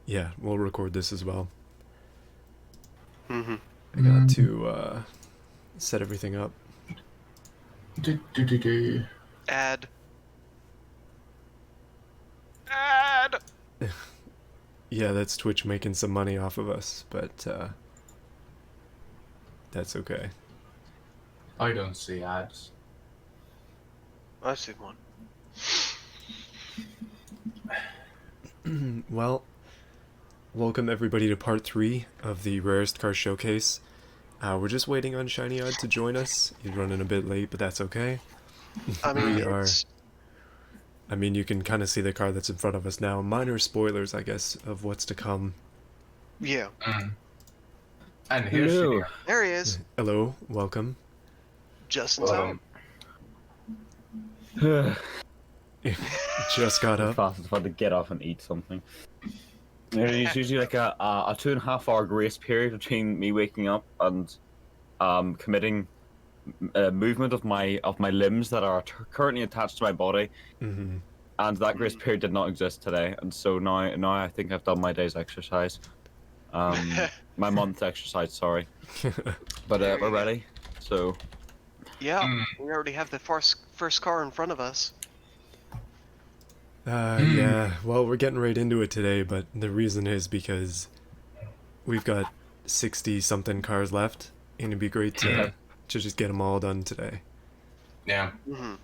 Yeah, we'll record this as well. Mm-hmm. I got to set everything up. Ad. Ad. Yeah, that's Twitch making some money off of us, but that's okay. I don't see ads. I see one. Well, welcome everybody to part 3 of the Rarest Cars Showcase. We're just waiting on Shinyodd to join us. He's running a bit late, but that's okay. I mean, I mean, you can kind of see the car that's in front of us now. Minor spoilers, I guess, of what's to come. Yeah. And here's Shinyodd. There he is. Hello, welcome. Just in time. Just got up. Fast as fun to get off and eat something. There's usually like a 2.5 hour grace period between me waking up and committing movement of my limbs that are currently attached to my body, Mm-hmm. and that grace period did not exist today, and so now I think I've done my day's exercise, my month's exercise, sorry, but we're ready. So Yeah, we already have the first car in front of us. Yeah, well, we're getting right into it today, but the reason is because we've got 60-something cars left, and it'd be great to just get them all done today. Yeah. Mm-hmm.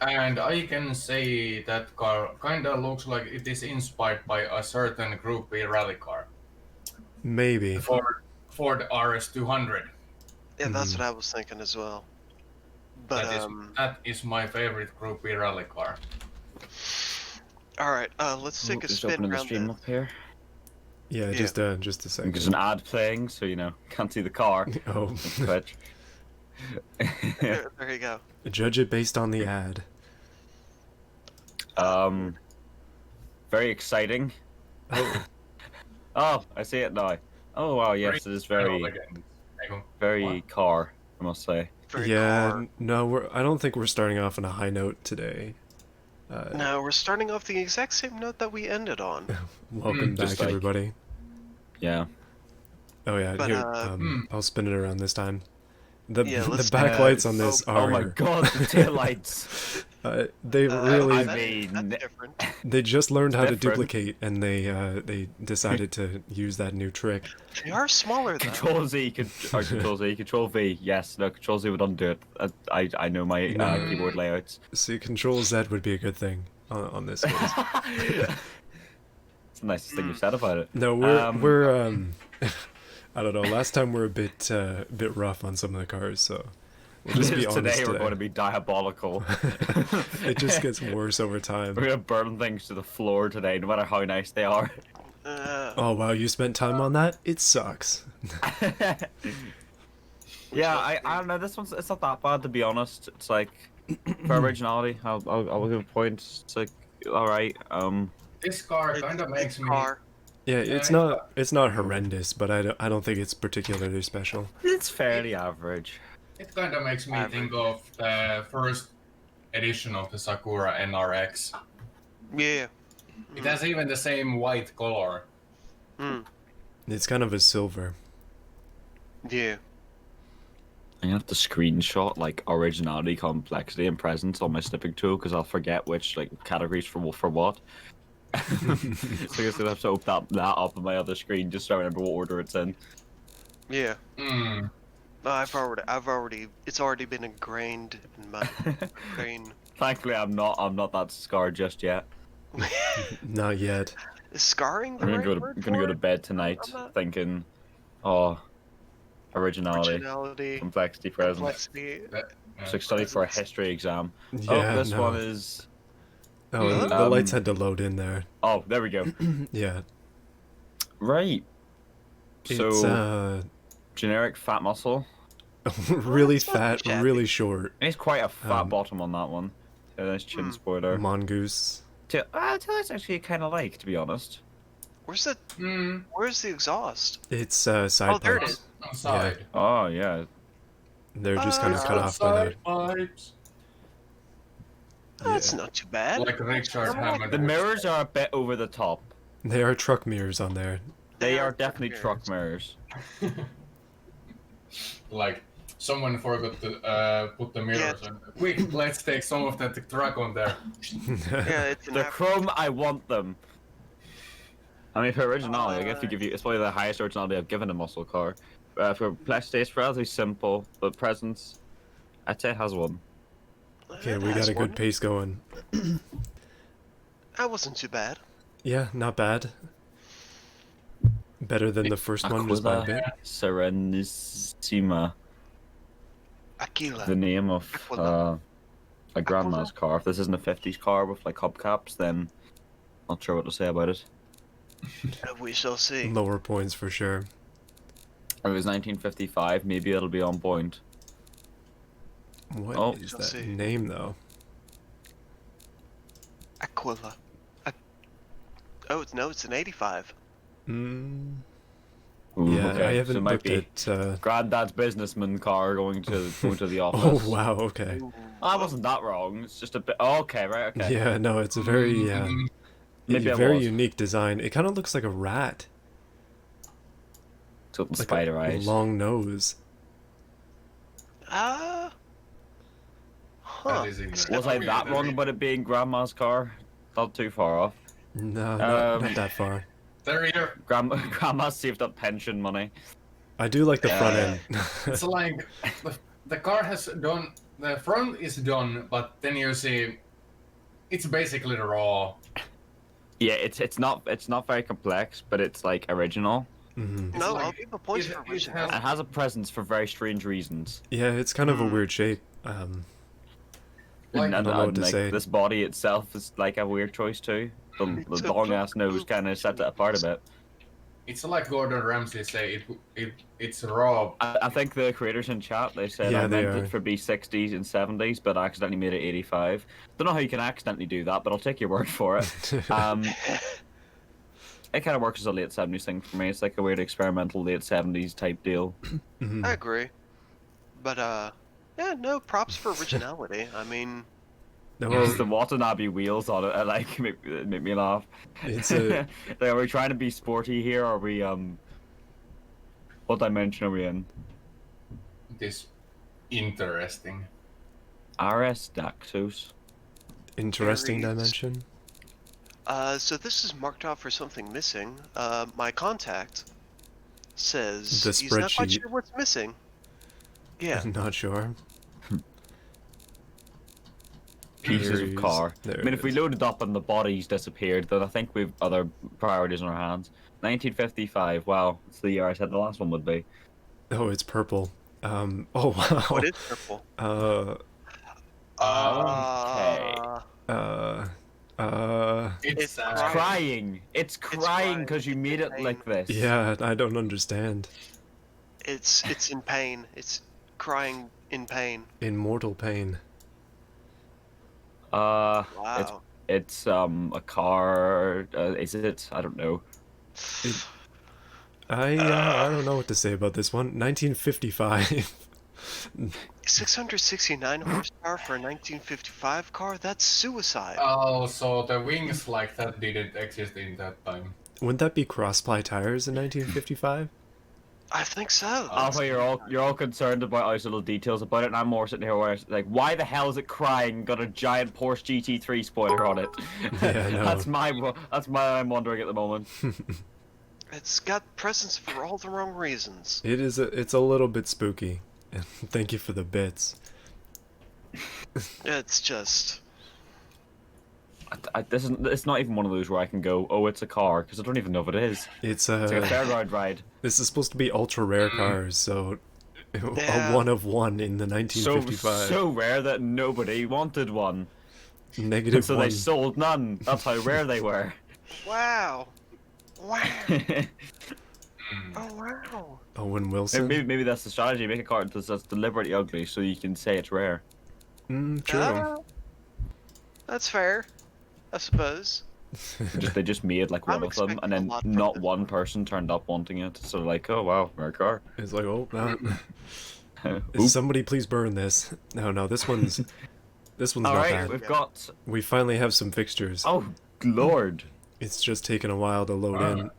And I can say that car kinda looks like it is inspired by a certain Group B rally car. Maybe. Ford RS200. Yeah, that's what I was thinking as well. But That is my favorite Group B rally car. all right, let's take a just spin opening the around stream the... up here. Yeah, just a second. There's an ad playing, so can't see the car. Oh, Twitch. There you go. judge it based on the ad. Very exciting. Oh, I see it now. Oh wow, yes, it is very car, I must say. Very Yeah, car. no, I don't think we're starting off on a high note today. No, we're starting off the exact same note that we ended on. Welcome back, just like- everybody. Yeah. Oh yeah, But, here, I'll spin it around this time. The Yeah, the let's- backlights on this Oh are. my god, the taillights. They really. That's different. They just learned how to different. duplicate, and they decided to use that new trick. They are smaller though. Control Z, Control Z, Control V. Yes, no, Control Z would undo it. I know my keyboard layouts. See, Control Z would be a good thing on this case. It's the nicest thing you've said about it. No, we're I don't know. Last time we're a bit rough on some of the cars, so we'll just be honest today. We're going to be diabolical. It just gets worse over time. We're gonna burn things to the floor today, no matter how nice they are. Oh wow, you spent time on that? It sucks. Yeah, I don't know. It's not that bad, to be honest. It's like for originality, I'll give a point. It's like all right. This car kinda makes me... Yeah, it's not horrendous, but I don't think it's particularly special. It's fairly average. It kinda makes me think of the first edition of the Sakura NRX. Yeah. It has even the same white color. It's kind of a silver. Yeah. I'm gonna have to screenshot like originality, complexity, and presence on my snipping tool because I'll forget which like categories for what. So I guess I have to open that up on my other screen just so I remember what order it's in. Yeah. No, it's already been ingrained in my brain. Thankfully, I'm not that scarred just yet. Not yet. Is scarring the I'm right gonna word go for to it? bed tonight I'm not- thinking, oh, originality, Originality, complexity, presence. complexity. It's like study for a history exam. Yeah, Oh, this no. one is. Oh, the lights had to load in there. Oh, there we go. Yeah. Right. So It's generic fat muscle. really it's not fat, shabby. really short. It's quite a fat bottom on that one. Yeah, nice chin spoiler. Mongoose. Taillight's actually kind of like, to be honest. Where's the exhaust? It's side Oh, there it pipes. is. Outside. Oh yeah. They're just kind of cut off by that. Pipes. That's not too bad. Like Richard Hammond. The mirrors are a bit over the top. They are truck mirrors on there. They are definitely truck mirrors. mirrors. Like someone forgot to put the mirrors on. Quick, let's take some of that truck on there. Yeah, it's an They're app. chrome. I want them. I mean, for originality, I guess we give you. It's probably the highest originality I've given a muscle car. For PlayStation, it's relatively simple, but presence, I'd say it has one. Okay, It we has got a good one. pace going. That wasn't too bad. Yeah, not bad. Better than the first one, just by a bit. Serenissima, Aquila. the name of Aquila. a grandma's car. If this isn't a 50s car with like hubcaps, then not sure what to say about it. We shall see. Lower points for sure. If it was 1955, maybe it'll be on point. What is Shall that see. name though? Aquila. Oh, it's an 85. Mm, Ooh, yeah, okay. I So haven't it might looked be at. Granddad's businessman car going to the Oh office. wow, okay. Ooh. I wasn't that wrong. It's just a bit. Oh, okay, right, okay. Yeah, no, it's a very Maybe I very was. unique design. It kind of looks like a rat, It's got the like spider a eyes. long nose. Huh. That is ignorant. Was I that wrong about it being grandma's car? Not too far off. No, Um, not that far. There, Grandma saved up pension money. I do like the front end. it's like the car has done. The front is done, but then you see, it's basically raw. Yeah, it's not very complex, but it's like original. Mhm. No, like- I'll give a point it- for it original. It has a presence for very strange reasons. Yeah, it's kind of a Hmm. weird shape. Like- and I don't know what to like say. this body itself is like a weird choice too. The It's a long ass book nose of kind of sets it apart a bit. It's like Gordon Ramsay say it's raw. I think the creators in chat they said Yeah, I they meant are. it for be 60s and 70s, but I accidentally made it 85. Don't know how you can accidentally do that, but I'll take your word for it. It kind of works as a late 70s thing for me. It's like a weird experimental late 70s type deal. Mhm. I agree. But, yeah, no, props for originality. I mean, No, It's the Watanabe wheels on it. I like make me laugh. It's a- Like, are we trying to be sporty here? Or are we what dimension are we in? This interesting. RS Daxos. interesting Aries. dimension. so this is marked off for something missing. My contact says The he's not quite spreadsheet. sure what's missing. Yeah. I'm not sure. Pieces There of is- car. there I mean, it if we is. loaded up and the body's disappeared, then I think we've other priorities on our hands. 1955. Wow, it's the year I said the last one would be. Oh, it's purple. Oh wow. What is purple? Uh, Okay. It's It's Crying. It's crying crying. because you made it like this. yeah, I don't understand. It's in pain. It's crying in pain. In mortal pain. Wow. It's a car. Is it? I don't know. I don't know what to say about this one. 1955. 669 horsepower for a 1955 car? That's suicide. Oh, so the wings like that didn't exist in that time. Wouldn't that be cross-ply tires in 1955? I think so. Alpha, you're all concerned about those little details about it, and I'm more sitting here where it's like, why the hell is it crying? Got a giant Porsche GT3 spoiler on it. Yeah, I know. That's my I'm wondering at the moment. It's got presents for all the wrong reasons. It's a little bit spooky. Thank you for the bits. It's just... It's not even one of those where I can go, oh, it's a car, because I don't even know if it is. It's It's like a fairground ride. this is supposed to be ultra rare cars, so Yeah. a one of one in the 1955. So rare that nobody wanted one. Negative So one. they sold none. That's how rare they were. Wow. Wow. Oh, wow. Owen Wilson. maybe that's the strategy. Make a car that's deliberately ugly so you can say it's rare. True. That's fair, I suppose. They just made like I'm one of them, and expecting a then lot from not this one one. person turned up wanting it. So like, oh wow, rare car. It's like, oh, no. Oop. Somebody please burn this. No, this one's All not right, bad. we've got. We finally have some fixtures. Oh lord. It's just taking a while to load in.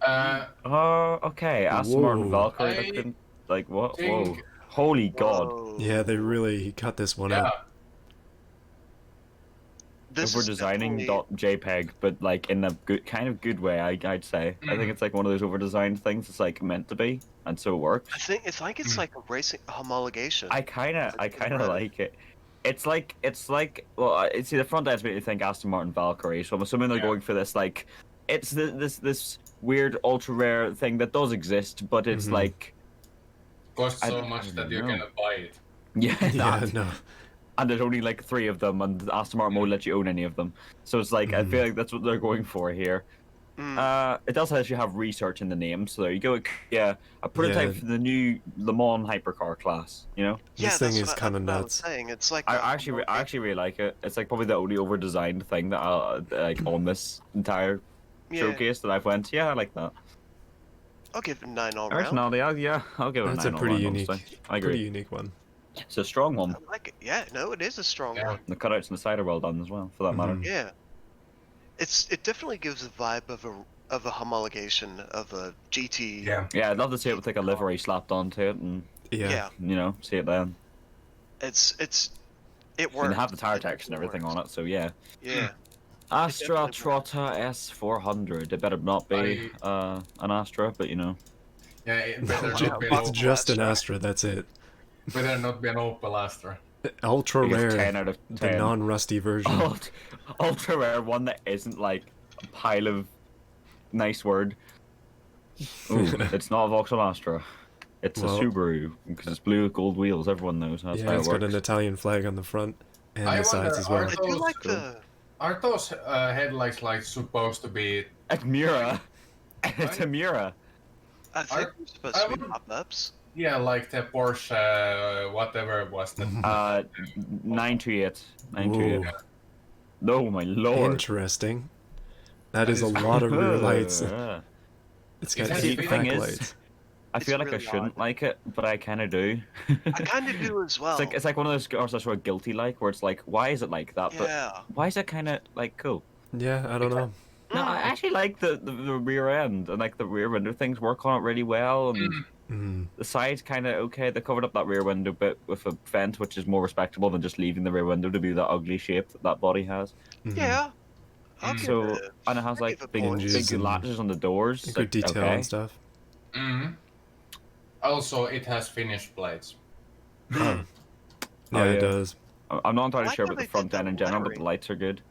Oh, okay. Aston Martin Whoa. Valkyrie looking like what? Whoa. think, Holy God. Whoa. Yeah, they really cut this one yeah, up. This If we're is designing definitely- .jpeg, but like in a good way, I'd say. I think it's like one of those over-designed things. It's like meant to be, and so it works. I think it's like a racing homologation. I kind of Reddit. like it. It's like well, see the front end's made me think Aston Martin Valkyrie, so I'm assuming they're Yeah. going for this like, it's this weird ultra rare thing that does exist, but it's Mhm. like costs I so don't much that even you know. cannot buy it. yeah, Yeah, that. no. And there's only like 3 of them, and Aston Martin won't let you own any of them. So it's like I feel like that's what they're going for here. It does actually have research in the name, so there you go. Yeah, a prototype Yeah. for the new Le Mans hypercar class. You know. Yeah, This thing that's is what kind of that's what I was nuts. saying. It's like I a actually really like it. It's like probably the only over-designed thing that I like on this entire yeah, showcase that I've went. Yeah, I like that. I'll give it 9 all round. Originality, I'll give it That's a a 9 all pretty round, unique, honestly. I agree. pretty unique one. It's a strong one. I like it. Yeah, no, it is a strong Yeah. one. The cutouts and the side are well done as well, for that matter. Mhm. Yeah, it definitely gives a vibe of a homologation of a GT. Yeah. Yeah, I'd love to see it with like a livery slapped onto it, and Yeah. see it then. It And works. they have the tire It text and definitely everything works. on it, so yeah. Yeah. Astra definitely works. Trotta S400. It better not be an Astra, but you know. Yeah, it better Ju- not be It's an just an Opel Astra, that's it. Astra. Better not be an Opel Astra. Ultra I guess rare, 10 out of the 10. non-rusty version. Ultra rare one that isn't like a pile of nice word. Ooh, it's not a Vauxhall Astra. It's Well- a Subaru because it's blue with gold wheels. Everyone knows that's Yeah, how it it's got works. an Italian flag on the front and I the sides wonder, as well. I do Those like cool. the. Are those headlights like supposed to be? It's Mura. It's a Right? Mura. I think they're supposed to be would- pop-ups. Yeah, like the Porsche, whatever it was. That, 928. 928. Whoa, Oh my lord. interesting. That That is a is lot of rear lights. Uh, It's got It's 8 the thing back is- lights. I It's feel like I really shouldn't odd. like it, but I kind of do. I kind of do as well. It's like one of those cars that's sort of guilty like, where it's like, why is it like that? Yeah. But why is it kind of like cool? Yeah, I don't know. No, I actually like the rear end and like the rear window things work on it really well, and Mm. the sides kind of okay. They covered up that rear window bit with a vent, which is more respectable than just leaving the rear window to be that ugly shape that that body has. Mhm. Yeah. I'll give So it. and it has I'll like give it big points. Hinges and latches on the doors. Good like, detail okay. and stuff. Mhm. Also, it has finished plates. Oh. Yeah, Oh, it yeah. does. I'm not entirely like sure how about the they did front the end in general, but the lettering. lights are good.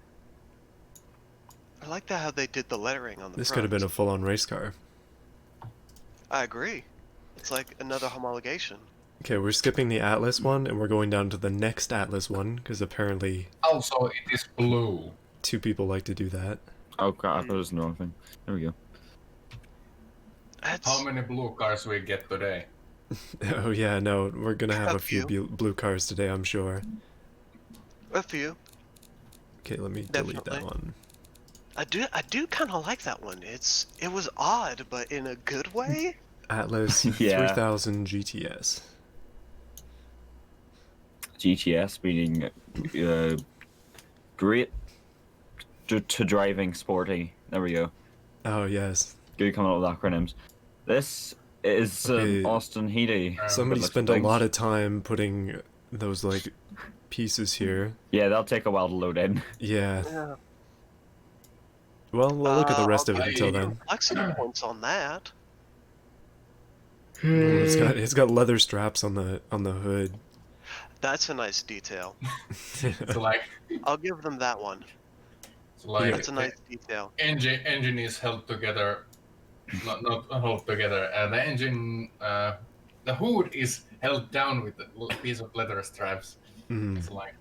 I like that how they did the lettering on the This front. could have been a full-on race car. I agree. It's like another homologation. Okay, we're skipping the Atlas one, and we're going down to the next Atlas one, because apparently Also, it is blue. 2 people like to do that. Oh crap! I thought it was the wrong thing. There we go. That's How many blue cars we get today? Oh yeah, no, we're gonna have A a few few. blue cars today, I'm sure. a few. Okay, let me delete that Definitely. one. I do kind of like that one. It was odd, but in a good way. Atlas Yeah. 3000 GTS. GTS meaning great to driving sporty. There we go. Oh yes. Good coming up with acronyms. This is Okay. Austin Heady. Somebody looks spent of a things. lot of time putting those like pieces here. Yeah, that'll take a while to load in. Yeah. Yeah. Well, we'll look at the rest of it I- until then. Flexing points on that. Ooh, it's got leather straps on the hood. That's a nice detail. It's like, I'll give them that one. it's like That's a nice detail. engine is held together, not held together. The engine, the hood is held down with a piece of leather straps. Mhm. It's like,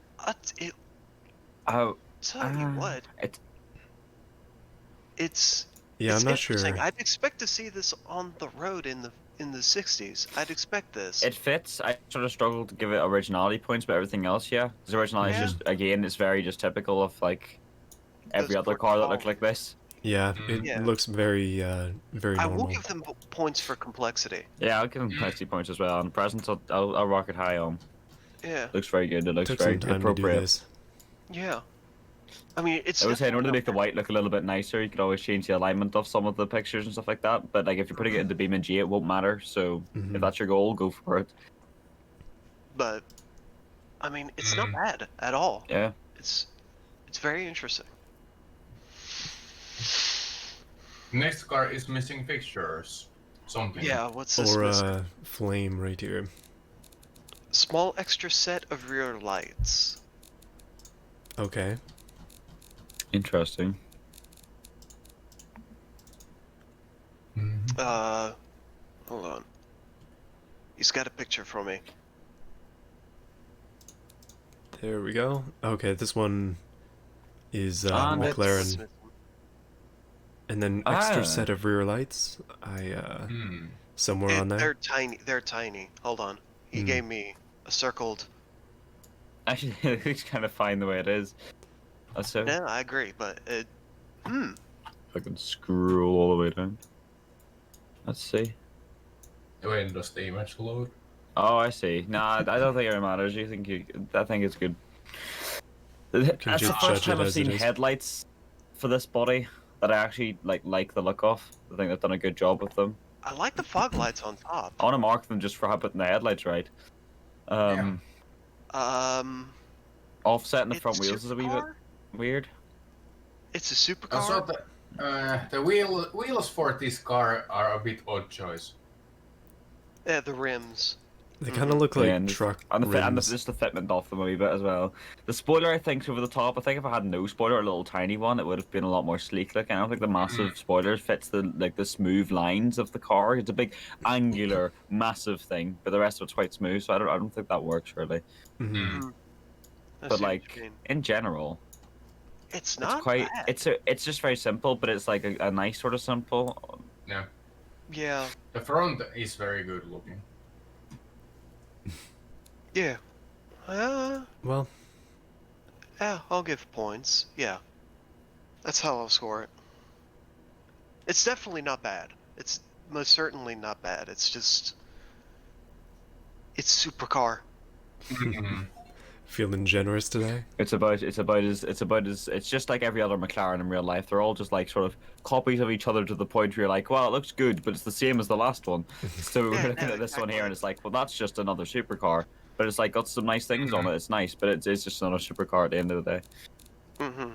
Oh, Tell you what, it's Yeah, it's I'm not sure. interesting. I'd expect to see this on the road in the 60s. I'd expect this. it fits. I sort of struggle to give it originality points, but everything else, yeah. Because originality Yeah. is just again, it's very just typical of like every Those other sports car that cars. looked like this. Yeah, it Yeah. looks very very I normal. will give them points for complexity. Yeah, I'll give them plenty points as well. On presents, I'll rock it high on. Yeah, Looks very good. It looks Took very some time to do appropriate. this. yeah. I mean, it's I would say in order to definitely make the white look a little bit nicer, you could always change the alignment of some of the pictures and stuff like that. But like if you're putting it into BeamNG, it won't matter. So if that's your goal, go for it. but I mean, it's not bad at all. Yeah. It's very interesting. Next car is missing fixtures. Something. Yeah, what's this Or missing? flame right here. Small extra set of rear lights. Okay. Interesting. Hold on. He's got a picture for me. There we go. Okay, this one is Ah, that's- McLaren. And then extra Ah. set of rear lights. Somewhere on there. They're tiny. They're tiny. Hold on. He Hmm. gave me a circled. Actually, it's kind of fine the way it is. So Yeah, I agree, but it. if I can scroll all the way down. Let's see. When does the image load? Oh, I see. Nah, I don't think it matters. I think it's good. That's the just first judge time it I've as it seen is. headlights for this body that I actually like the look of. I think they've done a good job with them. I like the fog lights on top. I want to mark them just for putting the headlights right. Offset in the It's front wheels is a wee bit supercar? weird. It's a supercar. Also, the wheels for this car are a bit odd choice. Yeah, the rims. They kind of look like Yeah, and truck and rims. just the fitment off them a wee bit as well. The spoiler, I think, is over the top. I think if I had no spoiler, a little tiny one, it would have been a lot more sleek looking. I don't think the massive spoiler fits the smooth lines of the car. It's a big angular, massive thing, but the rest of it's quite smooth. So I don't think that works really. Mhm. I But see what you like mean. in general, It's it's not quite. bad. It's just very simple, but it's like a nice sort of simple. Yeah. Yeah. The front is very good looking. Yeah. Well, Yeah, I'll give points. Yeah. That's how I'll score it. It's definitely not bad. It's most certainly not bad. It's just. It's supercar. feeling generous today. It's just like every other McLaren in real life. They're all just like sort of copies of each other to the point where you're like, well, it looks good, but it's the same as the last one. So we're Yeah, looking no, at this one here, exactly. and it's like, well, that's just another supercar. But it's like got some nice things on it. It's nice, but it's just another supercar at the end of the day. Mm-hmm.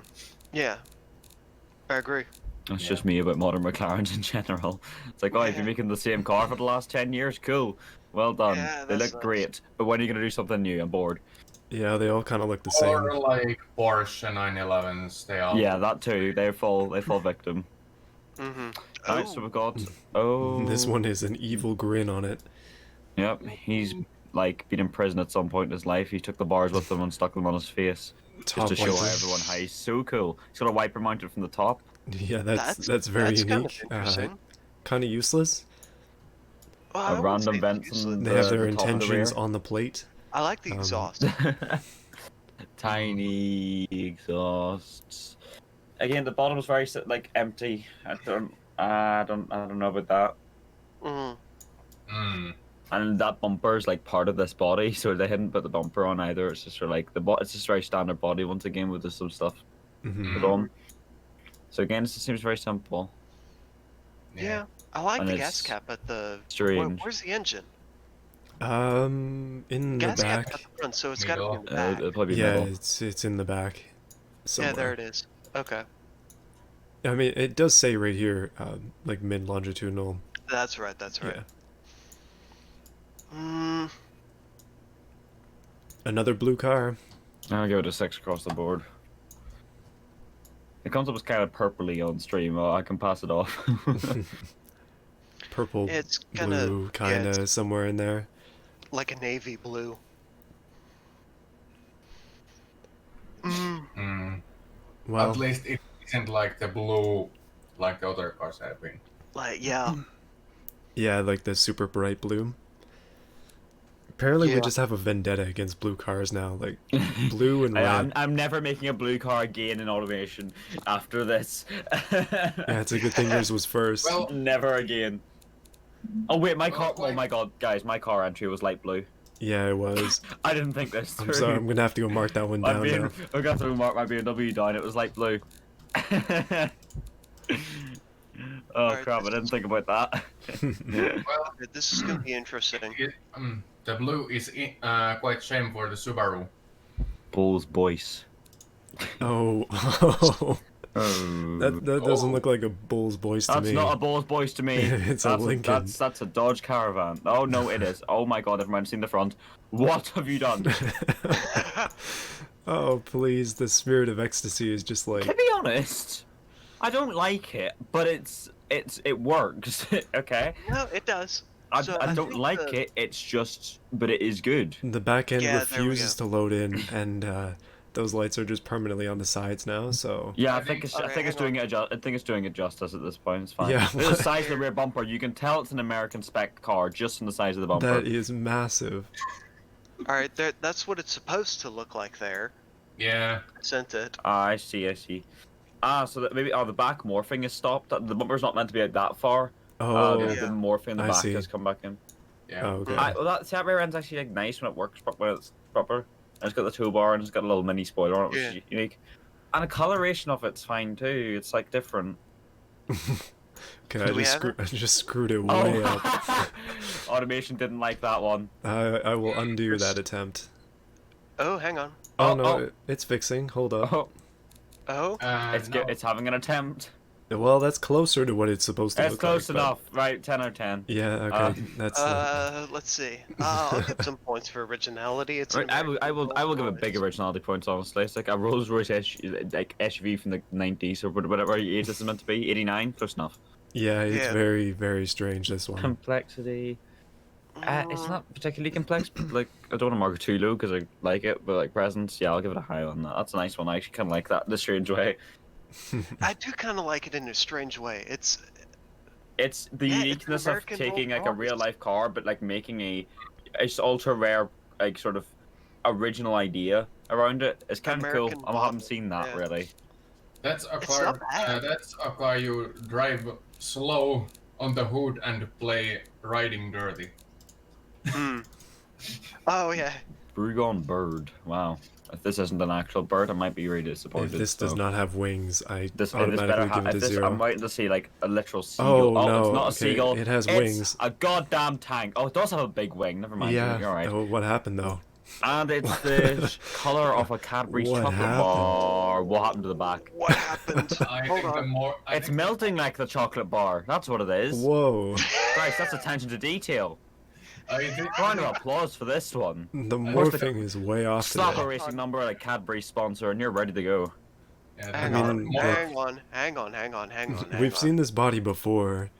Yeah. I agree. It's Yeah. just me about modern McLarens in general. It's like, oh, you've been making the same car for the last 10 years. Cool. Well done. Yeah, They that's look nice. great. But when are you going to do something new? I'm bored. Yeah, they all kind of look the same. Or like Porsche 911s, they all. Yeah, that too. They fall victim. Mm-hmm. Alright, so we've got... Oh... This one is an evil grin on it. Yep, he's like been in prison at some point in his life. He took the bars with him and stuck them on his face Top just to show wiper. everyone how he's so cool. He's got a wiper mounted from the top. Yeah, that's very kind of unique. interesting. Kind of useless. Well, I A wouldn't random say vents useless. and They have their the top and the intentions rear. on the plate. I like the Um, exhaust. Tiny exhausts. Again, the bottom's very like empty. I don't know about that. Mm-hmm. Mm. And that bumper is like part of this body, so they hadn't put the bumper on either. It's just sort of like it's just very standard body once again with just some stuff Hmm. put on. So again, it just seems very simple. Yeah. I like And the it's gas cap at the. strange. Where's the engine? In the Gas cap back. at the front, so it's got to be in the Middle. back. It'll probably be Yeah, middle. it's in the back. Yeah, there Somewhere. it is. Okay. I mean, it does say right here, like mid longitudinal. That's right. That's right. Yeah. Mm, Another blue car. I'll give it a 6 across the board. It comes up as kind of purpley on stream. I can pass it off. Purple, it's kind of blue, kind of somewhere in there. like a navy blue. Mm, Mm. Well, At least it isn't like the blue like the other cars have been. like yeah. yeah, like the super bright blue. Apparently, we Yeah. just have a vendetta against blue cars now. Like blue and red. I'm never making a blue car again in automation after this. Yeah, it's a good thing yours was first. Well, Never again. Oh wait, my car. Well, Oh my god, guys, my car entry was light blue. Yeah, it was. I didn't think this through. I'm sorry, I'm gonna have to go mark that one down now. I'm gonna have to mark my BMW down. It was light blue. Oh Alright, crap! I this didn't is- think about that. Well, This is gonna be interesting. the blue is quite shame for the Subaru. Bull's voice. Oh, that doesn't Oh. look like a bull's voice to That's me. not a Bull's voice to me. It's a that's Lincoln. That's a Dodge Caravan. Oh no, it is. Oh my god! Never mind. Seen the front. What have you done? Oh, please, the spirit of ecstasy is just To like... be honest, I don't like it, but it works. Okay. No, it does. I So I I don't think like the- it. It's just, but it is good. The back end Yeah, there we refuses to load in, and those lights are just permanently on the sides now, so... Yeah, I I think think- it's Okay, I think it's hang doing it I think it's doing it justice at this point. It's fine. Yeah, Look at what? the size of the rear bumper. You can tell it's an American spec car just from the size of the bumper. That is massive. Alright, that's what it's supposed to look like there. Yeah. I sent it. Ah, I see, I see. Ah, so that maybe the back morphing is stopped. The bumper's not meant to be out that far. Oh, The Yeah. morphing in the I back see. has come back in. Yeah. oh okay. Well, that rear end's actually like nice when it works, when it's proper. And it's got the tow bar and it's got a little mini spoiler on it, which Yeah. is unique. And the coloration of it's fine too. It's like different. Okay, I Do we just, have I just screwed it way up. Oh, automation didn't like that one. I will undo that attempt. Oh, hang on. Oh, Oh, no, oh. it's fixing. Hold up. Oh, Oh, No. it's having an attempt. Well, that's closer to what it's supposed to It's look close like. but- enough, right? 10 out of 10. Yeah, okay, that's... let's see. I'll give some points for originality. It's an Right, I will give a Rolls-Royce. big originality points, honestly. It's like a Rolls Royce like SUV from the 90s or whatever age this is meant to be. 89, close enough. yeah, it's Yeah. very, very strange, this one. Complexity. It's not particularly complex, but like I don't want to mark it too low because I like it, but like presence, yeah, I'll give it a high on that. That's a nice one. I actually kind of like that in a strange way. I do kind of like it in a strange way. It's It's the Yeah, it's an uniqueness of American taking like a Rolls-Royce. real life car, but like making it's ultra rare, like sort of original idea around it. It's kind of cool. American I haven't model, seen that yeah. really. That's a It's car. not bad. That's a car you drive slow on the hood and play riding dirty. Hmm. Oh yeah. Brugon bird. Wow. If this isn't an actual bird, I might be really disappointed. If this does so. not have wings, I This automatically better give have. it a If this, 0. I'm waiting to see like a literal seagull. Oh, no, it's not a okay, seagull. it has it's wings. a goddamn tank. Oh, it does have a big wing. Never mind. Yeah, You're right. oh, what happened though? And it's the color of a Cadbury's What chocolate happened? bar. What happened to the back? What happened? I Hold think the on. more. I It's think melting like the chocolate bar. That's what it is. Whoa, Christ, that's attention to detail. I think Round of applause for this one. the Where's the- morphing is way off Slap a today. racing number at a Cadbury sponsor, and you're ready to go. Yeah, Hang the on, more- hang on, hang on, hang on, hang on. We've seen this body before,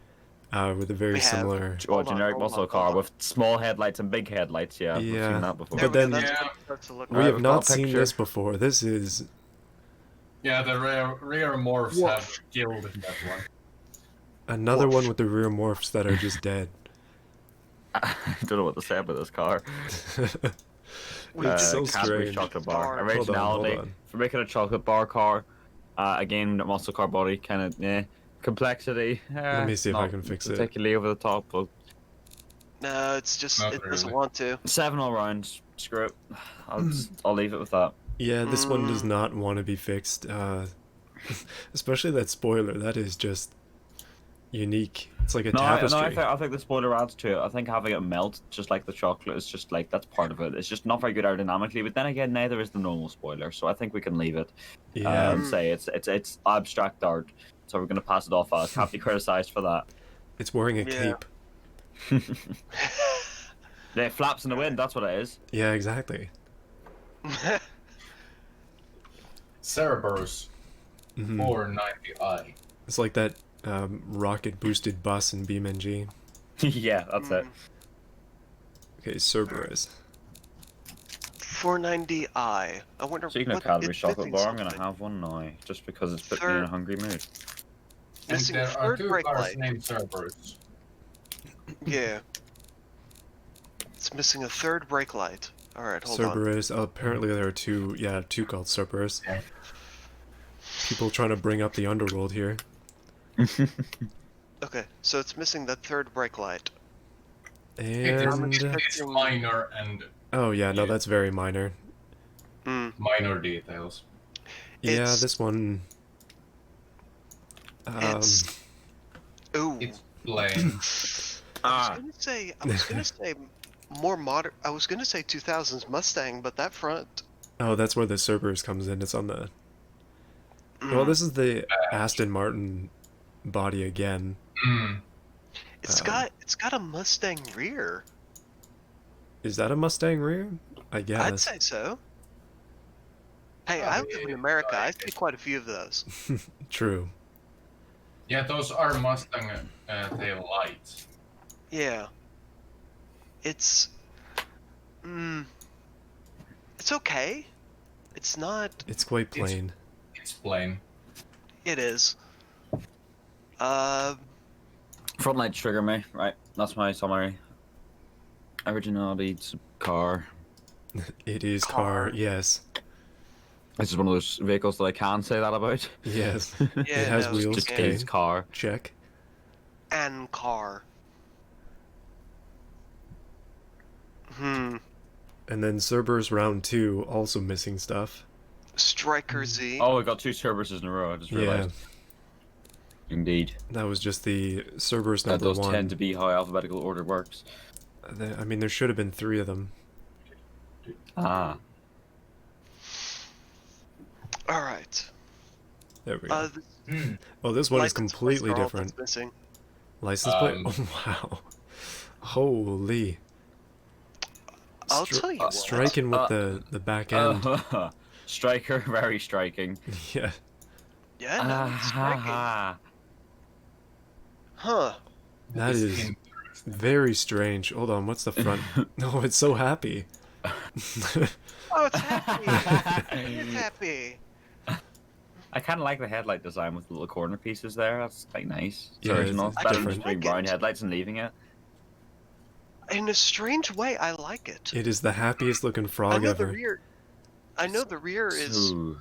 with a very We have. similar... Or Hold on, generic hold on, muscle hold car on. with small headlights and big headlights. Yeah, we've Yeah. seen that before. But then- that's Yeah. what it starts to look We Alright, have we've got not a seen picture. this before. This is... Yeah, the rear morphs Woof. have killed that one. Another Woof. one with the rear morphs that are just dead. I don't know what to say about this car. It's so Cadbury's strange. chocolate bar. Hold on, hold Originality. on. For making a chocolate bar car, again, muscle car body, kind of, complexity. Let me see if I not can fix it. particularly over the top, but No, it's just Not it doesn't really. want to. 7 all rounds. Screw it. I'll leave it with that. Yeah, this one does Mm. not want to be fixed. Especially that spoiler. That is just unique. It's like a tapestry. I think the spoiler adds to it. I think having it melt just like the chocolate is just like that's part of it. It's just not very good aerodynamically. But then again, neither is the normal spoiler. So I think we can leave it Yeah. and say it's abstract art. So we're gonna pass it off as can't be criticized for that. It's wearing a Yeah. cape. It flaps in the wind. That's what it is. Yeah, exactly. Cerberus Mhm. 490i. It's like that rocket boosted bus in BeamNG. Yeah, that's it. Okay, Cerberus. 490i. I wonder. Speaking of what Cadbury it's chocolate missing bar, I'm gonna something. have one now, just because it's put me in a Third- hungry mood. And Missing a there are third two brake cars light. named Cerberus. Yeah. It's missing a third brake light. All right, hold on. Cerberus. Apparently there are two called Cerberus. Yeah. People trying to bring up the underworld here. Okay, so it's missing that third brake light. And It's minor and oh yeah, no, that's very minor. minor details. Yeah, It's- this one. It's ooh. It's plain. I was gonna say more modern. I was gonna say 2000s Mustang, but that front. Oh, that's where the Cerberus comes in. It's on the. Well, this is the Aston Martin body again. Mm. It's got a Mustang rear. Is that a Mustang rear? I I'd guess. say so. Hey, I live in America. I see quite a few of those. True. Yeah, those are Mustang tail lights. Yeah. It's it's okay. It's not. It's quite plain. It's plain. It is. Front lights trigger me, right? That's my summary. Originality, it's a car. It is Car. car. Yes. This is one of those vehicles that I can say that about. Yes. Yeah, It has no, wheels. Just yeah. Okay. is car. Check. And car. And then Cerberus round 2 also missing stuff. Striker Z. Oh, we got 2 Cerberuses in a row. I just Yeah. realized. Indeed. That was just the Cerberus That number does 1. tend to be how alphabetical order works. I mean, there should have been 3 of them. Ah. All right. There we go. The Oh, this one is license plates completely are all different. that's missing. License plate? Oh, wow. Holy. I'll tell you what. Striking with the back end. Striker, very striking. Yeah. Yeah, no, it's striking. Huh. That is very strange. Hold on, what's the front? No, it's so happy. Oh, it's happy. It's happy. I kind of like the headlight design with the little corner pieces there. That's quite nice. It's Yeah, original. it's Better than different. just putting I like brown it. headlights and leaving it. In a strange way, I like it. It is the happiest looking I frog know ever. the rear. I know the rear is. So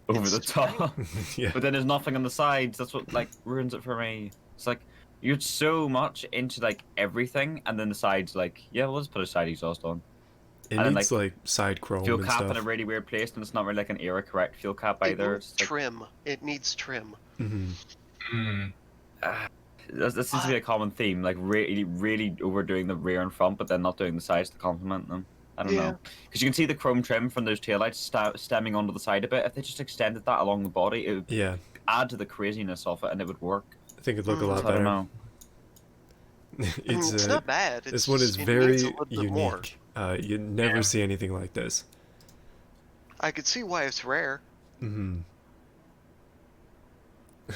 over the it's top. Yeah. But then there's nothing on the sides. That's what like ruins it for me. It's like you're so much into like everything, and then the sides like, yeah, we'll just put a side exhaust on. It and then, needs like side chrome Fuel and cap stuff. in a really weird place, and it's not really like an era correct fuel cap It either. needs It's like, trim. It needs trim. that seems to be a common theme, like really overdoing the rear and front, but then not doing the sides to complement them. I don't know, because you can see the chrome trim from those taillights stemming onto the side a bit. If they just extended that along the body, it would Yeah. add to the craziness of it, and it would work. I think it'd look a lot I don't better. know. It's not bad. This one is it needs a very little bit more. unique. You never see anything like this. I could see why it's rare,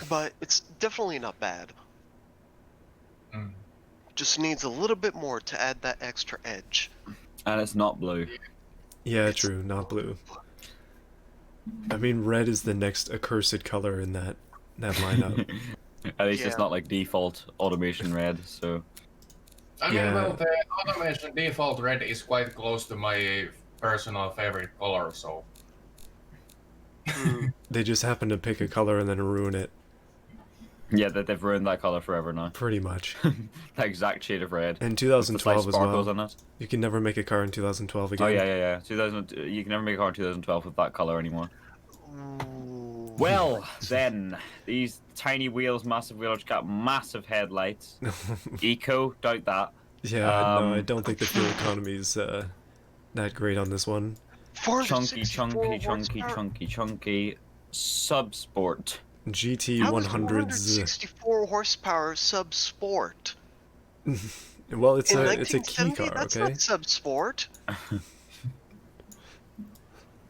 but it's definitely not bad. Just needs a little bit more to add that extra edge. And it's not blue. Yeah, true. Not blue. I mean, red is the next accursed color in that lineup. At least it's Yeah. not like default automation red. So I mean, Yeah. well, the automation default red is quite close to my personal favorite color, so. They just happen to pick a color and then ruin it. yeah, they've ruined that color forever now. Pretty much. That exact shade of red. And With the slight 2012 as sparkles well. in it. You can never make a car in 2012 again. Oh yeah. 2000. You can never make a car in 2012 with that color anymore. Ooh. Well, then these tiny wheels, massive wheels, got massive headlights. Eco, doubt that. Yeah, no, I Um, don't think the fuel economy is that great on this one. Chunky, 464 chunky. Subsport. GT How is 100s. 464 horsepower sub sport? Well, it's In a 1970, key car, that's okay? not sub sport.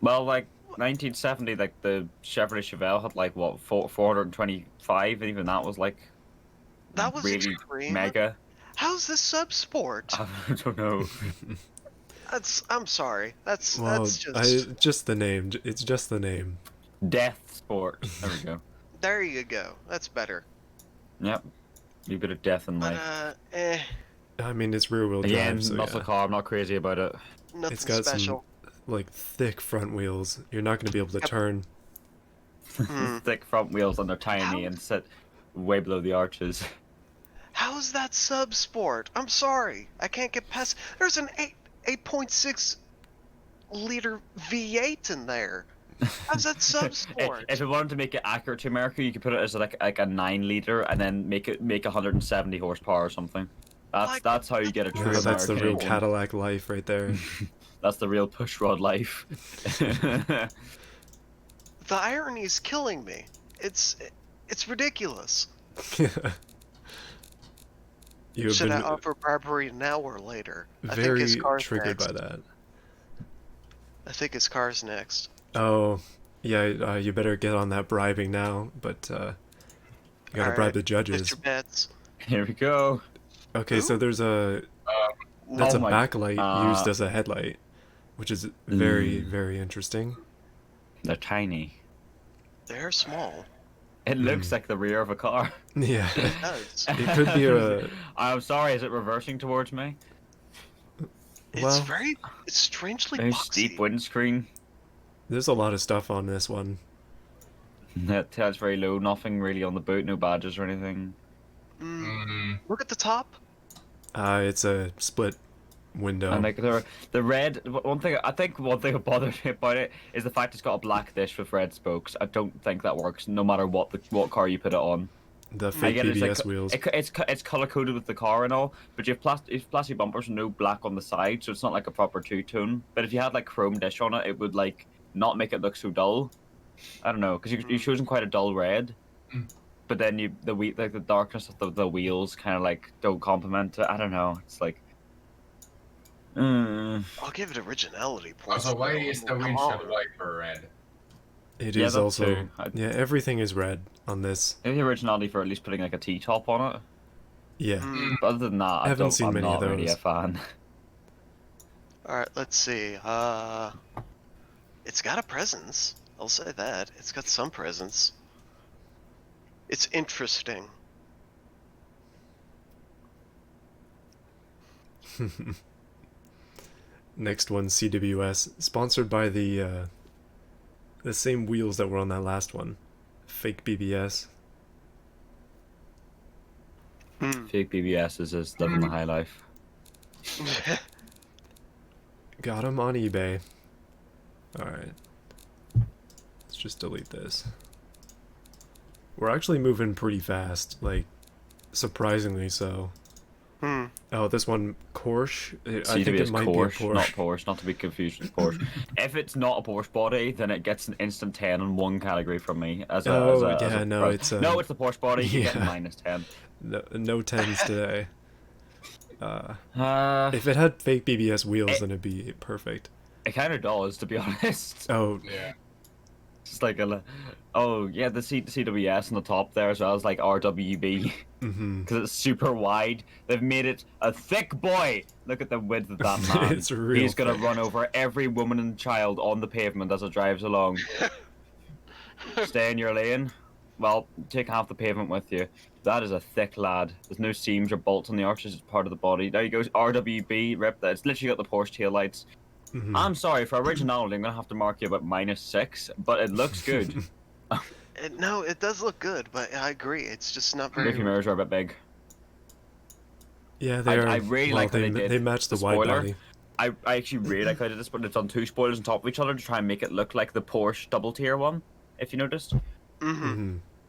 Well, like 1970, like the Chevrolet Chevelle had like what 425, and even that was like That was really extreme. mega. How's this sub sport? I don't know. I'm sorry. That's Well, just. just the name. It's just the name. Death Sport. There we go. There you go. That's better. Yep. A bit of death in But life. I mean, it's rear-wheel drive, Again, so muscle yeah. car. I'm not crazy about it. nothing It's got special. some like thick front wheels. You're not going to be able to Yep. turn. Hmm. Thick front wheels and they're tiny How- and sit way below the arches. How How's that sub-sport? I'm sorry. I can't get past... There's an 8.6 liter V8 in there. How's that sub-sport? If you wanted to make it accurate to America, you could put it as like a 9 liter and then make 170 horsepower or something. That's how you get a true No, that's the American real engine. Cadillac life right there. That's the real pushrod life. The irony is killing me. It's ridiculous. You have Should I been offer bribery now or later? I think very his car's triggered next. by that. I think his car's next. Oh, yeah, you better get on that bribing now, but you gotta bribe the Get judges. your bets. Here we go. Okay, so there's that's Oh a my- backlight used as a headlight, which is very, very interesting. They're tiny. They're small. It looks like the rear of a car. Yeah, It does. it could be a I'm sorry, is it reversing towards me? It's well. it's strangely Very boxy. steep windscreen. There's a lot of stuff on this one. That tail's very low. Nothing really on the boot. No badges or anything. Look at the top. It's a split window. And like the red. One thing that bothered me about it is the fact it's got a black dish with red spokes. I don't think that works. No matter what car you put it on. The I fake get it's BBS like, wheels. It's color coded with the car and all, but you have plastic bumpers and no black on the side, so it's not like a proper two-tone. But if you had like chrome dish on it, it would like not make it look so dull. I don't know, because you're choosing quite a dull red, but then the darkness of the wheels kind of like don't complement it. I don't know. It's like. I'll give it originality points. Also, why though. is the Come windshield on. wiper red? It Yeah, is that also too. yeah, everything is red on this. Maybe the originality for at least putting like a T-top on it. Yeah, But other than that, Haven't seen I'm many not of really a those. fan. All right, let's see. It's got a presence. I'll say that. It's got some presence. It's interesting. next one CWS, sponsored by the same wheels that were on that last one, fake BBS. Fake BBS is just living the high life. Got them on eBay. All right, let's just delete this. We're actually moving pretty fast, like surprisingly so. Oh, this one, Porsche. I think it might Porsche, be a not Porsche. Porsche, not to be confused with Porsche. If it's not a Porsche body, then it gets an instant 10 in one category from me. No, it's a, no, it's the Porsche body. You get yeah. minus 10. no tens today. It If it had fake BBS wheels, then it'd be perfect. kind of does, to be honest. Oh, Yeah. It's like the CWS on the top there as well as like RWB. Because it's super wide. They've made it a thick boy. Look at the width of that man. It's real He's gonna thick. run over every woman and child on the pavement as it drives along. Stay in your lane. Well, take half the pavement with you. That is a thick lad. There's no seams or bolts on the arches. It's part of the body. There you go. RWB. Rip that. It's literally got the Porsche taillights. I'm sorry, for originality, I'm gonna have to mark you about -6, but it looks good. No, it does look good, but I agree. It's just not very. Rearview mirrors are a bit big. yeah, they I are. really like how they did They match the the wide spoiler. body. I actually really like how they did this, but it's on 2 spoilers on top of each other to try and make it look like the Porsche double tier one, if you noticed.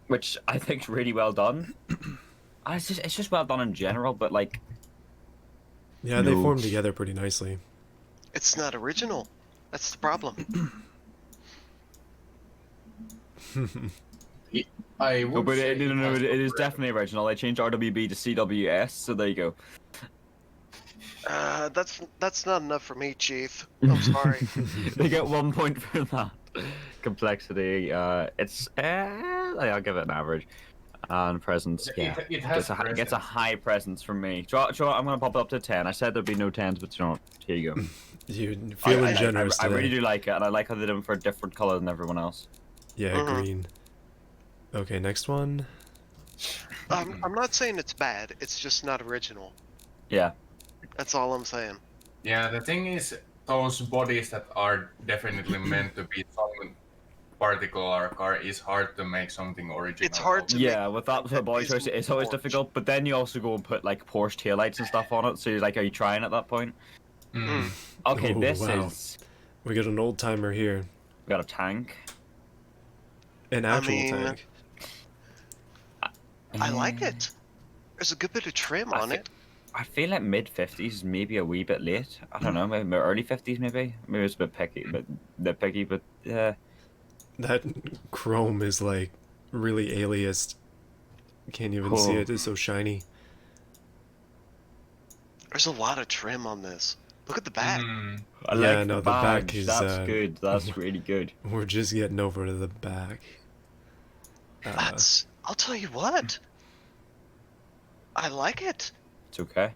Which I think is really well done. It's just well done in general, but like. Yeah, they No. form together pretty nicely. It's not original. That's the problem. I No, would but say it is has definitely original. They changed RWB to CWS, so there you go. That's not enough for me, Chief. I'm sorry. They get 1 point for that. Complexity, it's I'll give it an average. And presence, yeah, It has gets a high presence from me. Do you know what? I'm gonna pop it up to 10. I said there'd be no 10s, but you know what? Here you go. You're feeling generous I today. really do like it, and I like how they did it for a different color than everyone else. Yeah, green. Okay, next one. I'm not saying it's bad. It's just not original. Yeah. That's all I'm saying. Yeah, the thing is, those bodies that are definitely meant to be some particular car is hard to make something original. It's hard to Yeah, with that that body is choice, it's always Porsche. difficult. But then you also go and put like Porsche taillights and stuff on it. So you're like, are you trying at that point? Mm. Okay, Oh, this wow. is. We got an old timer here. We got a tank. An actual mean, tank. I like it. There's a good bit of trim on it. I feel like mid 50s is maybe a wee bit late. I don't know, maybe early 50s maybe. Maybe it's a bit picky, but nitpicky. But yeah, That chrome is like really aliased. Can't even see Cool. it. It's so shiny. There's a lot of trim on this. Look at the back. Mm. I Yeah, like no, the the back badge. is, That's good. That's really good. We're just getting over to the back. I'll tell you what. I like it. It's okay.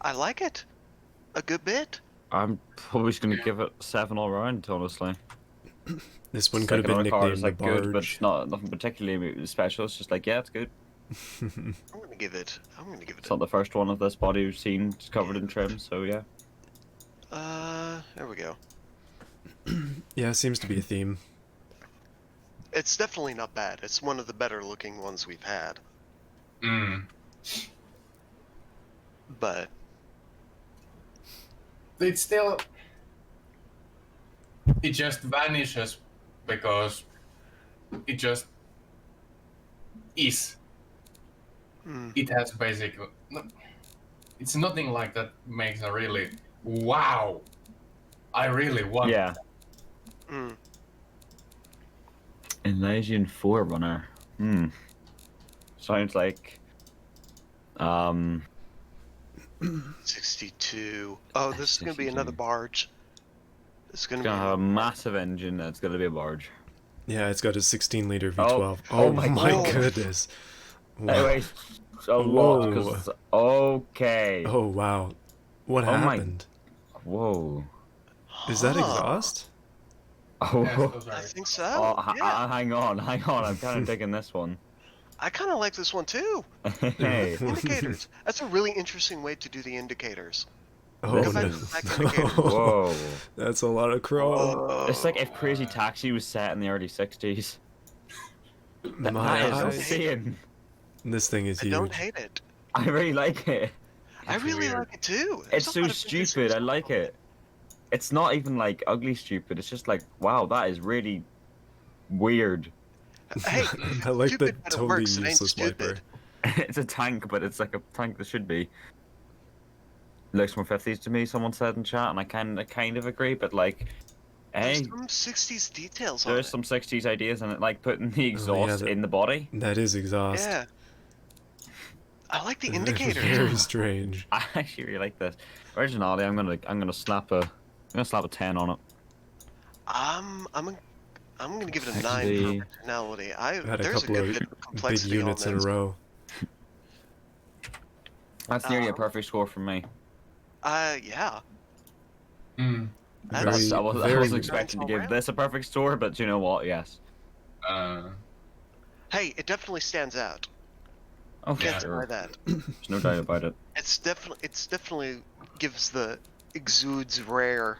I like it. A good bit. I'm probably just gonna give it 7 all round, honestly. This one It's could like have been another car nicknamed that's the like good, but Barge. it's not nothing particularly special. It's just like, yeah, it's good. I'm gonna give it. It's not the first one of this body we've seen covered in trim, so yeah. There we go. Yeah, seems to be a theme. It's definitely not bad. It's one of the better looking ones we've had. Mm. But It still. It just vanishes because it just is. mm, It has basically. It's nothing like that makes a really wow. I really want. Yeah. mm, Elysian Forerunner. Sounds like 62. Oh, this is gonna be 62. another barge. This is gonna it's be gonna have a another- massive engine that's gonna be a barge. Yeah, it's got a 16-liter V12. oh my God. goodness. Wow. Anyway, so Whoa. what? 'Cause- okay. Oh, wow. What Oh my- happened? Whoa. Is that Huh. exhaust? Yes, Oh, those I are- think so. oh Yeah. hang on. I'm kind of digging this one. I kind of like this one too. Hey, Indicators. That's a really interesting way to do the indicators. Oh, Go back no. to the back indicator. whoa. That's a lot of chrome. It's like if Crazy Taxi was set in the early 60s. My That is eyes. insane. This thing is I huge. don't hate it. I really like it. I It's really weird. like it too. It's There's a so lot of interesting stupid. I stuff like on it. It's not even like ugly stupid. It's just like, wow, that is really weird. Hey, I like the stupid, but it totally works. It ain't useless stupid. wiper. It's a tank, but it's like a tank that should be. Looks more 50s to me, someone said in chat, and I kind of agree, but like, hey, There's some 60s details on there's it. some 60s ideas in it, like putting the exhaust that- in the body. That is exhaust. Yeah. I like the Very indicators. strange. I actually really like this. Originality, I'm gonna slap a 10 on it. I'm gonna give it a 9 Actually- for originality. Had a There's a couple good of bit of big complexity units on in a this. row. That's nearly a perfect score from me. Yeah. Mm. That's, I Very- wasn't expecting to all give round. this a perfect score, but you know what? Yes. Hey, it definitely stands out. Okay, Can't deny sure. that. There's no doubt about it. It's definitely gives the exudes rare.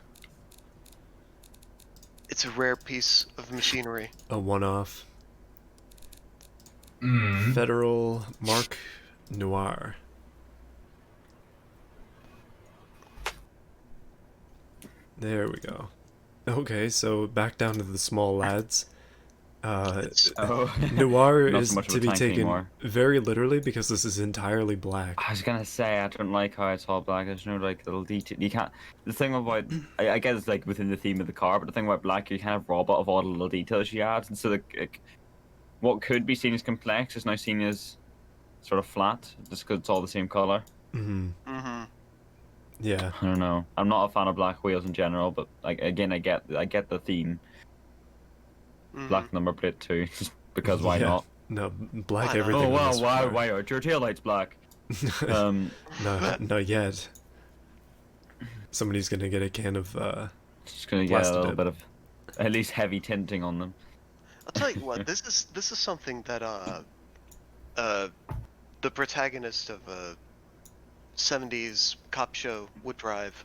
It's a rare piece of machinery. A one-off. Mm. Federal Mark Noir. There we go. Okay, so back down to the small lads. Oh, Noir Not is so much of to a be tank taken anymore. very literally because this is entirely black. I was gonna say I don't like how it's all black. There's no like little detail. You can't. The thing about I guess it's like within the theme of the car, but the thing about black, you kind of rob it of all the little details you add, and so like, what could be seen as complex is now seen as sort of flat, just because it's all the same color. Mm-hmm. Mm-hmm. Yeah. I don't know. I'm not a fan of black wheels in general, but like again, I get the theme. Black number plate too, just because why Yeah. not? No, black Why not? everything. Oh on wow, this why car. aren't your taillights black? No, not yet. Somebody's gonna get a can of Just gonna get a little Plastidip. bit of at least heavy tinting on them. I'll tell you what. This is something that the protagonist of a 70s cop show would drive.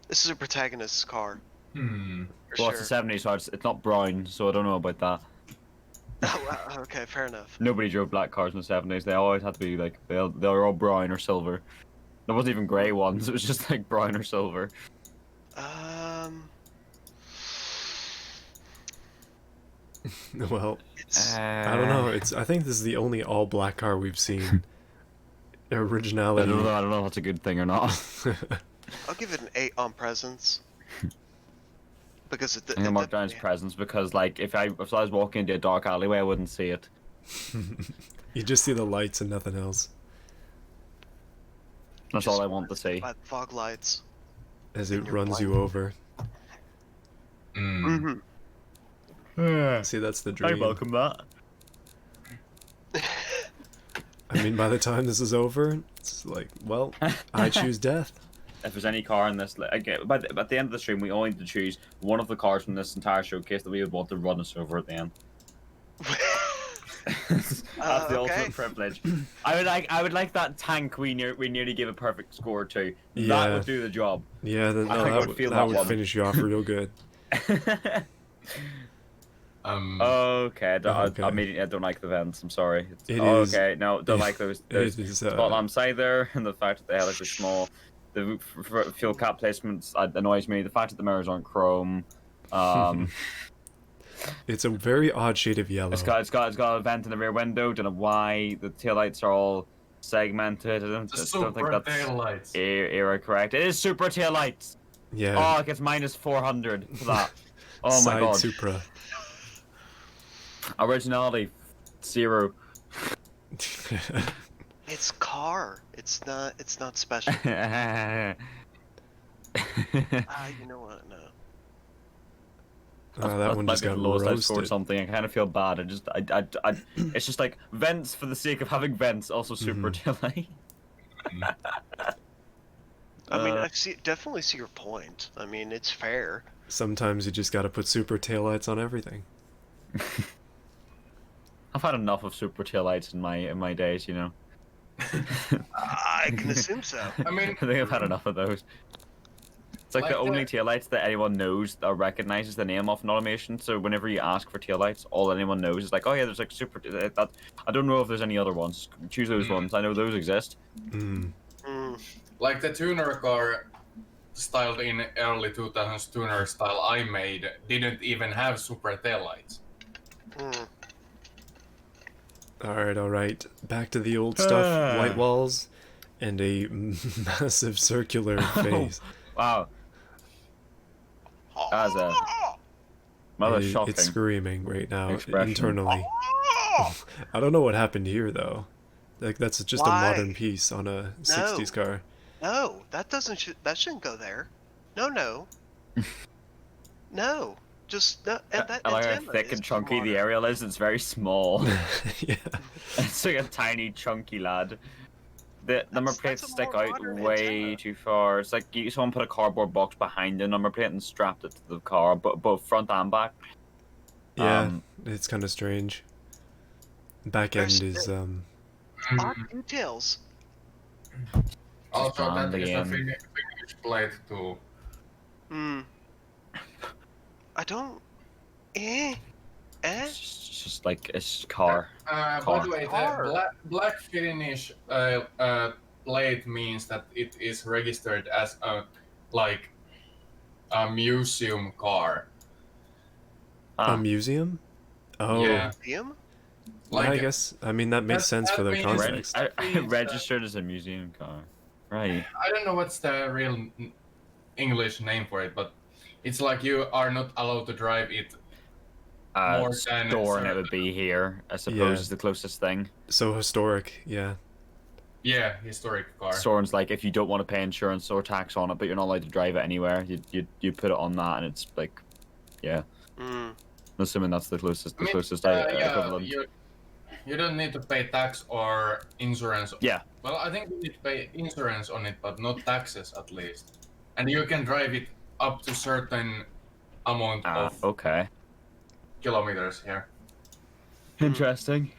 This is a protagonist's car. Hmm. For Well, sure. it's the 70s, so it's not brown, so I don't know about that. Oh, wow, okay, fair enough. Nobody drove black cars in the 70s. They always had to be like they were all brown or silver. There wasn't even grey ones. It was just like brown or silver. Um, Well, it's I don't know. I think this is the only all black car we've seen. Originality. I don't know if that's a good thing or not. I'll give it an 8 on presence. Because it, I'm gonna mark down his definitely- presence because, like, if I was walking into a dark alleyway, I wouldn't see it. You just see the lights and nothing else That's just all I want to see. by the fog lights. as And it you're runs you blind. over. Mm. Mm-hmm. See, that's the I dream. welcome that. I mean, by the time this is over, it's like, well, I choose death. If there's any car in this, like, again, by the end of the stream, we only need to choose one of the cars from this entire showcase that we would want to run us over at the end. That's the okay. ultimate privilege. I would like that tank we nearly gave a perfect score to. That Yeah. would do the job. Yeah, I think I would feel that that would one. finish you off real good. Okay, Okay. I immediately I don't like the vents. I'm sorry. It is- okay. No, don't like those. Those It is, spot lamps either, and the fact that the headlights are small. The fuel cap placements annoys me. The fact that the mirrors aren't chrome. It's a very odd shade of yellow. It's got a vent in the rear window. Don't know why. The taillights are all segmented. I don't think Super that's taillights. era correct. It is super taillights. Yeah. Oh, it gets minus 400 for that. Oh my Side god. Supra. Originality 0. It's car. It's not special. You know what? No. That one just got lowest I scored roasted. something. I kind of feel bad. It's just like vents for the sake of having vents. Also super taillight. I mean, definitely see your point. I mean, it's fair. Sometimes you just gotta put super taillights on everything. I've had enough of super taillights in my days. You know. I can assume so. I mean, I think I've had enough of those. It's like the Like only the- taillights that anyone knows or recognizes the name of in automation. So whenever you ask for taillights, all anyone knows is like, oh yeah, there's like super. That I don't know if there's any other ones. Choose those ones. I know those exist. Mm. like the tuner car styled in early 2000s tuner style I made didn't even have super taillights. Mm. All right. Back to the old stuff. White walls and a massive circular face. Wow, that's a rather shocking. It's screaming right now expression. internally. I don't know what happened here though. Like that's just Why? a modern piece on a 60s car. No, that shouldn't go there. No. No. Just no. And that I like how antenna thick is and chunky the modern. aerial is. It's very small. Yeah. It's like a tiny, chunky lad. The number That's plates a stick more out modern way antenna. too far. It's like someone put a cardboard box behind the number plate and strapped it to the car, both front and back. Yeah, it's kind of strange. Back end There's- is Odd details. Also, that found is the again. Finnish plate too. Hmm. I don't. Eh. It's just like it's car. By Car. the way, Car. the black Finnish plate means that it is registered as a museum car. a museum. Oh, Yeah. Him? I guess. I mean that makes sense for their that means- context. Registered as a museum car. Right. I don't know what's the real English name for it, but it's like you are not allowed to drive it. More than Store and it certain- would be here. I suppose Yeah. is the closest thing. So historic, yeah. Yeah, historic car. Soren's like if you don't want to pay insurance or tax on it, but you're not allowed to drive it anywhere, you put it on that, and it's like, yeah. Hmm. I'm assuming that's the closest I mean, yeah, equivalent. you don't need to pay tax or insurance. Yeah. Well, I think you need to pay insurance on it, but not taxes at least. And you can drive it up to certain amount of Okay. kilometers here. Interesting.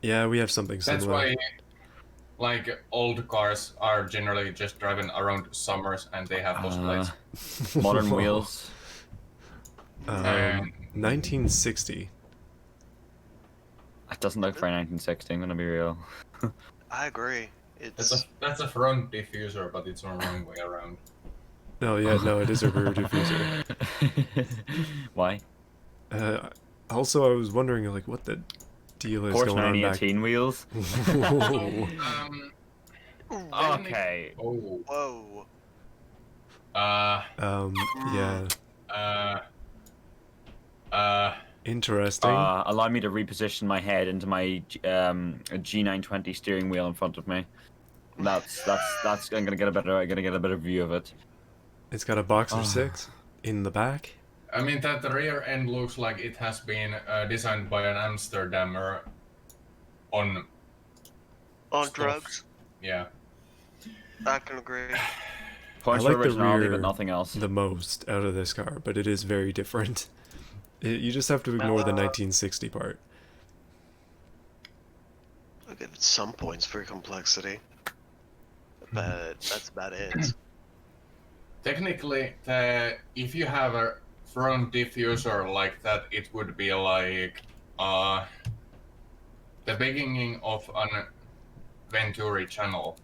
Yeah, we have something That's similar. why, like old cars are generally just driving around summers and they have those plates. Modern Whoa. wheels. 1960. It doesn't look very 1960. I'm gonna be real. I agree. It's That's a front diffuser, but it's the wrong way around. No, yeah, no, it is a rear diffuser. Why? Also, I was wondering, like, what the deal is Porsche going on back. 918 wheels. Whoa. Okay. Oh. whoa. Yeah, interesting. Allow me to reposition my head into my G920 steering wheel in front of me. That's. I'm gonna get a better view of it. It's got a Boxer 6 in the back. I mean, that rear end looks like it has been designed by an Amsterdamer on stuff. Drugs. Yeah. I can agree. Points I for like the originality, rear but nothing else. the most out of this car, but it is very different. You just have to ignore the 1960 part. I'll give it some points for complexity, but that's about it. Technically, if you have a front diffuser like that, it would be like the beginning of an Venturi channel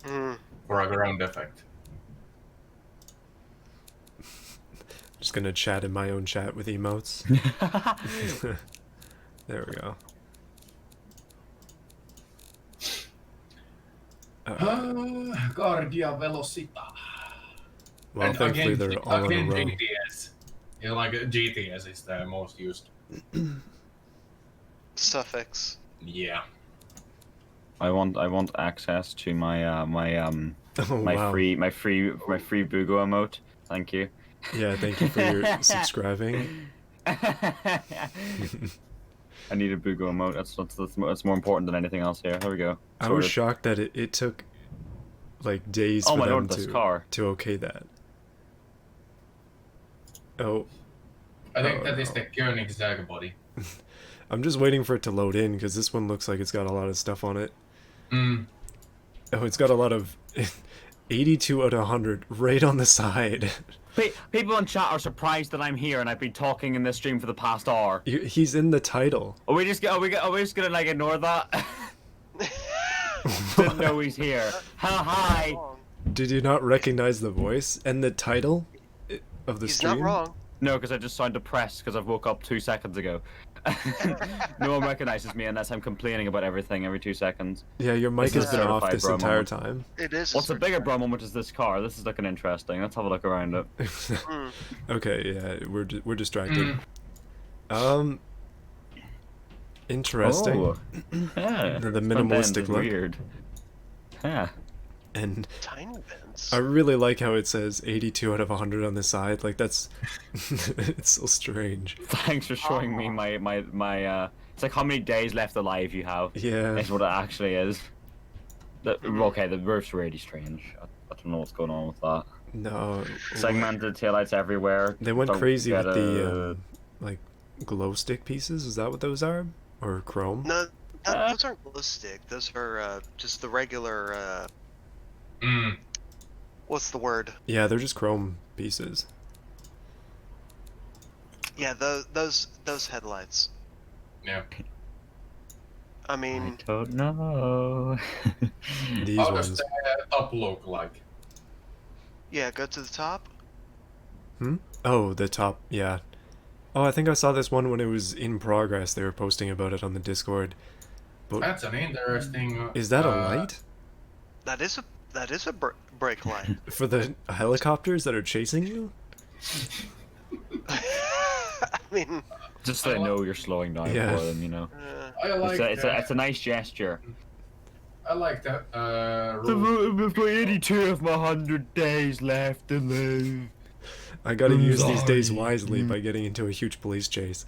for a ground effect. Just gonna chat in my own chat with emotes. There we go. Guardia Velocita. Well, And thankfully again, they're all in a row. GTS. Yeah, like GTS is the most used. Suffix. Yeah. I want access to my Oh, my wow. free Bugo emote. Thank you. Yeah, thank you for your subscribing. I need a Bugo emote. That's more important than anything else here. There we go. I was Sorted. shocked that it took like days Oh for my them lord, this car. to okay that. Oh, I think Oh, that is no. the Koenigsegg body. I'm just waiting for it to load in because this one looks like it's got a lot of stuff on it. Mm. Oh, it's got a lot of 82 out of 100 right on the side. People in chat are surprised that I'm here and I've been talking in this stream for the past hour. He's in the title. Are we just gonna like ignore that? Didn't know he's here. Hi. Wrong. Did you not recognize the voice and the title of the He's stream? not wrong. No, because I just sound depressed because I've woke up 2 seconds ago. No one recognizes me unless I'm complaining about everything every 2 seconds. Yeah, your mic This has is been off certified this bro entire moment. time. It is. What's a bigger bro moment is this car. This is looking interesting. Let's have a look around it. Okay, yeah, we're distracted. Interesting. Oh. Yeah. The front end minimalistic is look. Weird. Yeah. And Tiny vents. I really like how it says 82 out of 100 on the side. Like that's it's so strange. Thanks for showing me my it's like how many days left alive you have. Yeah. That's what it actually is. Okay, the roof's really strange. I don't know what's going on with that. No. Segmented taillights everywhere. They went Don't crazy get with the a- like glow stick pieces. Is that what those are? Or chrome? No, those aren't glow stick. Those are just the regular. What's the word? Yeah, they're just chrome pieces. Yeah, those headlights. Yeah. I I mean, don't know. These How does ones. the top look like? yeah, go to the top. Oh, the top. Yeah. Oh, I think I saw this one when it was in progress. They were posting about it on the Discord. But That's an interesting. is that a light That is a brake light. for the helicopters that are chasing you? I mean, Just so they know you're slowing down Yeah. for them, you know. I like. It's a nice gesture. I like the roof. With my 82 of my 100 days left to live. I gotta use these days wisely by getting into a huge police chase.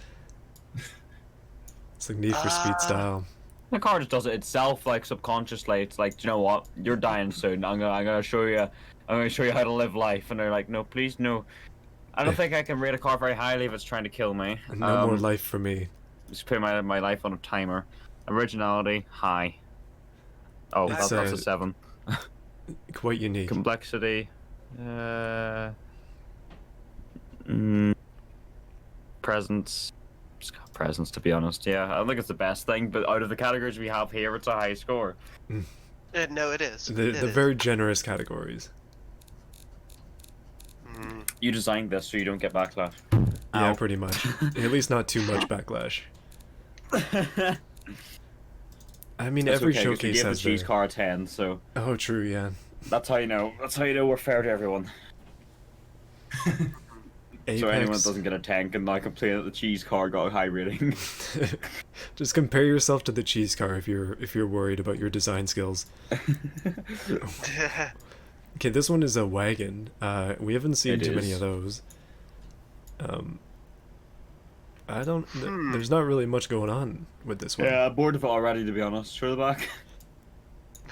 It's like Need for Speed style. The car just does it itself, like subconsciously. It's like, do you know what? You're dying soon. I'm gonna show you. I'm gonna show you how to live life. And they're like, no, please, no. I don't think I can rate a car very highly if it's trying to kill me. No more life for me. Just put my life on a timer. Originality high. Oh, It's, that's a 7. quite unique. Complexity. Mm, presence. Just got presence, to be honest. Yeah, I don't think it's the best thing, but out of the categories we have here, it's a high score. No, it is. The It is. very generous categories. Mm. You designed this so you don't get backlash. Yeah, Ow. pretty much. At least not too much backlash. I mean, That's every okay, 'cause we showcase gave the has cheese their... car a 10, so Oh, true, yeah. that's how you know. That's how you know we're fair to everyone. Apex. So anyone that doesn't get a 10 can now complain that the cheese car got a high rating. Just compare yourself to the cheese car if you're worried about your design skills. Okay, this one is a wagon. We haven't seen It too many is. of those. I don't. There's not really much going on with this one. Yeah, I'm bored of it already, to be honest. Show the back.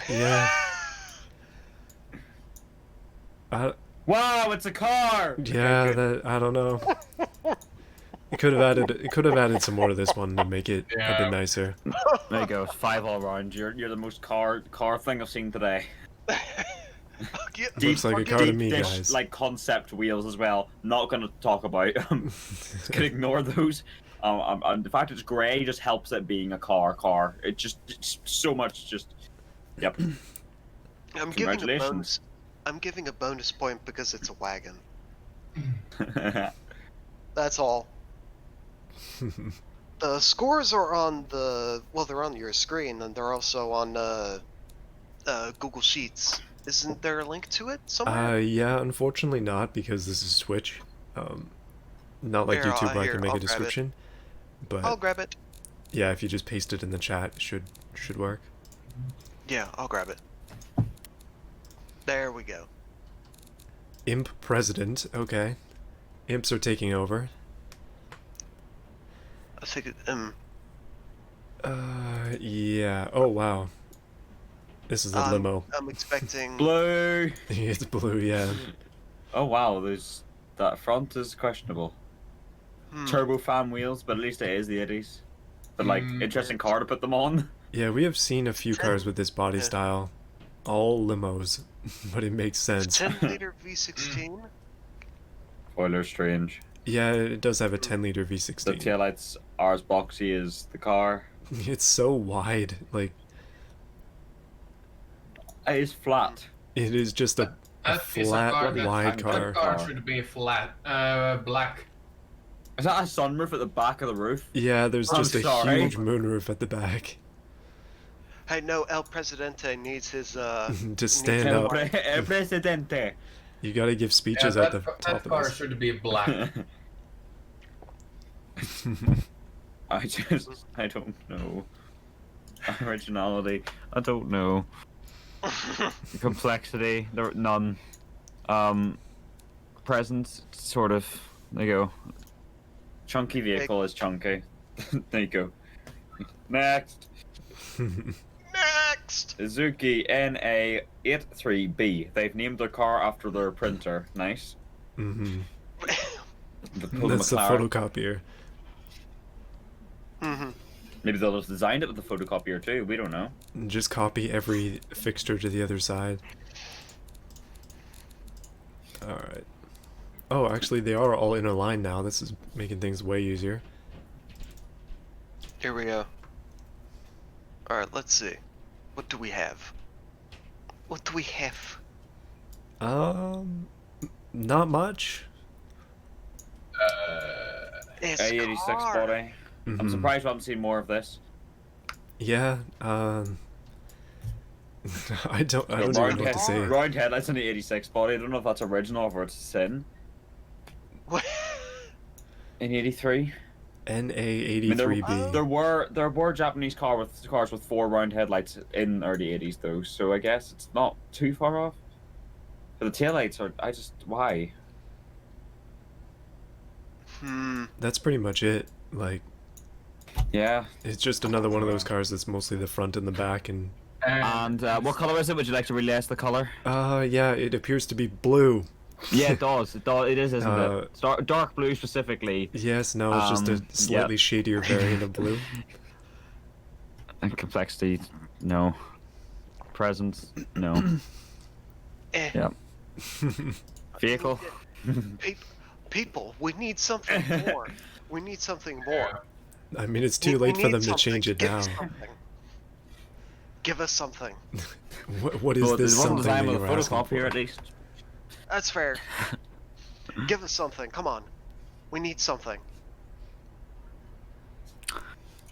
Yeah. Wow, it's a car! Yeah, Okay, good. that I don't know. It could have added some more to this one to make it a bit Yeah. nicer. There you go, 5 all round. You're the most car thing I've seen today. Looks like a car to me, dish, guys. like concept wheels as well. Not gonna talk about. Just gonna ignore those. The fact it's grey just helps it being a car. It's so much just. Yep. I'm Congratulations. giving a bonus point because it's a wagon. That's all. The scores are on they're on your screen, and they're also on Google Sheets. Isn't there a link to it somewhere? Yeah, unfortunately not, because this is Twitch. Not like Here, YouTube where I here, can make I'll a grab it. description. I'll But grab it. yeah, if you just paste it in the chat, it should work. Yeah, I'll grab it. There we go. Imp president. Okay, imps are taking over. I think it, Yeah. Oh wow. This is a limo. I'm expecting. Blue. It's blue. Yeah. Oh wow, that front is questionable. Turbo fan wheels, but at least it is the 80s. But like, interesting car to put them on. Yeah, we have seen a few cars with this body Yeah. style. All limos, but it makes sense. 10-liter V16. Spoiler strange. Yeah, it does have a 10-liter The V16. taillights are as boxy as the car. It's so wide. Like, It is flat. it is just a That is a flat, car that- wide That car. car should be flat, black. Is that a sunroof at the back of the roof? Yeah, there's I'm just a sorry. huge moonroof at the back. Hey, no, El Presidente needs his To stand El up. El Presidente. You gotta give Yeah, speeches at the that top of car this. should be black. I don't know. Originality, I don't know. Complexity, there none. Presence, sort of. There you go. Chunky vehicle is chunky. There you go. Next, Next. Suzuki NA83B. They've named their car after their printer. Nice. Mm-hmm. The That's the McLaren. photocopier. Mm-hmm. Maybe they'll have designed it with the photocopier too. We don't know. Just copy every fixture to the other side. Alright. Oh, actually, they are all in a line now. This is making things way easier. Here we go. Alright, let's see. What do we have? What do we have? Not much. It's A86 car. body. I'm Mhm. surprised we haven't seen more of this. Yeah, I don't even know what to say. Round headlights on the 86 body. I don't know if that's original or if it's a sin. What? In 83. NA83B. There were Japanese cars with 4 round headlights in early 80s though, so I guess it's not too far off. But the taillights are why? That's pretty much it. Like, Yeah. it's just another one of those cars that's mostly the front and the back, and And what color is it? Would you like to relay the color? yeah, it appears to be blue. Yeah, it does. It is, isn't Uh, it? Dark blue specifically. Yes, no, it's just a Yeah. slightly shadier variant of blue. And complexity, no. presents. No. Eh. Yeah. Vehicle. People, we need something more. We need something more. I mean, it's We too late for need them to something. change it Give now. us something. Give us something. What is Well, this there's one something that design with you a were asking photocopy here for? at least. That's fair. Give us something. Come on. We need something.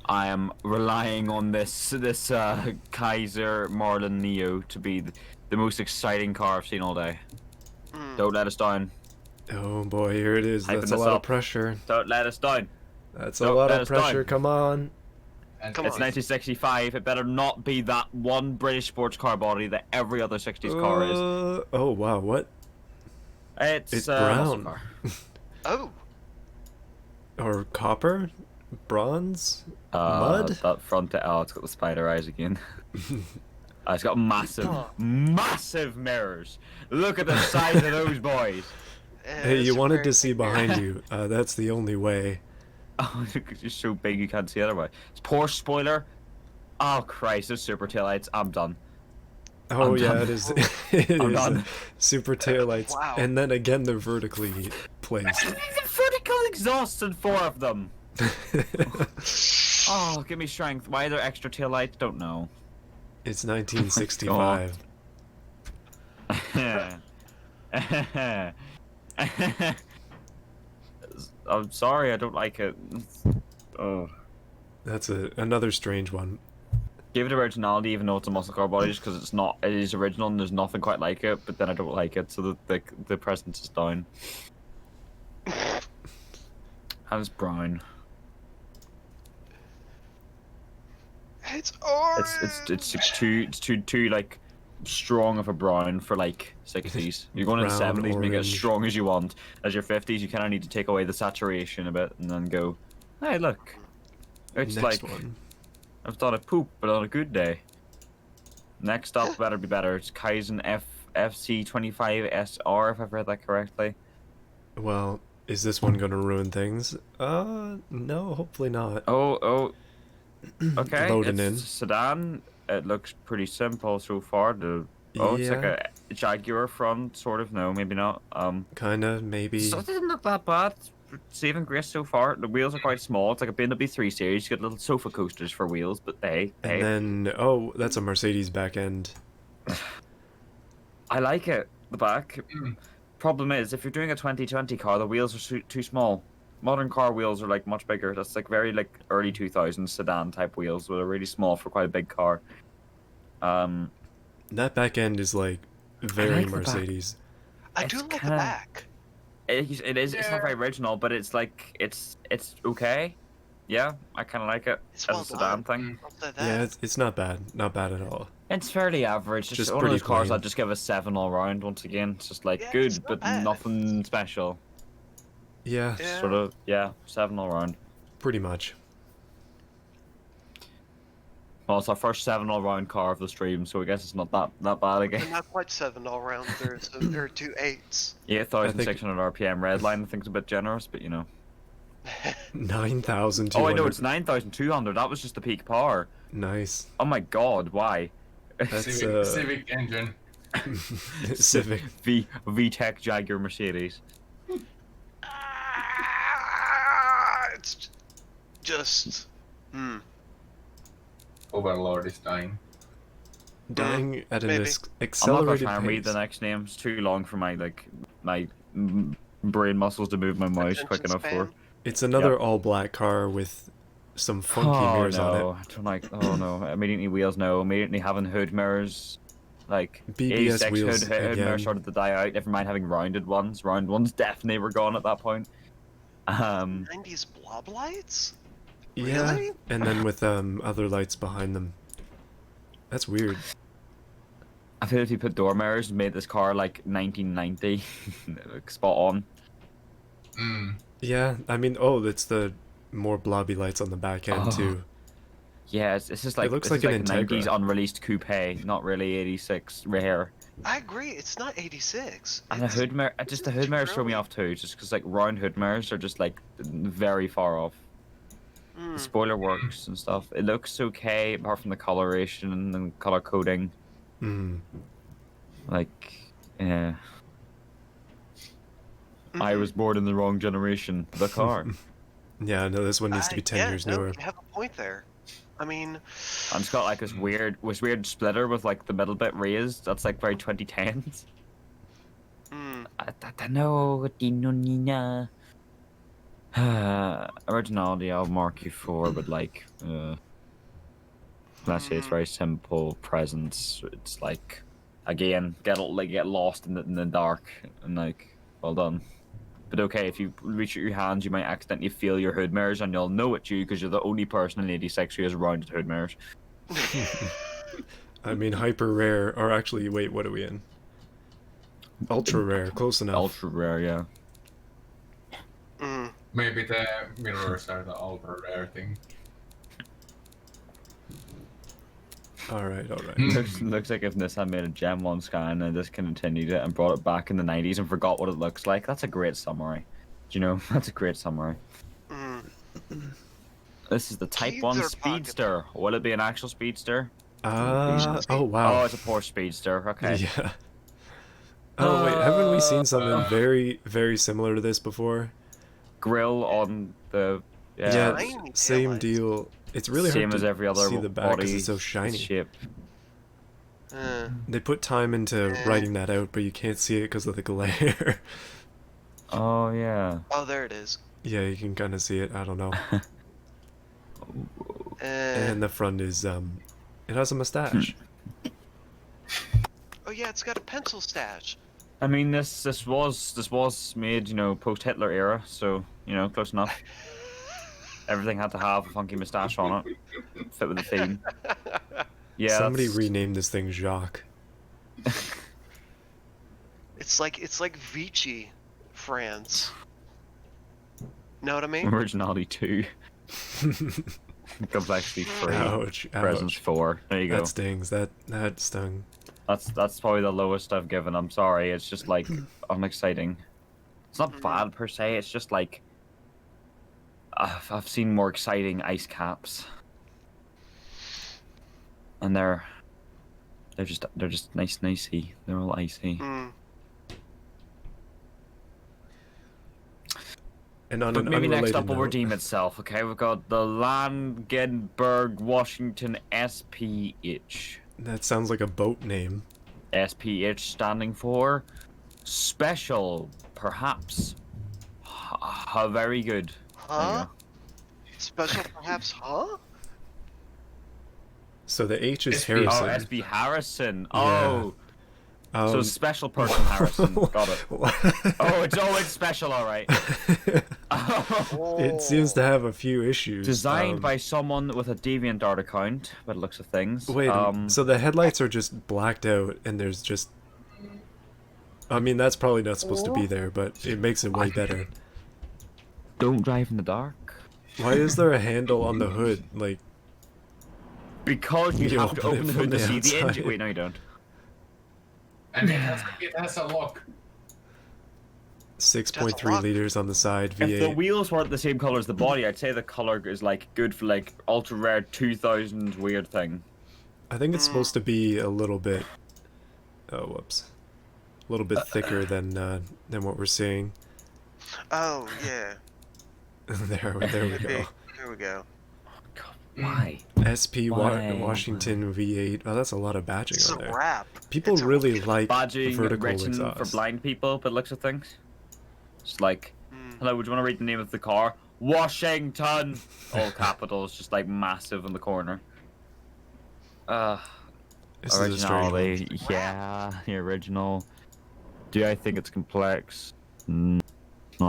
I am relying on this Kaiser Marlin Neo to be the most exciting car I've seen all day. Mm. Don't let us down. Oh boy, here it is. Hyping That's a this lot of up. pressure. Don't let us down. That's a Don't lot let of us pressure. down. Come on. And Come It's on. 1965. It better not be that one British sports car body that every other 60s car is. Oh wow, what? It's brown. muscle car. Oh. Or copper? Bronze? Mud? That front. Oh, it's got the spider eyes again. It's got massive mirrors. Look at the size of those boys. Hey, you it's a wanted very to see big mirror. behind you. That's the only way. Oh, it's just so big you can't see otherwise. It's Porsche spoiler. Oh Christ, those super taillights. I'm done. Oh I'm yeah, done. it is. It I'm is done. super taillights, Wow. and then again they're vertically placed. The vertical exhausts and 4 of them. Oh, give me strength. Why are there extra taillights? Don't know. It's 1965. I'm sorry, I don't like it. Oh. That's another strange one. Give it originality, even though it's a muscle car body, just because it's not. It is original and there's nothing quite like it. But then I don't like it, so the presence is down. And it's brown. It's orange. It's too like strong of a brown for like 60s. You're going in the Brown, 70s, make it as orange. strong as you want. As your 50s, you kind of need to take away the saturation a bit and then go, hey, look, it's Next like one. I've done a poop, but on a good day. Next up, better be better. It's Kaizen FC25SR, if I've read that correctly. Well, is this one gonna ruin things? No, hopefully not. Oh, okay. Loading It's in. a sedan. It looks pretty simple so far. It's like Yeah. a Jaguar front, sort of. No, maybe not. Kinda, maybe. So it doesn't look that bad. Saving grace so far. The wheels are quite small. It's like a BMW 3 Series. You get little sofa coasters for wheels, but And hey. then, oh, that's a Mercedes back end. I like it. The back. Mm. Problem is, if you're doing a 2020 car, the wheels are too small. Modern car wheels are like much bigger. That's like very like early 2000s sedan type wheels, but are really small for quite a big car. That back end is like very like the back. Mercedes. I It's do like the kinda- back. It is. It's not very original, but it's like it's okay. Yeah, I kind of like it It's as well a sedan done. thing. I'll say that. Yeah, it's not bad. Not bad at all. It's fairly average. It's Just one of those pretty cars plain. I'd just give a 7 all round. Once again, it's just like Yeah, good, it's not but bad. nothing special. Yeah, Yeah. Sort of, yeah, 7 all round. pretty much. Well, it's our first 7 all round car of the stream, so I guess it's not that bad They're again. not quite 7 all round. There are 2 8s. 8,600 RPM red line. I think it's a bit generous, but you know. 9,200. Oh, I know it's 9,200. That was just the peak power. Nice. Oh my god, why? That's Civic engine. Civic. VTEC Jaguar Mercedes. It's just. Overlord is dying. Dying at an Maybe. I'm not gonna accelerated try and read pace. the next name. It's too long for my brain muscles to move my mouse quick Attention enough for. span. It's another all-black car with some funky Oh mirrors on no, I don't like. Oh no, immediately wheels. No, immediately having hood mirrors. Like BBS 86 wheels hood mirrors again. started to die out. Never mind having rounded ones. Round ones definitely were gone at that point. 90s blob lights? it. Yeah, Really? and then with other lights behind them. That's weird. I feel if you put door mirrors and made this car like 1990, like, spot on. Yeah, I mean, oh, it's the more blobby lights on the back end Oh. too. Yeah, it's just like looks this like is an like 90s Integra. unreleased coupe, not really 86 rare. I agree. It's not 86. And the It's- hood mirror, just the hood too mirrors throw me early. off too, just because like round hood mirrors are just like very far off. Mm. The spoiler works and stuff. It looks okay apart from the coloration and the color coding. Mm. Like, yeah. I Mhm. was born in the wrong generation. The car. Yeah, no, this one needs to be 10 Yeah, years no, newer. you have a point there. I mean, And it's got like this weird splitter with like the middle bit raised. That's like very 2010s. mm, I don't know. Nina. Originality, I'll mark you for, but like, let's say it's mm, very simple. Presence, it's like, again, get lost in the dark, and like, well done. But okay, if you reach out your hands, you might accidentally feel your hood mirrors, and you'll know it's you because you're the only person in '86 who has rounded hood mirrors. I mean, hyper rare, or actually, wait, what are we in? Ultra rare, close enough. Ultra rare, yeah. mm. Maybe the mirrors are the ultra rare thing. Alright, alright. Looks like if Nissan made a Gen 1 scan and discontinued it and brought it back in the 90s and forgot what it looks like, that's a great summary. Do you know? That's a great summary. Mm. This is the Type Keys 1 are Speedster. Will it be an actual Speedster? Shall Oh, see. wow. Oh, it's a Porsche Speedster. Okay. Yeah. Oh, wait, haven't we seen something very, very similar to this before? Grill on the... Yeah, Yeah, Shiny same taillights. deal. It's really same hard as to every other see the back because body it's so shiny. shape. They put time into Eh. writing that out, but you can't see it because of the glare. Oh, yeah. Oh, there it is. Yeah, you can kind of see it. I don't know. Eh. And the front is, it has a mustache. Oh yeah, it's got a pencil stash. I mean, this was made, you know, post-Hitler era, so, you know, close enough. Everything had to have a funky mustache on it. Fit with the theme. Yeah, Somebody that's- renamed this thing Jacques. It's like Vichy, France. Know what I mean? Originality 2. Complexity 3. Ouch, Presence ouch. 4. There you go. That stings. That stung. That's probably the lowest I've given. I'm sorry. It's just like unexciting. It's not bad per se. It's just like I've seen more exciting ice caps, and they're just nicey. They're all icy. Mm. And on But an maybe next unrelated up will note, redeem itself. Okay, we've got the Langenberg Washington SPH. that sounds like a boat name. SPH standing for special, perhaps. Very good. There you Huh? go. Special perhaps, huh? So the H is SB. Harrison. Oh, SB Harrison. Yeah. Oh, so special person Harrison. Got it. Oh, it's special, all right. Oh. It seems to have a few issues. Designed by someone with a DeviantArt account, by the looks of things. Wait, so the headlights are just blacked out, and there's just. I mean, that's probably not supposed to be there, but it makes it way better. Don't drive in the dark. Why is there a handle on the hood? Like, Because you You have to open it open the from hood to the see the outside. engine. Wait, no, you don't. And it has a lock. 6.3 liters on the side, V8. If the wheels weren't the same color as the body, I'd say the color is like good for like ultra rare 2000s weird thing. I think it's supposed to be a little bit. Oh, whoops. A little bit thicker than what we're seeing. Oh yeah. there we go. There we go. Why? SP Why? Washington V8. Oh, that's a lot of It's badging a on there. wrap. People It's a really like the Badging vertical written exhaust. for blind people, but looks of things. Just like, Mm. hello, would you want to read the name of the car? Washington! All capitals, just like massive in the corner. This is a strange one. Originality, yeah, the original. Do I think it's complex? Not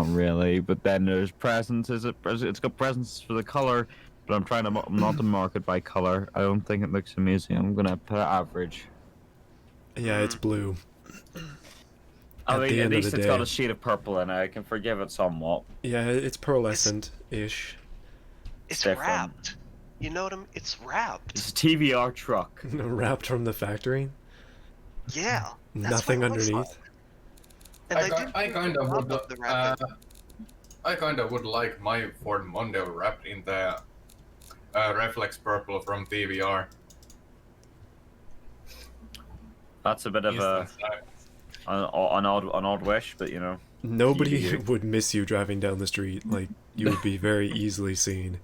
really, but then there's presence. It's got presence for the color, but I'm not to mark it by color. I don't think it looks amazing. I'm gonna put it average. Yeah, it's blue. I At mean, the at end of least the it's got day. a shade of purple in it. I can forgive it somewhat. Yeah, it's pearlescent-ish. It's different. wrapped. You know what I mean? It's wrapped. It's a TVR truck. Wrapped from the factory. Yeah. That's Nothing what it looks underneath. like. And they didn't I do kind a of good would. job of the wrapping. I kind of would like my Ford Mondeo wrapped in the reflex purple from TVR. That's a bit of instant an odd wish, but you know. Nobody You. would miss you driving down the street. Like, you would be very easily seen.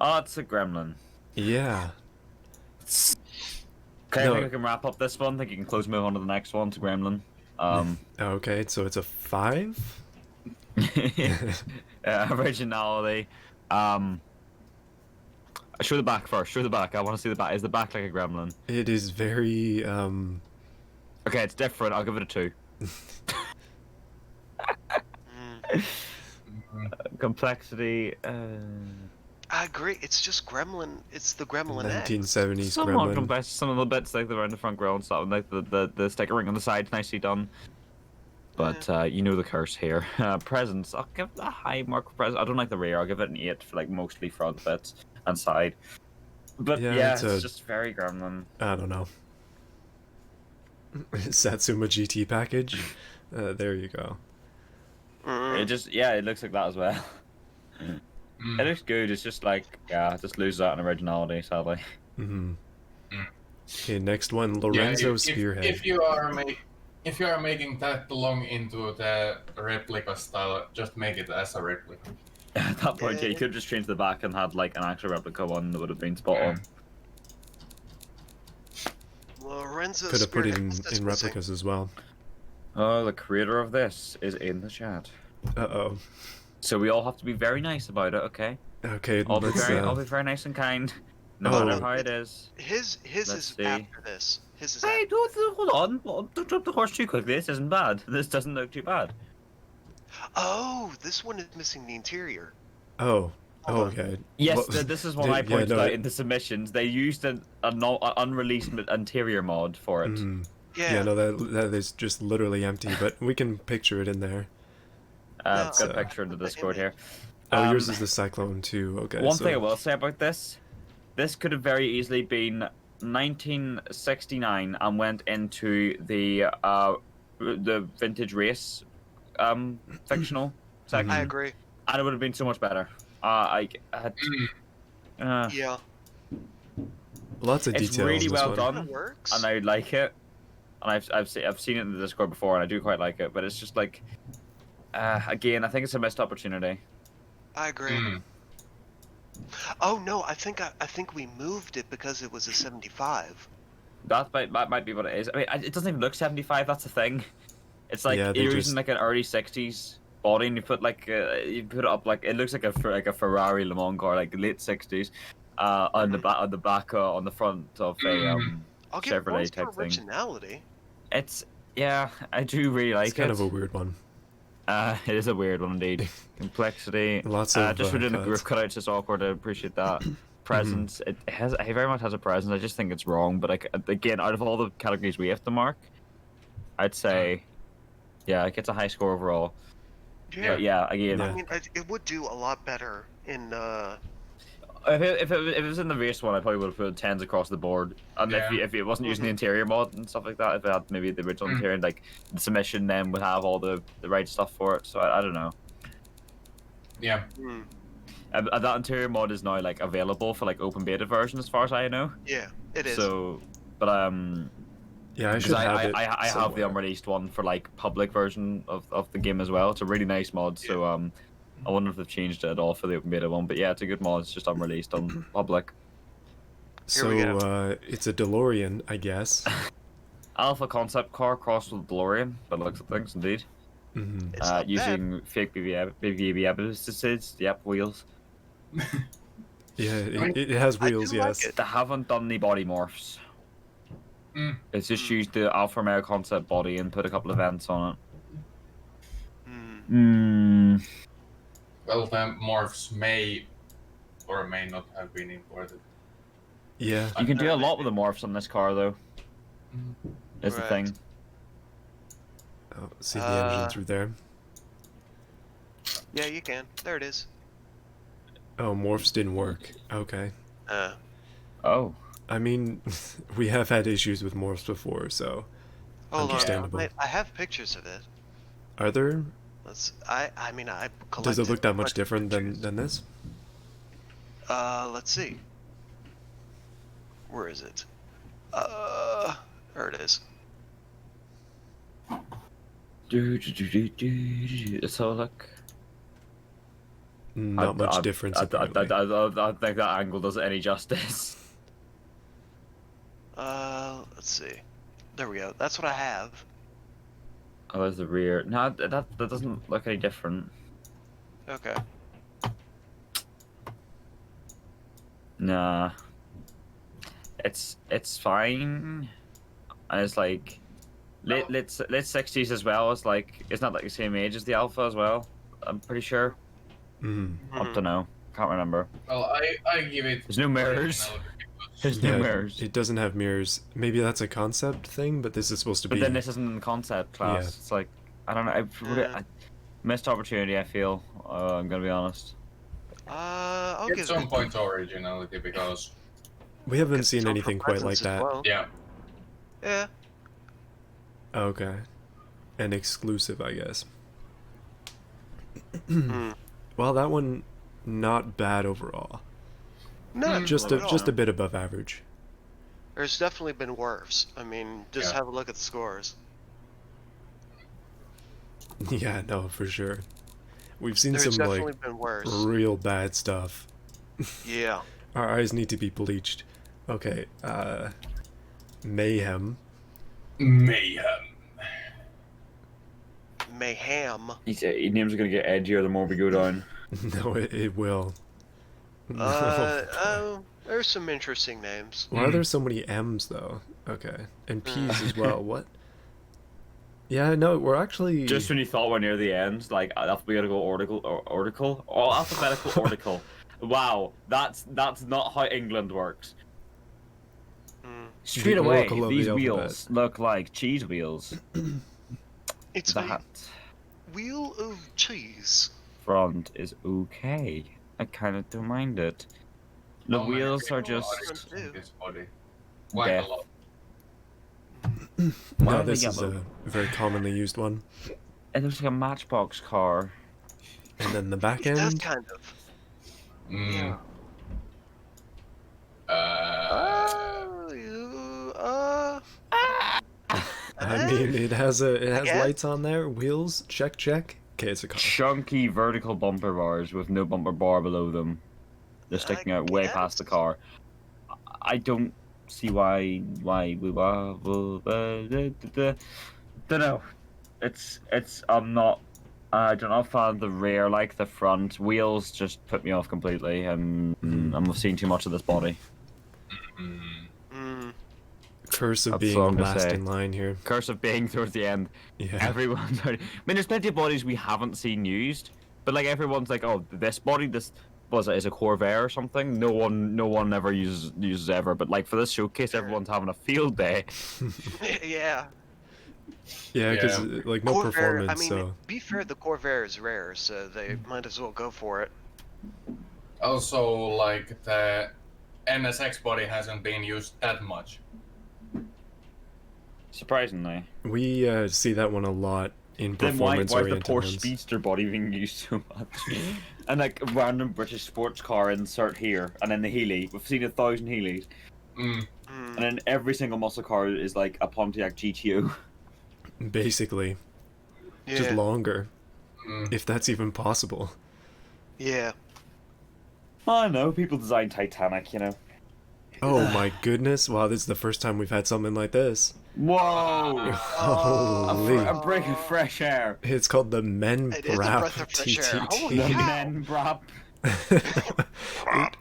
Oh, it's a gremlin. Yeah. Okay, I No. think we can wrap up this one. I think you can close move on to the next one. It's a gremlin. Okay, so it's a 5? Originality. Show the back first. Show the back. I want to see the back. Is the back like a gremlin? It is very, Okay, it's different. I'll give it a 2. Complexity. I agree. It's just Gremlin. It's the Gremlin X. 1970s Somewhat Gremlin. complex. Some of the bits like around the front grill and stuff, like the stickering on the side's nicely done. But you know the curse here. Presents. I'll give it a high mark for presents. I don't like the rear. I'll give it an 8 for like mostly front bits and side. But Yeah, it's it's just very gremlin. I don't know. Satsuma GT package. There you go. It just it looks like that as well. It looks good. It's just like it just loses out on originality, sadly. Okay, next one, Lorenzo if, Spearhead. If you are making that long into the replica style, just make it as a replica. At that point, you could just change the back and had like an actual replica one that would have been spot on. Lorenzo Could have put it Spearhead. in replicas as well. Oh, the creator of this is in the chat. Uh-oh. So we all have to be very nice about it, okay? Okay, I'll be let's, very nice and kind, no Oh. matter how it is. His Let's is see. after this. His is Hey, after. hold on. Don't jump the horse too quickly. This isn't bad. This doesn't look too bad. Oh, this one is missing the interior. Oh. Hold on. Okay. Yes, Well, this is what I pointed no, out in the submissions. They used an unreleased interior mod for it. Yeah. Yeah, no, that is just literally empty, but we can picture it in there. I've got So- a picture in the Discord here. Oh, yours is the Cyclone too. Okay. One so, thing I will say about this could have very easily been 1969 and went into the vintage race fictional section, I agree. and it would have been so much better. Yeah. lots of It's detail. really in this well one. done. It works. and I like it, and I've seen it in the Discord before, and I do quite like it. But it's just like, again, I think it's a missed opportunity. I agree. Oh no, I think we moved it because it was a 75. That might be what it is. I mean, it doesn't even look 75. That's the thing. It's like Yeah, they you're just- using like an early 60s body, and you put it up like it looks like a Ferrari Le Mans car, like late 60s, on the back on the front of a I'll give Chevrolet points type for thing. originality. It's I do really like It's kind it. of a weird one. It is a weird one indeed. Complexity. Lots of, just for doing the cuts. roof cutouts is awkward. I appreciate that. Presence. It very much has a presence. I just think it's wrong. But again, out of all the categories we have to mark, I'd say, yeah, it gets a high score overall. Yeah. But yeah, again, Yeah. I mean, it would do a lot better in. if it was in the race one, I probably would have put 10s across the board. And Yeah. if it wasn't using the interior mod and stuff like that, if it had maybe the original interior, like the submission, then would have all the right stuff for it. So I don't know. Yeah. That interior mod is now like available for like open beta version, as far as I know. Yeah, it is. So, but Yeah, I because should have it. I have the somewhere. unreleased one for like public version of the game as well. It's a really nice mod. So I wonder if they've changed it at all for the open beta one. But yeah, it's a good mod. It's just unreleased on public. So Here we go. it's a DeLorean, I guess. Alpha concept car crossed with DeLorean, by the looks of things, indeed. Mm-hmm. It's not bad. Using fake BB evidences, yep, wheels. Yeah, it has I do wheels, like yes. it. They haven't done the body morphs. Mm. It's just used the Alfa Romeo concept body and put a couple of vents on Hmm. it. Well, the morphs may or may not have been imported. Yeah. You can do a lot with the morphs on this car, though. Is the Right. thing. Oh, see the engine through there. Yeah, you can. There it is. Oh, morphs didn't work. Okay. Oh. I mean, we have had issues with morphs before, so Hold Understandable. on. I have pictures of it. are there? I mean, I collected. Does it look that a bunch much of different pictures. than this? Let's see. Where is it? There it is. Let's have a look. Not much difference, apparently. I don't think that angle does it any justice. Let's see. There we go. That's what I have. Oh, there's the rear. No, that doesn't look any different. Okay. Nah. It's fine. And it's like late 60s as well. It's like it's not like the same age as the Alpha as well. I'm pretty sure. Mm. I don't know. Can't remember. Well, I give it. There's no mirrors. There's no Yeah, mirrors. it doesn't have mirrors. Maybe that's a concept thing, but this is supposed to But be. then this isn't in the concept class. Yeah. It's like I don't know. I missed opportunity. I feel. I'm gonna be honest. I'll Get give some it. points of originality because We haven't It's seen on anything for quite like presents as that. well. yeah, Yeah. Okay. And exclusive, I guess. Hmm. Well, that one, not bad overall. No, Just not at a all. bit above average. There's definitely been worse. I mean, just Yeah. have a look at the scores. Yeah, no, for sure. We've seen There's some definitely like been worse. real bad stuff. Yeah. Our eyes need to be bleached. Okay, Mayhem. mayhem. Mayhem. His names are gonna get edgier the more we go down. No, it will. There's some interesting names. Why are there so many M's though? Okay, and P's as well. What? Yeah, no, we're actually. Just when you thought we're near the end, like alphabetical article, alphabetical article. Wow, that's not how England works. Mm. Straight The away, oracle of these the wheels look like cheese wheels. It's That a wheel of cheese. front is okay. I kind of don't mind it. The Oh my wheels God, are people just in this body. Quite death. a lot. Why No, are they this is yellow? a very commonly used one. It looks like a Matchbox car. And then the back It does end. kind of. Mm. Yeah. I mean, it has guess. lights on there, wheels, check. Okay, it's a car. Chunky vertical bumper bars with no bumper bar below them. They're sticking out way past the guess. car. I don't see why we don't know. I don't know if the rear like the front wheels just put me off completely, and I'm seeing too much of this body. Mm. Mm. Curse of That's being all I'm gonna last say. in line here. Curse of being towards the end. Yeah. Everyone's already... I mean, there's plenty of bodies we haven't seen used, but like everyone's like, oh, this body, this is a Corvair or something. No one ever uses ever. But like for this showcase, Sure. everyone's having a field day. Yeah. Yeah, because Yeah. like no Corvair, performance, I mean, so be fair, the Corvair is rare, so they might as well go for it. Also, like the NSX body hasn't been used that much. Surprisingly. we see that one a lot in Then why is the performance-oriented poor ones. speedster body being used so much? And like a random British sports car insert here, and then the Healy. We've seen 1,000 Healys, Mm. Mm. and then every single muscle car is like a Pontiac GTO. Basically, just Yeah. longer, Mm. if that's even possible. Yeah. I know, people design Titanic, you know. Oh my goodness! Wow, this is the first time we've had something like this. Whoa! Holy! A break of fresh air. It's called the Men It is a Brap breath of fresh air. Holy The TTT. cow. men brap.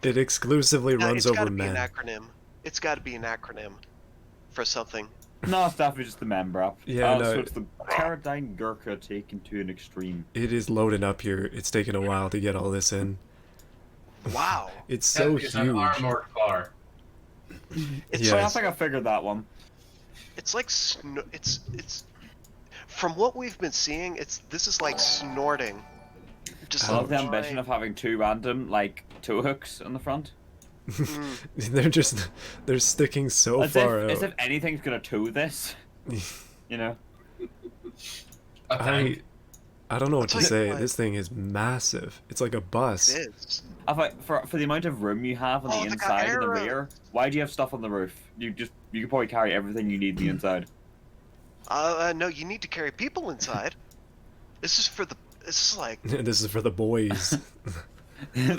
it exclusively No, runs it's gotta over be an men. acronym. It's gotta be an acronym for something. No, it's definitely just the men brap. Yeah, no. So it's the Pterodine Gurkha taken to an extreme. It is loading up here. It's taken a while to get all this in. Wow. It's so That is an huge. armored car. It's So I Yes. think I figured that one. It's like it's from what we've been seeing, this is like snorting. Just I love the like ambition of having two random, like, tow hooks on the front. They're sticking so As far if, as out. if anything's gonna tow this. You know? A tank. I don't know what to I'll tell you say. what. This thing is massive. It's like a bus. It is. I thought for the amount of room you have on Oh, the they got inside and the arrows. rear, why do you have stuff on the roof? You could probably carry everything you need on the inside. No, you need to carry people inside. This is for the. This is like. This is for the boys.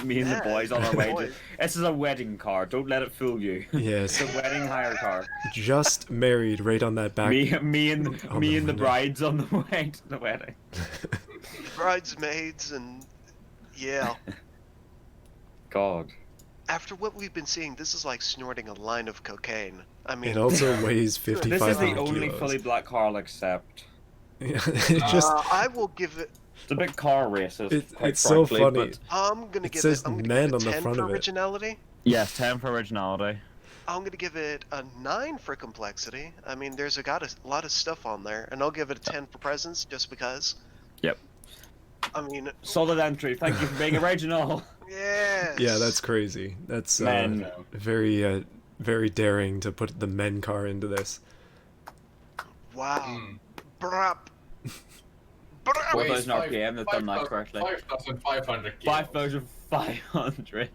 Me and the boys on our way to. boys. This is a wedding car. Don't let it fool you. Yes. It's a wedding hire car. Just married right on that back. Me and on the window. brides on the way to the wedding. Bridesmaids and. Yeah. God. After what we've been seeing, this is like snorting a line of cocaine. I mean. It also weighs This is 5,500 the only kilos. fully black car I'll accept. Yeah, it just I will give it. It's a bit car racist. quite it's so frankly, funny. but- I'm gonna It give says it. I'm gonna men give it on the 10 front for of it. originality. Yes, 10 for originality. I'm gonna give it a 9 for complexity. I mean, there's got a lot of stuff on there, and I'll give it a 10 for presence just because. Yep. I mean, Solid entry. Thank you for being original. yes. Yeah, that's crazy. That's Men. very daring to put the men car into this. Wow. Mm. Brap. Brap. Weight- Weighs 4,000 RPM, they've done that correctly. 5,500 kilos. 5,500.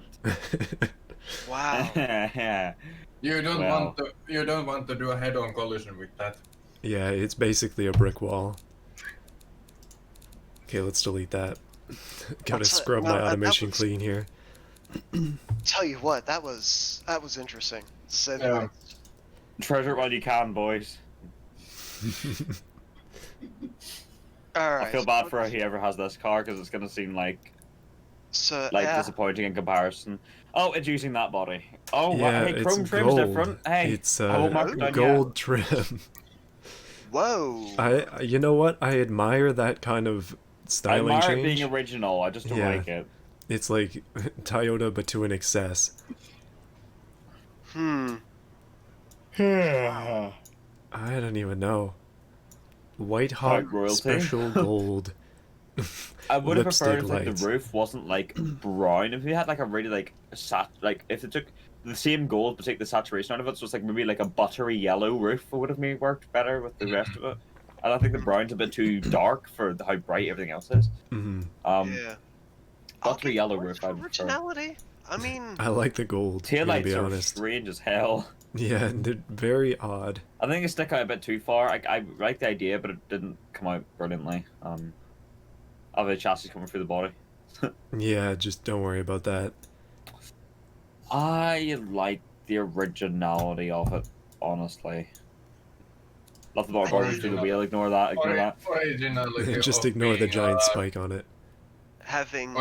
Wow. Yeah. You don't Well. want to do a head-on collision with that. Yeah, it's basically a brick wall. Okay, let's delete that. Gotta That's scrub no, my that automation was- clean here. Tell you what, that was interesting. To say the Yeah. least. Treasure it while you can, boys. All right. I feel bad for whoever has this car because it's gonna seem like yeah. disappointing in comparison. Oh, it's using that body. Oh, Yeah, wow. Hey, it's chrome trim's gold. different. Hey, It's I won't mark it down gold trim. Whoa. You know what? I admire that kind of yet. I styling admire it change. being original. I just don't Yeah. like it. It's like Toyota, but to an excess. Hmm. I don't even know. White hot White royalty? special gold. I would have Lipstick preferred if like, lights. the roof wasn't like brown. If we had like a really like if it took the same gold but take the saturation out of it, so it's like maybe like a buttery yellow roof, it would have maybe worked better with the rest of it. I don't think the brown's a bit too dark for how bright everything else is. Hmm. Yeah. I'll Buttery give yellow points roof, for I prefer. originality. I mean, I like the gold. I'm gonna Taillights be are honest. strange as hell. Yeah, they're very odd. I think it stick out a bit too far. I like the idea, but it didn't come out brilliantly. Of the chassis coming through the body. Yeah, just don't worry about that. I like the originality of it, honestly. Love the body going through the wheel. Ignore that. Ignore that. Originality Just of ignore the being, giant spike on it. having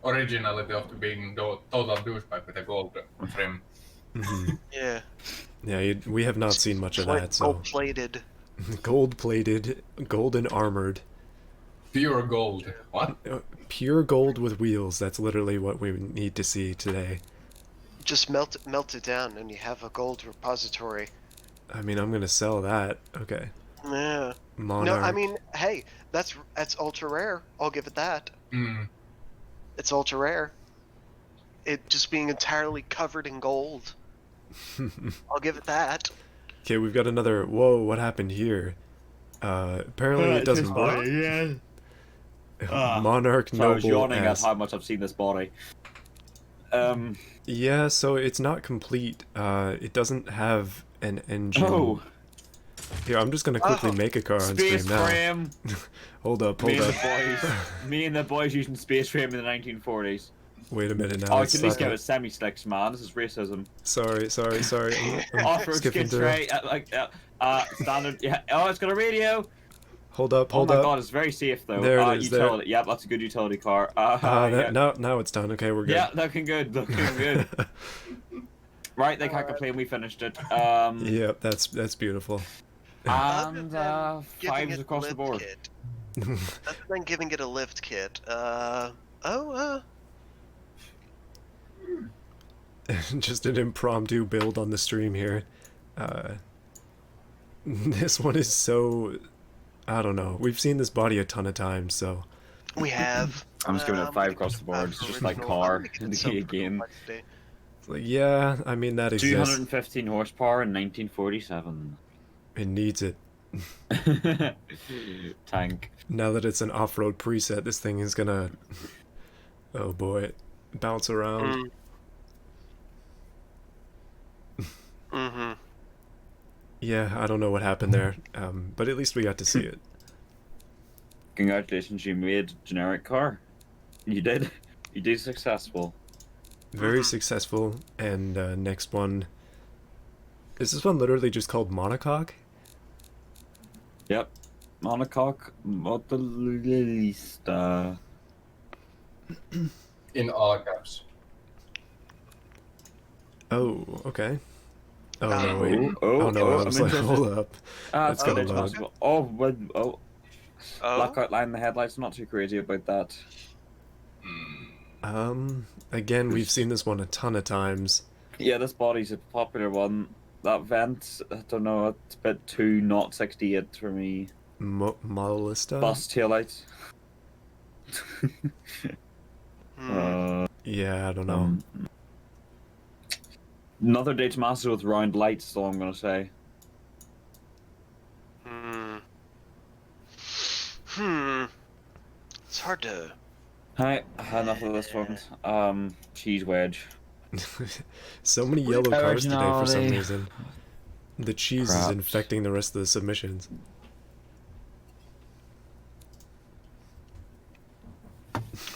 Originality of being total douchebag with a gold trim. Hmm. yeah. Yeah, we have not seen much of that. So Gold-plated. gold-plated, golden armored, Pure gold. What? pure gold with wheels. That's literally what we need to see today. Just melt it down, and you have a gold repository. I mean, I'm gonna sell that. Okay. Yeah. Monarch. No, I mean, hey, that's ultra rare. I'll give it that. Mm. It's ultra rare. It just being entirely covered in gold. I'll give it that. Okay, we've got another. Whoa, what happened here? Apparently it doesn't work. Yeah. Monarch So I was Noble yawning at S. how much I've seen this body. Yeah, so it's not complete. It doesn't have an engine. Oh, Here, I'm just gonna quickly Oh. make a car on space stream now. frame. Hold up, Me hold and up. the boys. Me and the boys using space frame in the 1940s. Wait a minute now. Oh, I let's can at least stop give it. it semi-slicks, man. This is racism. Sorry. I'm Off-road skipping skid through. tray, standard. Yeah. Oh, it's got a radio. Hold up, Oh hold my up. god, it's very safe though. There it is, there. Utility. Yep, that's a good utility car. That, Yeah. now it's done. Okay, we're good. Yeah, looking good. Looking good. Right, they can't complain. We finished it. Yep, that's beautiful. And Giving fives it a across the lift board. kit. Other than giving it a lift kit, Just an impromptu build on the stream here. This one is so. I don't know. We've seen this body a ton of times, so. we have. I'm just giving it I'm 5 gonna across give the it board. 5 It's for just like original. car I'm gonna give in it the some for game. complexity. It's like, yeah, I mean, that exists. 215 horsepower in 1947. It needs it. Tank. Now that it's an off-road preset, this thing is gonna. Oh boy, bounce around. Mm-hmm. Yeah, I don't know what happened there, but at least we got to see it. Congratulations, you made generic car. You did. You did successful. Very successful. And next one. Is this one literally just called monocoque? Yep. Monocoque motorista. In all caps. Oh, okay. Oh no, wait. Oh, Oh no, I was I'm like, interested. hold up. That's It's gotta good. load. Oh, but, oh. Oh, Black outline in the headlights, not too crazy about that. Again, we've seen this one a ton of times. Yeah, this body's a popular one. That vent, I don't know, it's a bit too not 68 for me. Modelista? Bus taillights. Yeah, I don't know. Another De Tomaso with round lights, is all I'm gonna say. It's hard to. Hi, enough of this one. Cheese wedge. So many yellow cars today for some Originality. reason. The cheese is Perhaps. infecting the rest of the submissions.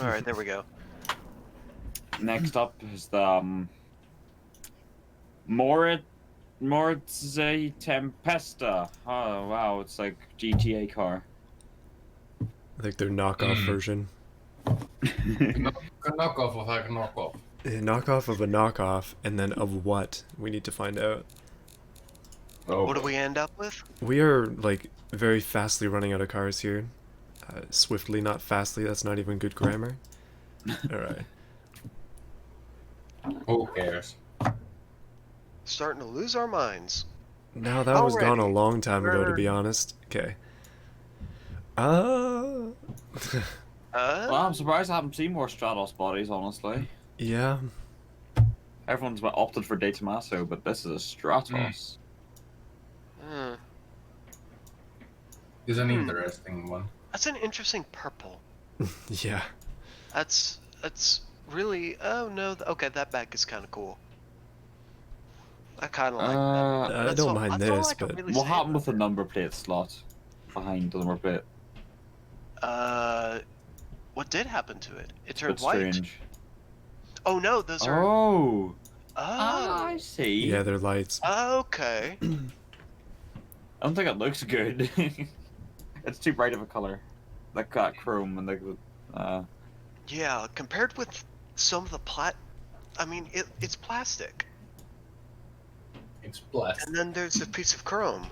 All right, there we go. Next up is the Moritz Tempesta. Oh wow, it's like GTA car. Like their knockoff version. Knockoff of a knockoff. A knockoff of a knockoff, and then of what? We need to find out. Oh, What do we end up with? We are, like, very fastly running out of cars here. Swiftly, not fastly, that's not even good grammar. Alright. Who cares? Starting to lose our minds. Now that was gone a Already. long time ago, to We're- be honest. Okay. Well, I'm surprised I haven't seen more Stratos bodies, honestly. Yeah. Everyone's opted for De Tomaso, but this is a Stratos. It's an interesting one. That's an interesting purple. Yeah. That's really. Oh no. Okay, that back is kind of cool. I kind of like that. I That's don't all- mind that's all this, I can but really What say happened about with the number plate slot behind the number plate? it. What did happen to it? It turned It's white. strange. Oh no, those are. Oh, Oh. I see. yeah, they're lights. Okay. I don't think it looks good. It's too bright of a color. Like that chrome and the Yeah, compared with some of the I mean, it's plastic, It's plastic. and then there's a piece of chrome.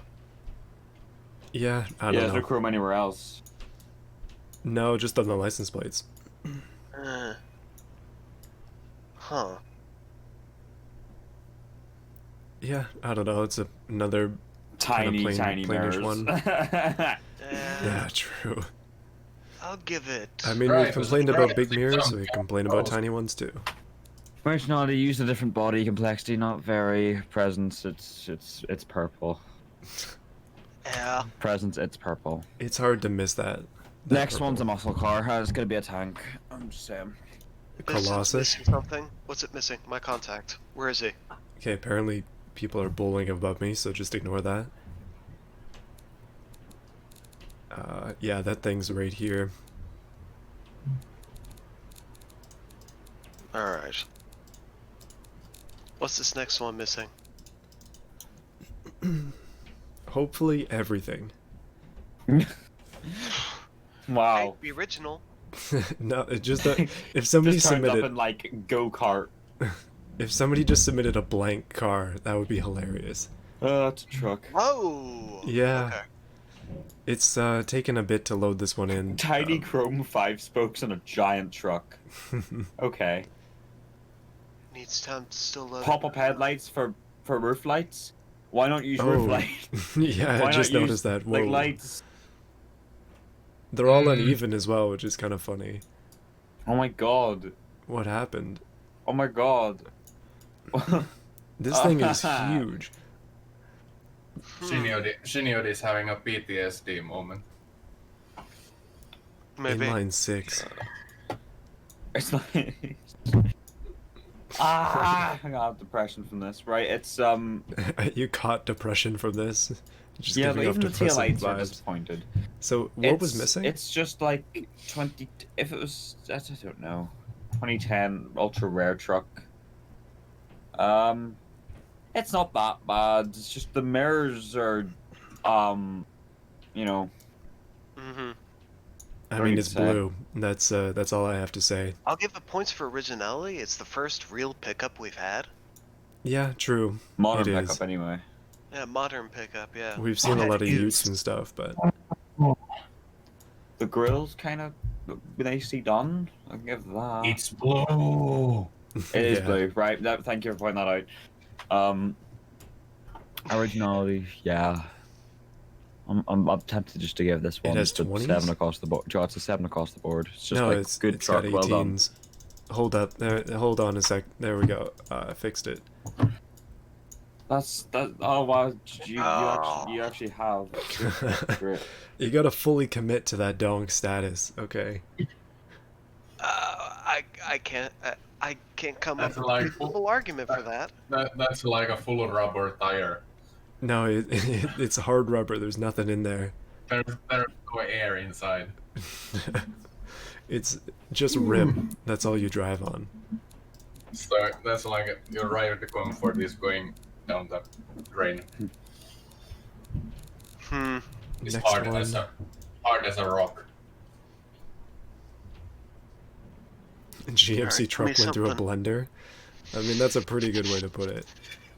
Yeah, I yeah, don't there's no know. chrome anywhere else. No, just on the license plates. Huh. Yeah, I don't know. It's another Tiny, plain- tiny plainish mirrors. one. Yeah. Yeah, true. I'll give it. I mean, Right, we've complained right, about big right. mirrors, we complain about Oh. tiny ones too. Functionality used a different body complexity, not very. Presence, it's purple. Yeah. Presence, it's purple. It's hard to miss that. Next purple. one's a muscle car. It's gonna be a tank. I'm just saying. This is Colossus. missing something. What's it missing? My contact. Where is he? Okay, apparently people are bowling above me, so just ignore that. Yeah, that thing's right here. All right. What's this next one missing? Hopefully everything. Wow. Hey, the original. No, it's just that if somebody Just turned up submitted, in like go kart. if somebody just submitted a blank car, that would be hilarious. It's a truck. Whoa. Yeah. Okay. It's taken a bit to load this one in. Tiny chrome 5 spokes on a giant truck. Okay. Needs time to still load. Pop-up headlights for roof lights. Why not use Oh. roof lights? Yeah, Why I just not use, noticed that. Whoa. like lights? They're all uneven as well, which is kind of funny. Oh my god. What happened? Oh my god. This thing is huge. Shinyodd is having a PTSD moment. Maybe. Inline 6. It's like I got depression from this. Right, it's You caught depression from this. Just yeah, giving but off even the depressing taillights are vibes. disappointed. So what was missing? It's just like 20. If it was, I don't know, 2010 ultra rare truck. It's not that bad. It's just the mirrors are, you know. Mm-hmm. I What do mean, you it's say? blue. That's all I have to say. I'll give it points for originality. It's the first real pickup we've had. Yeah, true. Modern It pickup is. anyway. Yeah, modern pickup. Yeah. We've seen a Had lot of Utes used. and stuff, but The grill's kind of nicely done. I'll give that. It's blue. It is yeah. blue, right? Thank you for pointing that out. Originality, yeah. I'm tempted just to give this one has just a 20s? 7 across the board. Joe, it's a 7 across the board. It's just No, like it's good truck, got well done. 18s. Hold up. Hold on a sec. There we go. I fixed it. That. Oh wow, Oh. you actually have. Great. You gotta fully commit to that donk status, okay? I can't. I can't come That's up with like a full argument for that. That's like a full rubber tire. No, it's hard rubber. There's nothing in there. There's no air inside. It's just rim. That's all you drive on. So that's like your ride to comfort is going down the drain. Hmm. It's Next hard one. hard as a rock. GMC Alright, tell truck me went through a something. blender. I mean, that's a pretty good way to put it.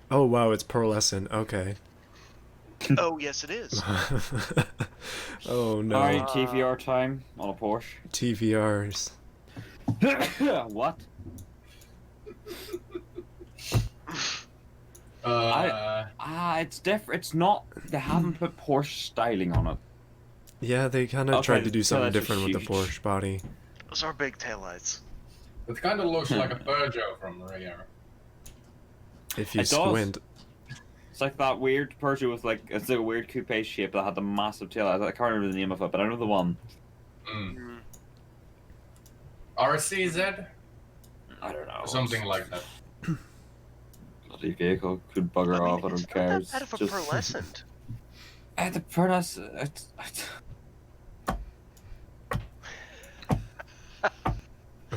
Oh wow, it's pearlescent. Okay. Oh yes, it is. Oh no. Alright, TVR time on a Porsche. TVRs. What? It's different. It's not. They haven't put Porsche styling on it. Yeah, they kind of Okay, tried to do so something that's different with the huge. Porsche body. Those are big taillights. It kind of looks like a Peugeot from rear. If you It does. squint. It's like that weird Peugeot with like it's like a weird coupe shape that had the massive tail. I can't remember the name of it, but I know the one. Mm. Mm. RCZ? I don't know. Something like that. Bloody vehicle could bugger off. I it's don't care. not It's that bad of a just pearlescent. the pearlescent.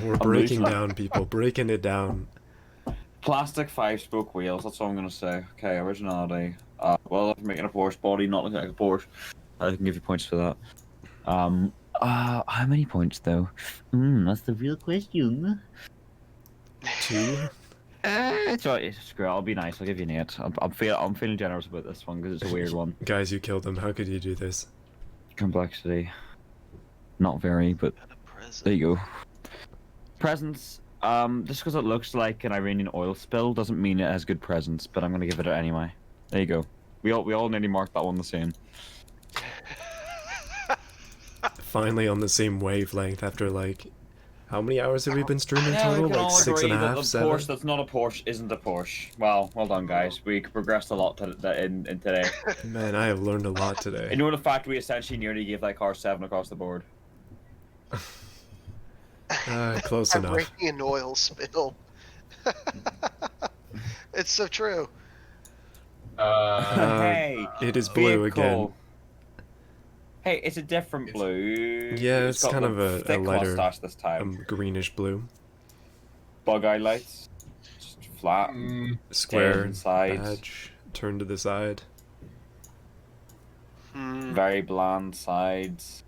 We're I'm breaking losing. down, people. Breaking it down. Plastic 5-spoke wheels. That's all I'm gonna say. Okay, originality. Well, if I'm making a Porsche body, not looking like a Porsche, I can give you points for that. How many points though? That's the real question. 2? It's alright. Screw it. I'll be nice. I'll give you an 8. I'm feeling generous about this one because it's a weird one. Guys, you killed him. How could you do this? Complexity. Not very, but Got a present. there you go. Presents. Just because it looks like an Iranian oil spill doesn't mean it has good presents, but I'm gonna give it anyway. There you go. We all nearly marked that one the same. Finally on the same wavelength after like... How many hours have we been streaming Yeah, we total? can Like all 6 and a agree that half, the 7? Porsche that's not a Porsche isn't a Porsche. Well done, guys. We progressed a lot in today. Man, I have learned a lot today. And you know the fact we essentially nearly gave that car 7 across the board. Close enough. Iranian oil spill. It's so true. Hey, It is blue vehicle. again. Hey, it's a different blue. Yeah, it's got kind the of a thick lighter, mustache this time. greenish blue. Bug eye lights, just flat. Square and sides. badge. Turn to the side. Hmm. Very bland sides.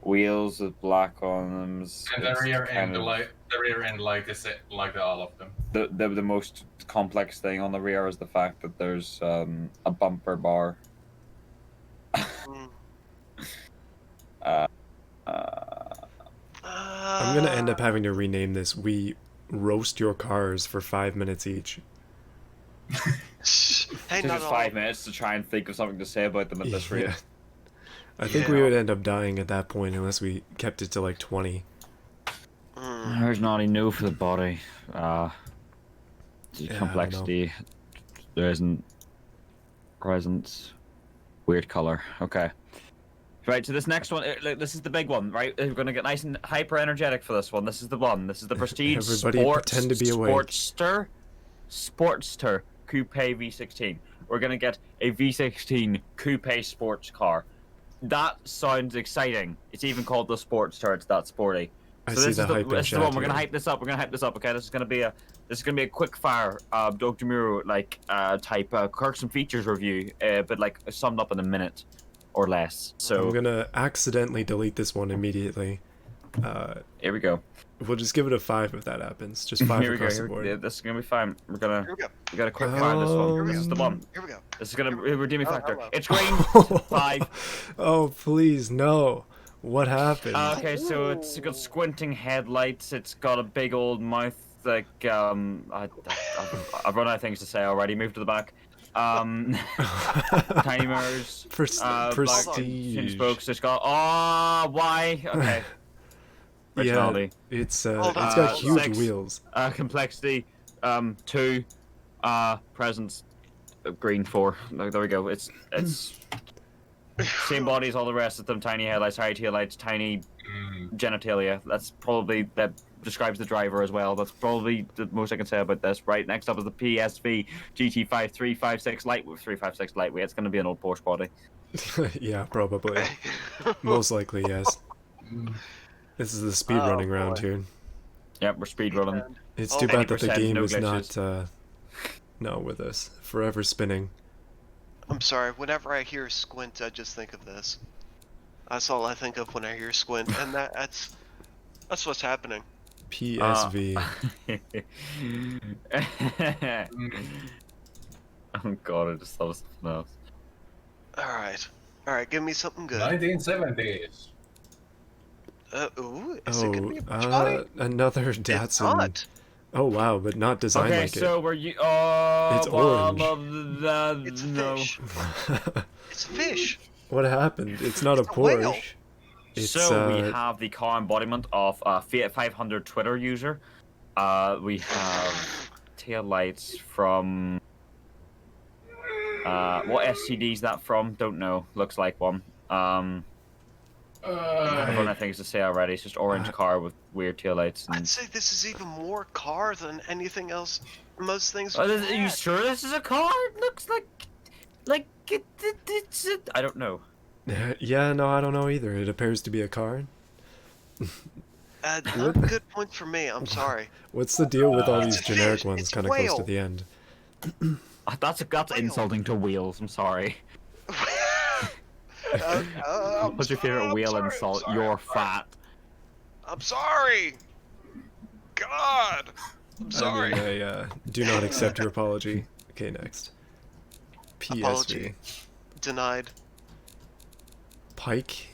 Wheels with black on them. And the It's rear kind end of- light, is like all of them. The most complex thing on the rear is the fact that there's a bumper bar. Hmm. I'm gonna end up having to rename this. We roast your cars for 5 minutes each. Hey, It not took us all. 5 minutes to try and think of something to say about them at this rate. Yeah. I think Yeah. we would end up dying at that point unless we kept it to like 20. Hmm. There's not no for the body. The Yeah, I complexity. There isn't. Presence. Weird color. Okay. Right, so this next one, this is the big one, right? We're gonna get nice and hyper energetic for this one. This is the one. This is the Prestige Everybody Sports pretend to be awake. Sportster Coupe V16. We're gonna get a V16 Coupe sports car. That sounds exciting. It's even called the sports turret. It's that sporty. I So see this the is the, hype in this is the chat one. We're gonna here. hype this up. We're gonna hype this up. Okay, this is gonna be a quick fire Dr. Muro like type quirks and features review, but like summed up in a minute or less. So I'm gonna accidentally delete this one immediately. here we go. We'll just give it a 5 if that happens. Just 5 Here we go. across the board. This is gonna be fine. Here we go. We gotta quick fire this one. This is the one. Here we go. This is gonna redeeming Oh, factor. hello. It's green. 5. Oh, please, no. What happened? Okay, so it's got squinting headlights. It's got a big old mouth. Like I've run out of things to say already. Move to the back. Tiny mirrors. Black Prestige. spokes. It's got. Oh, why? Okay. Yeah, Originality. it's Hold got on. huge 6. wheels. Complexity. 2. Presence. Green 4. There we go. It's same body as all the rest of them. Tiny headlights, high taillights, tiny genitalia. That describes the driver as well. That's probably the most I can say about this. Right, next up is the PSV GT5 356 Lightweight. 356 Lightweight. It's going to be an old Porsche body. Yeah, probably. Most likely, yes. This is the speed Oh, running round boy. here. Yep, we're speed running. It's Oh, too bad that the 80%, game no is glitches. not with us. Forever spinning. I'm sorry. Whenever I hear squint, I just think of this. That's all I think of when I hear squint, and that's what's happening. PSV. Oh god, I just thought of something else. All right. Give me something good. 1970s. Ooh, is it gonna be a beach body? Another It's Datsun. not. Oh wow, but not designed Okay, like so were you? Oh, It's well, orange. It's a no. fish. it. It's a fish. What happened? It's not It's a a whale. Porsche. It's, So we have the car embodiment of a Fiat 500 Twitter user. We have tail lights from. What SCD is that from? Don't know. Looks like one. I don't have things to say already. It's just orange car with weird tail lights. I'd say this is even more car than anything else. Most things. Are we've you had. sure this is a car? It looks like it's. I don't know. Yeah, no, I don't know either. It appears to be a car. Not good points for me. I'm sorry. What's the deal with all It's these a generic fish, ones it's a kind of close to whale. the end? That's insulting to wheels. I'm sorry. What's your favorite wheel insult? You're fat. I'm sorry. God. I'm sorry. I mean, I do not accept your apology. Okay, next. PSV. Apology. Denied. Pike?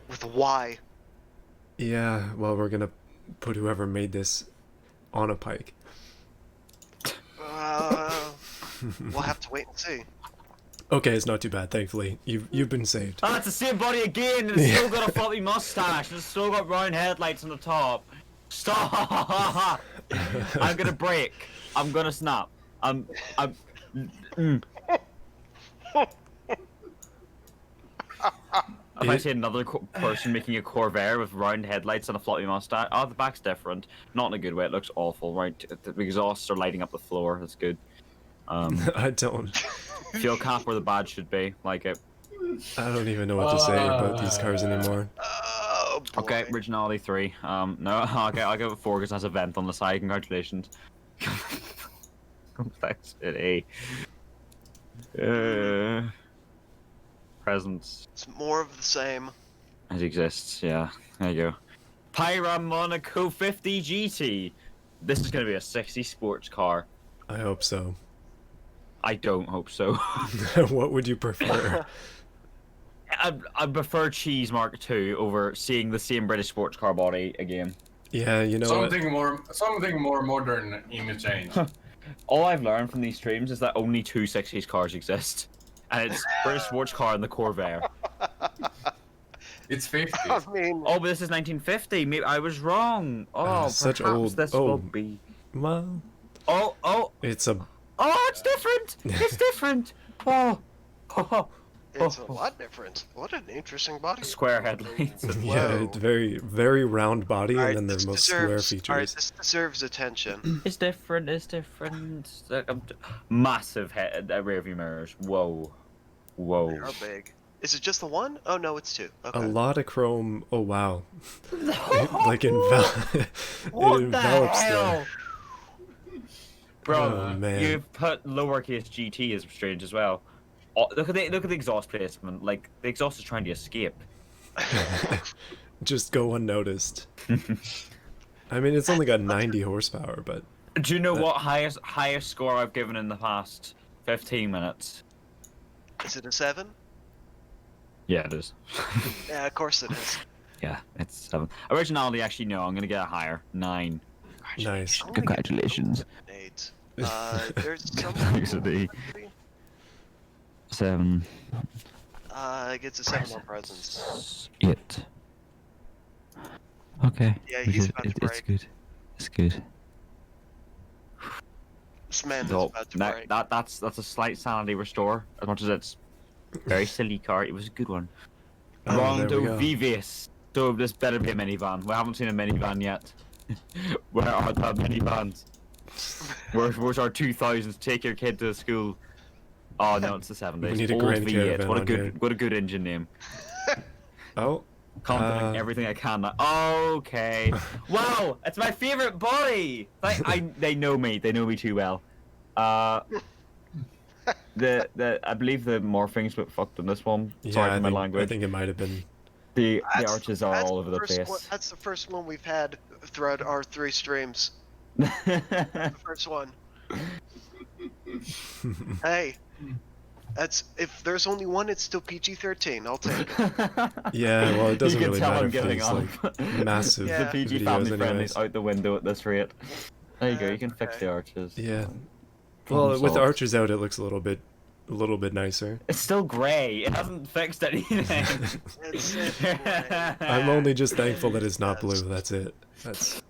With a Y. Yeah, well, we're gonna put whoever made this on a pike. We'll have to wait and see. Okay, it's not too bad, thankfully. You've been saved. Oh, it's the same body again, and it's still got a floppy mustache, and it's still got round headlights on the top. Stop! I'm gonna break. I'm gonna snap. If I see another person making a Corvair with round headlights and a floppy mustache, oh, the back's different. Not in a good way. It looks awful. Right, the exhausts are lighting up the floor. That's good. I don't. Fuel cap where the badge should be. Like it. I don't even know what to say about these cars anymore. Oh, boy. Okay, originality 3. No, okay, I'll give it 4 because it has a vent on the side. Congratulations. Complexity. Presence. It's more of the same. It exists, yeah. There you go. Pyra Monaco 50 GT. This is going to be a 60 sports car. I hope so. I don't hope so. What would you prefer? I prefer Cheese Mark II over seeing the same British sports car body again. Yeah, you know what? Something more modern image change. All I've learned from these streams is that only two 60s cars exist. And it's British sports car and the Corvair. It's 50. I mean, Oh, but this is 1950. Maybe I was wrong. Oh, such perhaps old- this oh. will be. Well, Oh, it's a it's different. It's different. it's a lot different. What an interesting body. Square headlights. yeah, Whoa. it's very round body, Alright, and then this the most square deserves- alright, features. this deserves attention. It's different. It's different. Like, massive rear view mirrors. Whoa. Whoa. They are big. Is it just the one? Oh no, it's two. A Okay. lot of chrome. Oh wow. It, like it What the envelops hell? Bro, Oh man. you've put lowercase GT as strange as well. Oh, look at the exhaust placement. Like the exhaust is trying to escape. Just go unnoticed. I mean, it's only got 90 horsepower, but Do you know That- what highest score I've given in the past 15 minutes? Is it a 7? Yeah, it is. Yeah, of course it is. Yeah, it's 7. Originality, actually, no. I'm gonna get a higher 9. nice. Congratulations. 8. There's some. Thanks, Eddie. 7. It gets a 7 on presence. 8. Okay. Yeah, he's about to break. good. It's good. This man is So about to that, break. that's a slight sanity restore. As much as it's very silly car, it was a good one. Oh, there we Rondo go. Vives. So this better be a minivan. We haven't seen a minivan yet. Where are the minivans? Where's our 2000s? Take your kid to school. Oh no, it's the 70s. We need a Old Grand V8. Caravan What a on good here. what a good engine name. Oh, Conquering everything I can. Okay. Wow, it's my favorite body. They know me. They know me too well. I believe the morphing's a bit fucked in this one. yeah, Sorry I for my think, language. I think it might have been. The arches are That's all over the first place. One, that's the first one we've had throughout our 3 streams. The first one. Hey, that's if there's only one, it's still PG-13. I'll take it. Yeah, well, it doesn't You can really tell matter I'm for giving these up. like massive Yeah. The PG videos, family anyways. friendly's out the window at this rate. There you go. You can fix Okay. the arches. Yeah. Problem Well, with the solved. archers out, it looks a little bit nicer. It's still grey. It hasn't fixed anything. It's great. I'm only just thankful that it's not blue. That's it. That's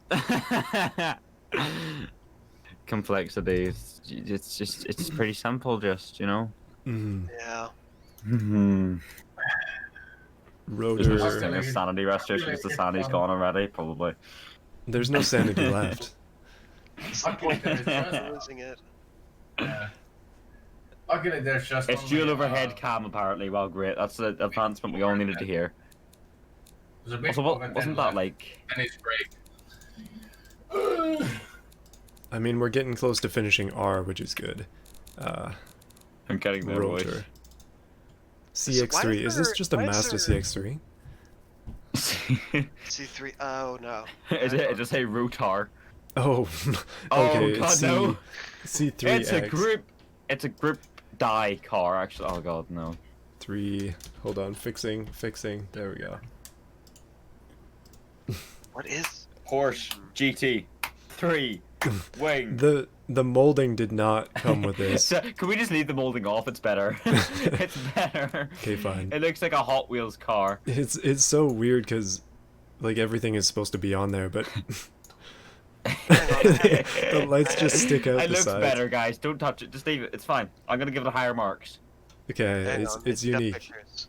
Complexity. It's pretty simple. Just you know. Yeah. There's no such thing rotor. as sanity restoration because the sanity's gone already. Probably. There's no sanity left. What's the point of losing it? Okay, there's just It's only, dual overhead cam apparently. Well, great. That's the advancement we all needed to hear. there's a bit Also, of it, wasn't and that like? and it's break. I mean, we're getting close to finishing R, which is good. I'm getting there, boys. Rotor. CX3. Is this just a why is Mazda there- CX3? C3. Oh no. Is it just say rotar? Oh, Oh okay. god, no! C3X. It's a group die car actually. Oh god, no. 3. Hold on. Fixing. There we go. What is? Porsche GT 3 wing. The molding did not come with this. So, can we just leave the molding off? It's better. It's better. Okay, fine. It looks like a Hot Wheels car. It's so weird because like everything is supposed to be on there, but Hang the lights just stick out It the looks sides. better, guys. Don't touch it. Just leave it. It's fine. I'm gonna give it higher marks. Okay, Hang it's on, it's got unique. pictures.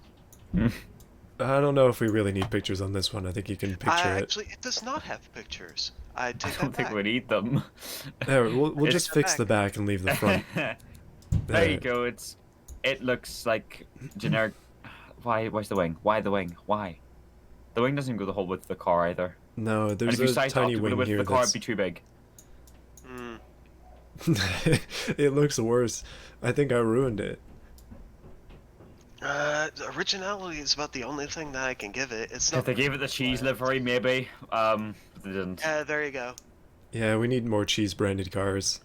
I don't know if we really need pictures on this one. I think you can picture it. Actually, it does not have pictures. I I take don't that think back. we need them. There, we'll It's- just fix the back and leave the front. There you go. It looks like generic. Why's the wing? Why the wing? Why? The wing doesn't go the whole width of the car either. No, And there's if you a sized it up tiny to go the wing width of here the car, that's... it'd be too big. It looks worse. I think I ruined it. The originality is about the only thing that I can give it. It's If not. they gave it the cheese livery, maybe. But they didn't. There you go. Yeah, we need more cheese branded cars.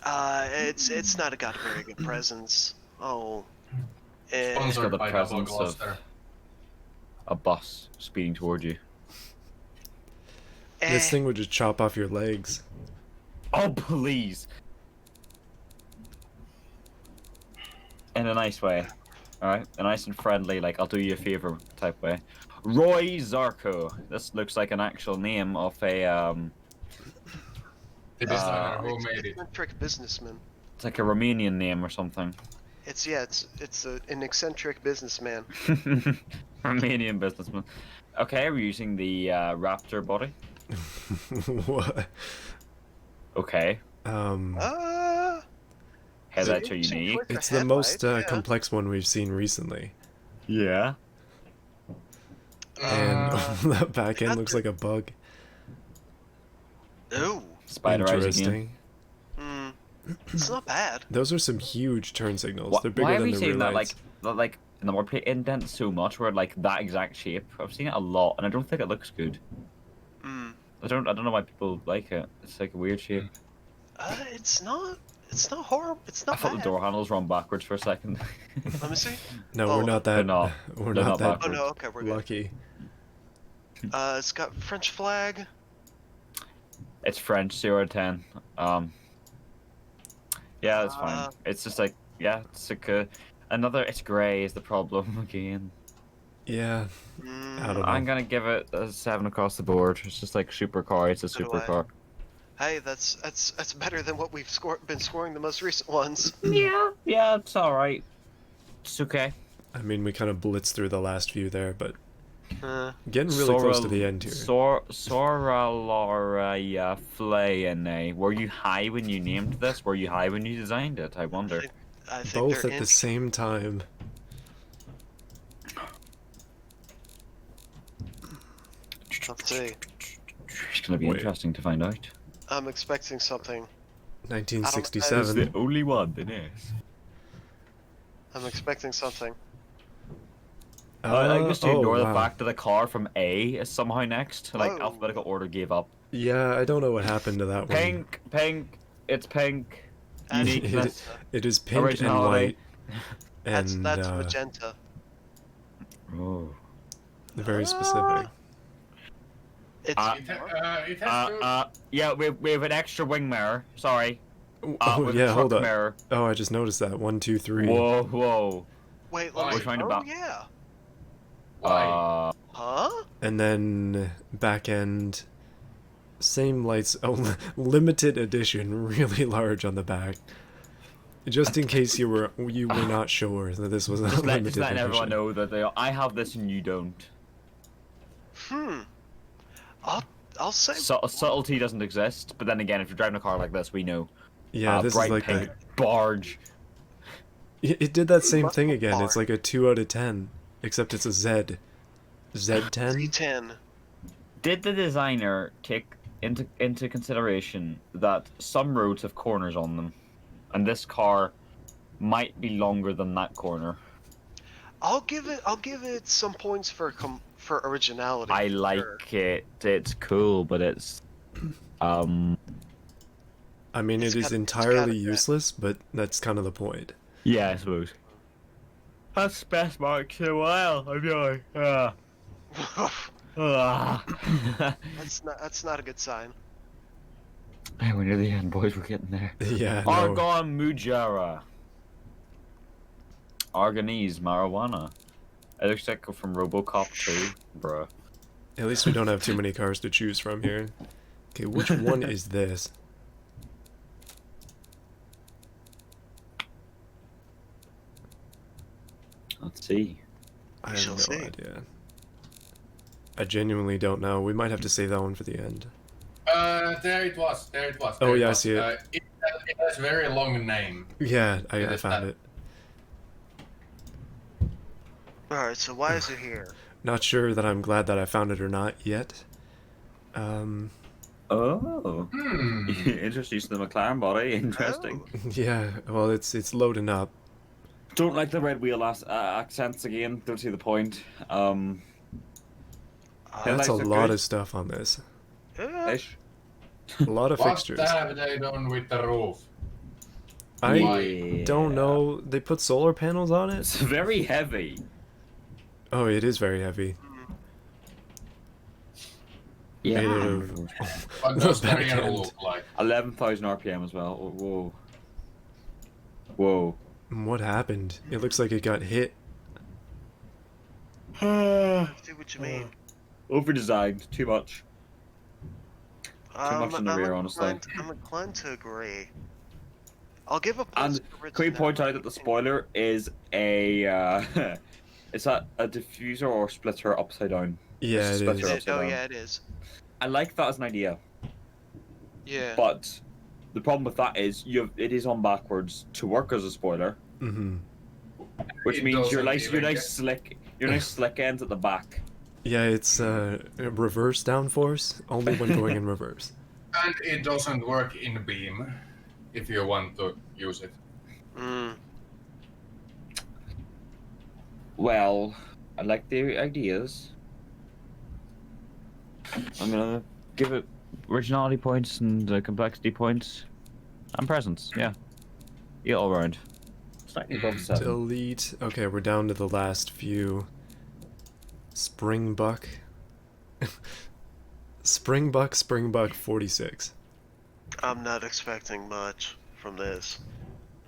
It's not got a very good presence. Oh. It's got Sponsored the by Double presence of Gloucester. a bus speeding towards you. This thing would just chop off your legs. Oh, please. In a nice way. Alright? A nice and friendly, like, I'll do you a favor type way. Roy Zarko. This looks like an actual name of a, The designer who made it. eccentric businessman. it's like a Romanian name or something. It's an eccentric businessman. Romanian businessman. Okay, we're using the Raptor body. What? Okay. Ah. headlights are Interesting unique. choice for It's the most headlight, yeah. complex one we've seen recently. Yeah. And Uh, that back end got looks the- like a bug. Ooh. Spider eyes again. Interesting. Hmm. It's not bad. Those are some huge turn signals. They're Why bigger are than we the rear seeing that lights. like in the wordplay indent so much where like that exact shape? I've seen it a lot and I don't think it looks good. Hmm. I don't know why people like it. It's like a weird shape. It's not horrible. It's I not thought the bad. door handles were on backwards for a second. Let me see. No, Oh, we're not They're that. not. We're They're not not that Oh backwards. no, okay, we're good. lucky. It's got French flag. It's French, 0 to 10. Yeah, it's fine. Uh, It's just like, yeah, it's like another. It's grey is the problem again. Yeah. I don't know. I'm gonna give it a 7 across the board. It's just like supercar. It's a So do I. supercar. Hey, that's better than what we've been scoring the most recent ones. Yeah, it's all right. It's okay. I mean, we kind of blitzed through the last few there, but Uh, getting really close to the end here. Sora Laura Flay. Were you high when you named this? Were you high when you designed it? I wonder. I think Both they're at the same time. Let's see. It's gonna be Wait. interesting to find out. I'm expecting something. 1967. only one, it is. I'm expecting something. I just oh, ignore the wow. fact that the car from A is somehow next. Like Oh. alphabetical order gave up. Yeah, I don't know what happened to that one. Pink. It's pink. That's Uniqueness. It is pink and Originality. white. And that's magenta. Oh. very specific. It's It has to. Yeah, we have an extra wing mirror. Sorry. Oh, with yeah, a hold truck up. mirror. Oh, I just noticed that. 1, 2, 3. Whoa. wait. Why? Let We're me. trying to Oh ba- yeah. Why? Huh? And then back end, same lights. Oh, limited edition, really large on the back. Just in case you were not sure that this was a Just limited letting edition. everyone know that I have this and you don't. I'll say. Subtlety doesn't exist, but then again, if you're driving a car like this, we know. Yeah, this is bright like pink the, barge. it did that same thing Muscle again. bar. It's like a 2 out of 10, except it's a Z. Z10. Z10. Did the designer take into consideration that some roads have corners on them, and this car might be longer than that corner? I'll give it some points for originality. I for like sure. it. It's cool, but it's I mean, It's it is gotta- it's entirely gotta be. useless, but that's kind of the point. yeah, I suppose. That's best marks in a while. I'm going. That's not a good sign. Hey, we're near the end, boys. We're getting there. Yeah, no. Argon Mujara. Argonese marijuana. It looks like from RoboCop 2, bruh. At least we don't have too many cars to choose from here. Okay, which one is this? Let's see. I We have shall no see. idea. I genuinely don't know. We might have to save that one for the end. There it was. Oh, yeah, I was. see it. It has a very long name. Yeah, I is found that- it. Alright, so why is it here? Not sure that I'm glad that I found it or not yet. Oh. Introducing the McLaren body. Interesting. Yeah, well, it's loading up. Don't like the red wheel accents again. Don't see the point. That's Headlights a are lot good. of stuff on this. Yeah. Ish. A lot of What fixtures. have they done with the roof? I Yeah. don't know. They put solar panels on it? It's very heavy. Oh, it is very heavy. Yeah. Made out of What does the back rear end. look like? 11,000 RPM as well. Oh, whoa. What happened? It looks like it got hit. Whoa. I see what you mean. Over designed. Too much. much in the rear, honestly. I'm inclined to agree. I'll give a And can we point out that the spoiler is a is that a diffuser or splitter upside down? Yeah, It's it a is. splitter upside Oh down. yeah, it is. I like that as an idea, Yeah. but the problem with that is it is on backwards to work as a spoiler, Mm-hmm. which It means your doesn't nice even get- slick ends at the back. Yeah, it's reverse downforce, only when going in reverse. And it doesn't work in beam if you want to use it. Mm. Well, I like the ideas. I'm gonna give it originality points and complexity points and presence. Yeah, all around. Slightly above 7. Delete. Okay, we're down to the last few. Springbuck. Springbuck 46. I'm not expecting much from this.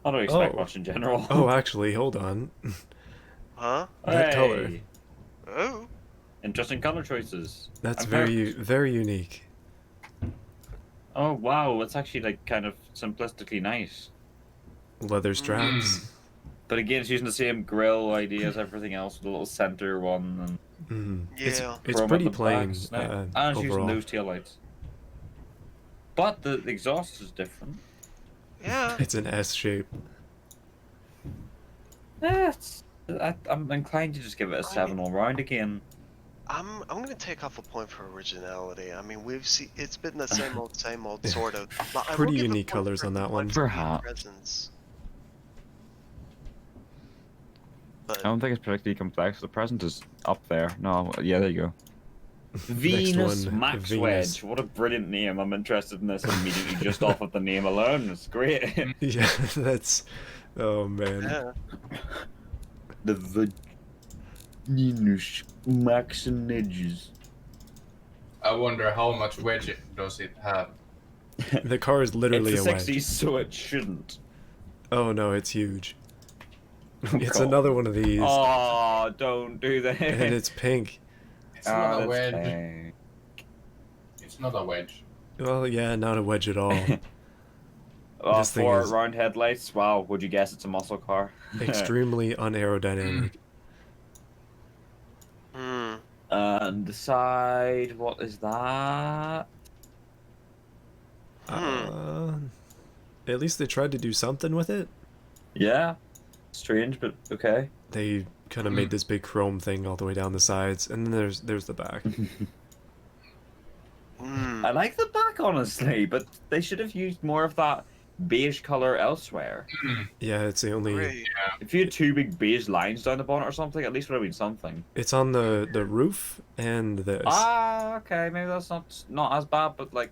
I don't expect Oh. much in general. Oh, actually, hold on. Huh? that color. Hey, Oh. interesting color choices. That's I'm very, hooked. very unique. Oh wow, it's actually like kind of simplistically nice. Leather straps. But again, it's using the same grill idea as everything else with the little center one and Mm. Yeah. It's chrome pretty at the plain backs. And it's using overall. those taillights. But the exhaust is different. Yeah. It's an S shape. I'm inclined to just give it a 7 all round again. I'm gonna take off a point for originality. I mean, it's been the same old, sort of. But I will Pretty give a unique point colors for- on that point one. for Perhaps. presence. I But don't think it's particularly complex. The present is up there. No, yeah, there you go. Next Venus one, Max Venus. Wedge. What a brilliant name. I'm interested in this immediately just off of the name alone. It's great. Yeah, that's. Oh man. yeah, The Venus Max and Edges. I wonder how much wedge does it have. The car is literally It's a a wedge. 60s, so it shouldn't. Oh no, it's huge. It's God. another one of these, Oh, don't do that. and it's pink. It's not a that's wedge. fine. It's not a wedge. Well, yeah, not a wedge at all. This thing 4 is- round headlights. Wow, would you guess it's a muscle car? Extremely unaerodynamic. hmm. And the side, what is that? Uh, at least they tried to do something with it. Yeah, strange, but okay. They kind of made this big chrome thing all the way down the sides, and then there's the back. Hmm. I like the back, honestly, but they should have used more of that beige color elsewhere. Yeah, it's the only. Great. If you had 2 big beige lines down the bonnet or something, at least would have been something. It's on the roof and this. Ah, okay, maybe that's not as bad, but like,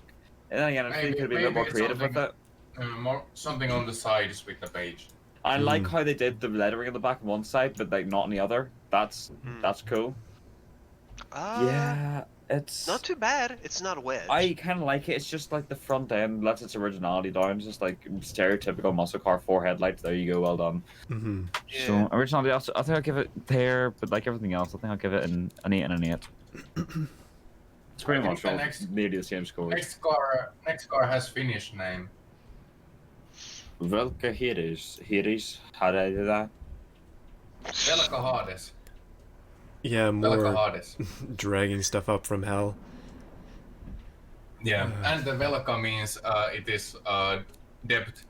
and then again, I think you Maybe- could be a bit maybe more creative with something- it. More something on the sides with the page. I like Mm. how they did the lettering on the back on one side, but like not on the other. That's cool. Yeah, it's Not too bad. It's not a wedge. I kind of like it. It's just like the front end lets its originality down. It's just like stereotypical muscle car 4 headlights. There you go. Well done. Mm-hmm. Yeah. So originality, I think I'll give it there, but like everything else, I think I'll give it an 8 and an 8. It's pretty I think much the all next- nearly the same scores. Next car has Finnish name. Velka Hires, how did I do that? Velka Hades. Yeah, Velka more Hades. dragging stuff up from hell. Yeah, and the Velka means it is debt.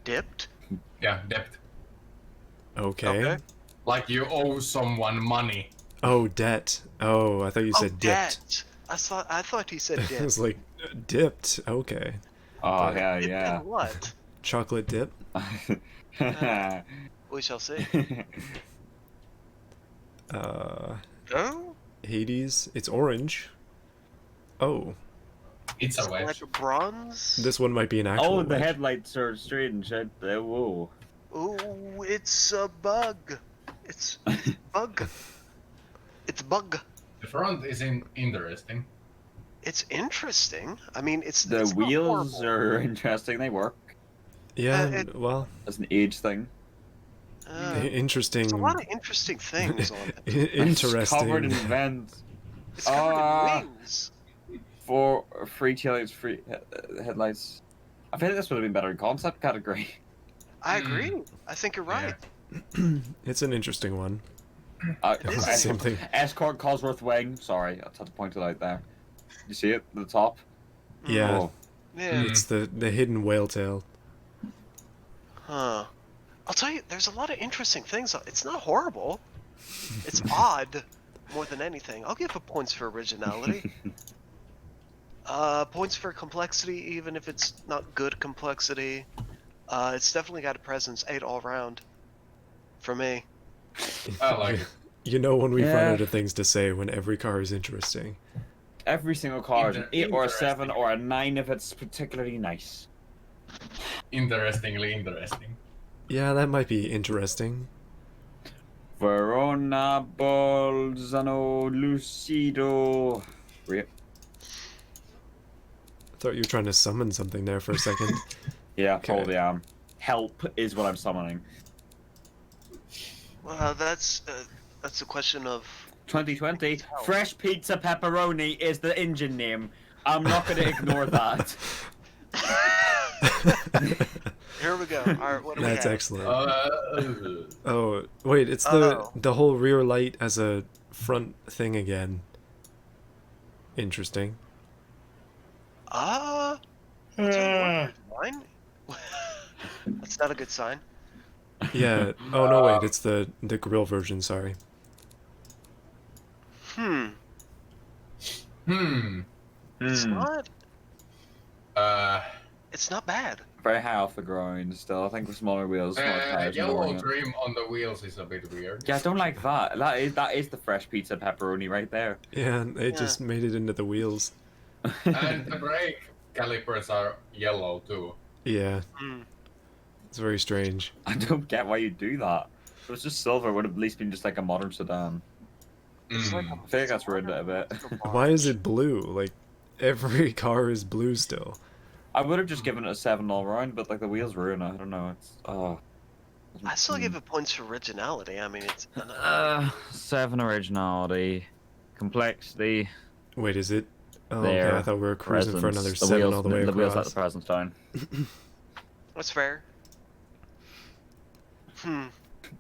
Dipped. Yeah, debt. Okay. Okay. Like you owe someone money. Oh, debt. Oh, I thought you said dipped. debt. I thought he said I dipped. was like, dipped. Okay. Oh, But- yeah, Dipped yeah. in what? Chocolate dip. We shall see. Uh, Oh, Hades. It's orange. Oh, It's a wedge. like a bronze. this one might be an actual Oh, the wedge. headlights are strange. Whoa. Ooh, it's a bug. It's bug. It's bug. The front is interesting. It's interesting. I mean, it's The it's not wheels horrible. are interesting. They work. Yeah, well, That's an age thing. interesting. There's a lot of interesting things on it. It's covered in Interesting. vents. It's covered Ah. in wings. For free taillights, free headlights. I feel like this would have been better in concept category. I agree. I think you're right. It's an interesting one. Same thing. Escort Cosworth wing. Sorry, I had to point it out there. You see it at the top? Yeah, Oh. Yeah. it's the hidden whale tail. Huh. I'll tell you, there's a lot of interesting things. It's not horrible. It's odd more than anything. I'll give it points for originality. Points for complexity, even if it's not good complexity. It's definitely got a presence, 8 all round. For me. I like it. You know when we run Yeah. out of things to say when every car is interesting. Every single car is an 8 or a 7 Interesting. or a 9 if it's particularly nice. Interestingly interesting. Yeah, that might be interesting. Verona Bolzano Lucido. I thought you were trying to summon something there for a second. Yeah, Okay. probably am. Help is what I'm summoning. Well, that's a question of 2020, Fresh Pizza Pepperoni is the engine name. I'm not going to ignore that. Here we go. Alright, what do we That's have? excellent. Uh, Oh, wait, it's Oh. the whole rear light as a front thing again. Interesting. I'll tell you what, there's mine. That's not a good sign. Yeah. Oh no, wait, it's the grill version, sorry. It's not. uh, It's not bad. Very high off the ground still. I think with smaller wheels, smaller tires. yellow lowering it. trim on the wheels is a bit weird. Yeah, I don't like that. That is the Fresh Pizza Pepperoni right there. Yeah, it Yeah. just made it into the wheels. And the brake calipers are yellow too. Yeah, Hmm. it's very strange. I don't get why you do that. If it was just silver, it would have at least been just like a modern sedan. It's like Mm. I think that's ruined it a bit. Why is it blue? Like, every car is blue still. I would have just given it a 7 all round, but like the wheels ruin it. I don't know. It's I still give it points for originality. I mean, it's 7 originality, complexity. Wait, is it? Oh, There, okay, I thought we were cruising for presence. another The 7 wheels, all the way the wheels let across. the presence down. that's fair.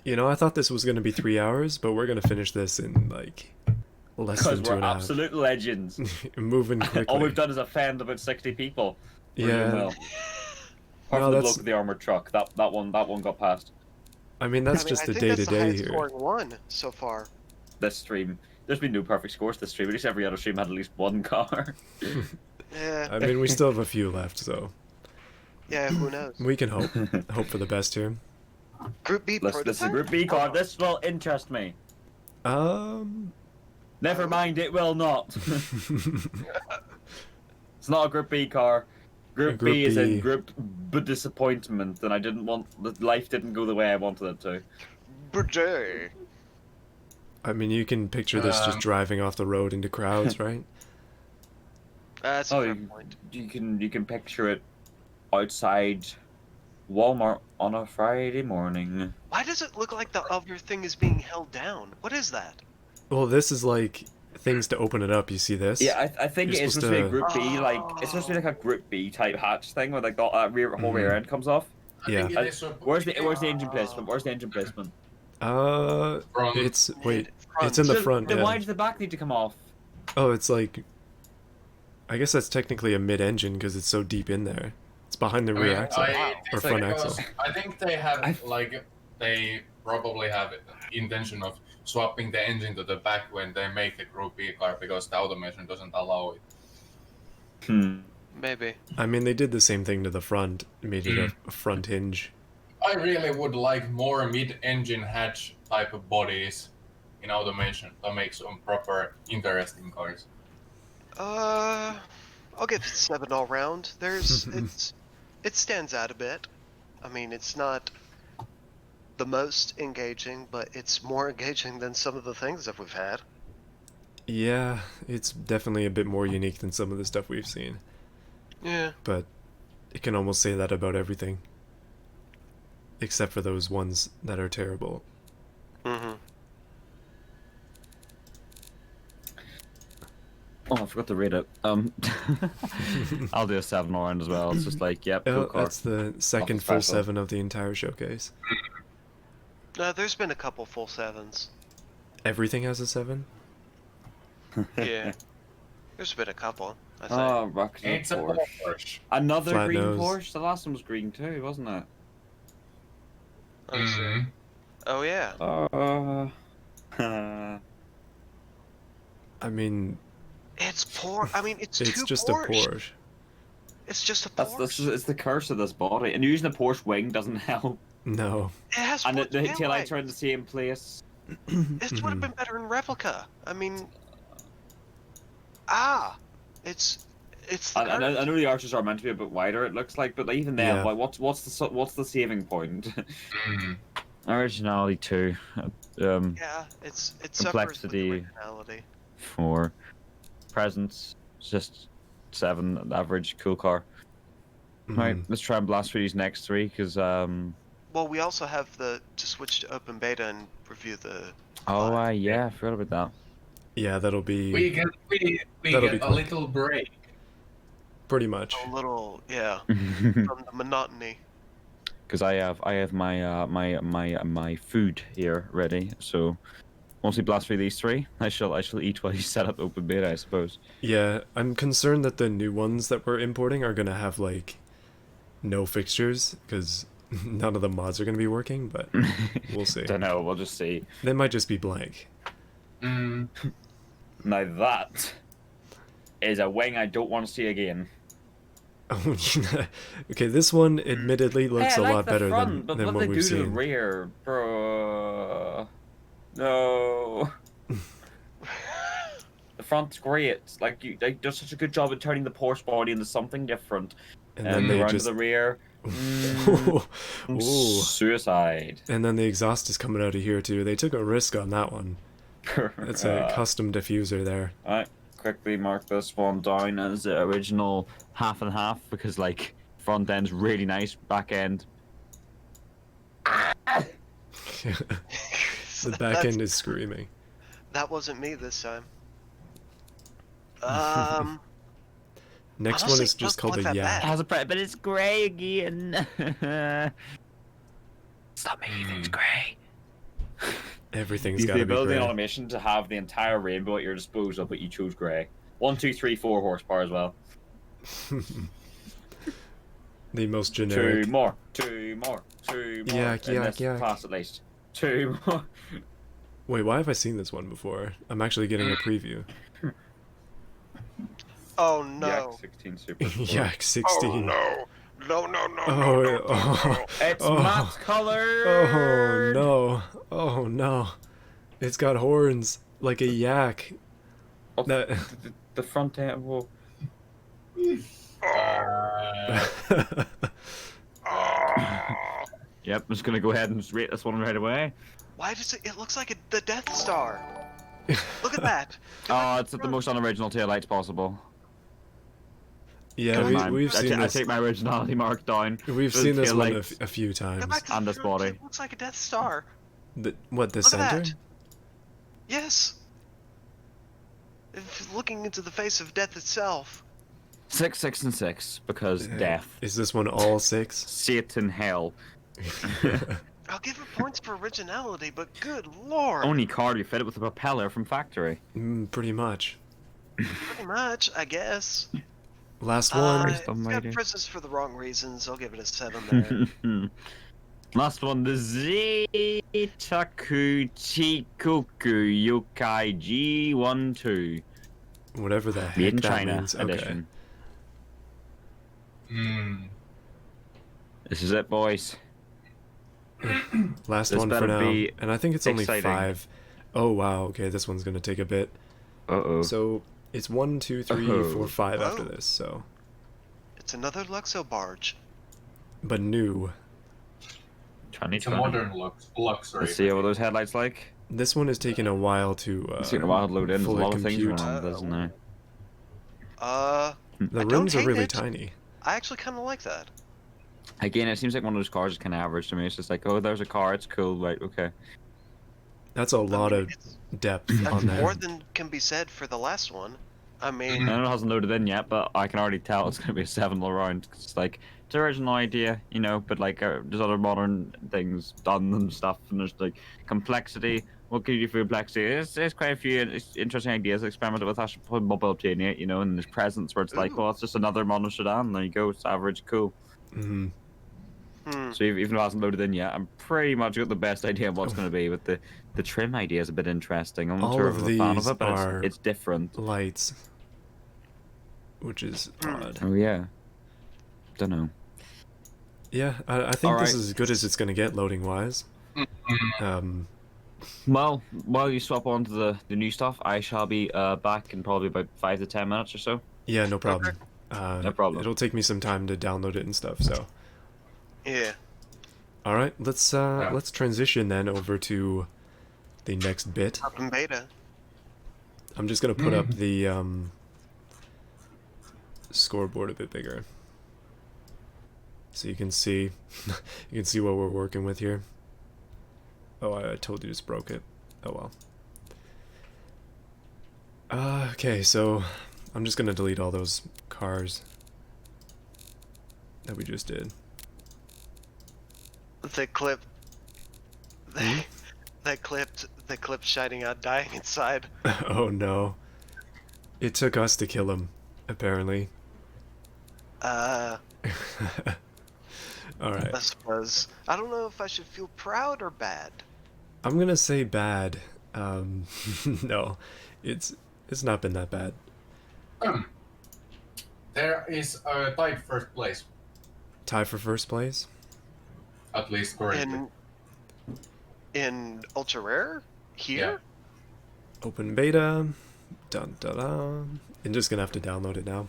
You know, I thought this was going to be 3 hours, but we're going to finish this in, like, less Because than two we're and a half. absolute legends. Moving quickly. All we've done is offend about 60 people. We're doing Yeah. well. No, Apart from the that's- bloke with the armored truck, that one got past. I mean, that's I mean, just I the think day that's to the day highest here. scoring one so far. This stream, there's been no perfect scores this stream. At least every other stream had at least one car. Yeah. I mean, we still have a few left, so Yeah. Who knows? we can hope. Hope for the best here. Group B This is a prototype. Group B car. This will interest me. Um, Never mind, it will not. It's not a Group B car. Group Group B is B. in Group B disappointment, and I didn't want life didn't go the way I wanted it to. Budget. I mean, you can picture this just Um, driving off the road into crowds, right? That's a Oh, fair point. you can picture it outside Walmart on a Friday morning. Why does it look like the other thing is being held down? What is that? Well, this is like things to open it up. You see this? Yeah, I think You're it is supposed supposed to be a to- Group B, like it's supposed to be like a Group B type hatch thing where like the whole rear end comes off. I Yeah. think it is supposed Where's to the be engine placement? Where's the engine placement? from It's wait. Front. It's in the So front. Then Yeah. why does the back need to come off? Oh, it's like. I guess that's technically a mid-engine because it's so deep in there. It's behind the I rear mean, axle or front axle. I think they have I've- they probably have intention of swapping the engine to the back when they make the Group B car because the automation doesn't allow it. Maybe. I mean, they did the same thing to the front. Made it a front hinge. I really would like more mid-engine hatch type of bodies in automation to make some proper interesting cars. I'll give it 7 all round. It stands out a bit. I mean, it's not the most engaging, but it's more engaging than some of the things that we've had. Yeah, it's definitely a bit more unique than some of the stuff we've seen. Yeah. But it can almost say that about everything. Except for those ones that are terrible. Mm-hmm. Oh, I forgot to rate it. I'll do a 7 all round as well. It's just like, yep, cool Oh, car. that's the second full special. 7 of the entire showcase. There's been a couple full 7s. Everything has a 7? Yeah. There's been a couple. I think. Oh, Rocket It's a Porsche. Porsche. Another Flat green nose. Porsche? The last one was green too, wasn't it? Let me see. Mm. Oh yeah. I mean, It's I mean, it's it's two just a Porsche. Porsche. It's just a That's Porsche. it's the curse of this body. And using a Porsche wing doesn't help. No. It has And four the taillights are in the taillights. same place. This would have been better in replica. I mean, ah, it's the I curse. know the arches are meant to be a bit wider. It looks like, but like, even then, Yeah. like what's the saving point? Mm. Originality 2, Yeah, it suffers with complexity originality. 4, presence just 7, average, cool car. Right, let's try and blast through these next 3 because Well, we also have to switch to open beta and review the. yeah, I forgot about that. Yeah, that'll be We That'll get be a quick. little break. pretty much. A little, yeah, from the monotony. Because I have my food here ready. So once we blast through these 3, I shall eat while you set up open beta, I suppose. Yeah, I'm concerned that the new ones that we're importing are gonna have like no fixtures because none of the mods are gonna be working. But we'll see. Don't know. We'll just see. They might just be blank. Mm. Now that is a wing I don't want to see again. Okay, this one admittedly looks Hey, I a like lot the better front, but than what what they we've do to the seen. rear, bro? No. The front's great. Like they do such a good job at turning the Porsche body into something different. And then they around just to the rear. Ooh. Suicide. And then the exhaust is coming out of here too. They took a risk on that one. It's a custom diffuser there. Alright, quickly mark this one down as the original half and half because like front end's really nice, back end. The back end is screaming. That wasn't me this time. Next Honestly, one is it just doesn't called look a that yak. bad. Has a but it's grey again. Stop making things grey. Everything's You've got the to be ability in gray. automation to have the entire rainbow at your disposal, but you chose grey. 1, 2, 3, 4 horsepower as well. The most generic. 2 more. 2 more. 2 more. Yak, in yak, this yak. class at least. 2 more. Wait, why have I seen this one before? I'm actually getting a preview. Oh no. Yak 16 Super Sport. Yak 16. Oh no. No, no, no, Oh, no, no, oh, It's oh, matte color. oh no. Oh no. It's got horns like a yak. Oh, That... the front end. Whoa. Yep, I'm just gonna go ahead and just rate this one right away. Why does it looks like the Death Star. Look at that. Oh, it's at the most unoriginal taillights possible. Yeah, Never mind. we've seen I this. take my originality mark down. We've Those seen this one taillights. a few Go times. back to And the this front. body. It looks like a Death Star. What, the Look center? at that. Yes. It's looking into the face of death itself. 6, 6, and 6 because death. Is this one all 6? Satan, hell. I'll give it points for originality, but good lord. Only car you fit it with a propeller from factory. Pretty much. Pretty much, I guess. Last one. It's got almighty. presses for the wrong reasons. I'll give it a 7 there. Last one, the Zetaku Chikoku Yokai G12. Whatever the heck Made in that China means. Okay. edition. Mm. This is it, boys. Last This one for better now. be And I think it's only exciting. 5. Oh wow, okay, this one's gonna take a bit. Uh-oh. So it's 1, 2, 3, Uh-oh. 4, 5 after Whoa. this, so. It's another Luxo barge. But new. It's a modern luxury. Let's see what those headlights like. This one is taking a while to It's taking a while to load in. There's a fully lot of things compute. going on, doesn't there? The I don't rims are hate really it. tiny. I actually kind of like that. Again, it seems like one of those cars is kind of average to me. It's just like, oh, there's a car. It's cool. Right, okay. That's a lot of It's- depth That's on more that. than can be said for the last one. I mean, I know it hasn't loaded in yet, but I can already tell it's going to be a 7 all round. It's like it's an original idea, you know, but like there's other modern things done and stuff, and there's like complexity. What can you do for complexity? There's quite a few interesting ideas experimented with. I should put mobility in it, you know, and there's presence where it's like, Ooh. well, it's just another modern sedan. There you go, it's average, cool. Mm-hmm. Hmm. So even though it hasn't loaded in yet, I'm pretty much got the best idea of what's going to be. But the trim idea is a bit interesting. I'm not All sure of if I'm a fan of these it, but are it's different. lights, which is Hmm. odd. Oh yeah, don't know. Yeah, I think All this right. is as good as it's gonna get loading wise. Well, while you swap on to the new stuff, I shall be back in probably about 5 to 10 minutes or so. Yeah, no Okay. problem. No problem. It'll take me some time to download it and stuff. So, Yeah. all right, let's transition then over to the next bit. Up in beta. I'm just gonna put up the scoreboard a bit bigger, so you can see what we're working with here. Oh, I told you just broke it. Oh well. Okay, so I'm just gonna delete all those cars that we just did. They clipped. They, they clipped Shinyodd dying inside. Oh no. It took us to kill him, apparently. I Alright. suppose. I don't know if I should feel proud or bad. I'm gonna say bad. No. It's not been that bad. There is a tied first place, Tie for first place? at least currently. In ultra rare here. Open beta. Dun dun dun. I'm just gonna have to download it now.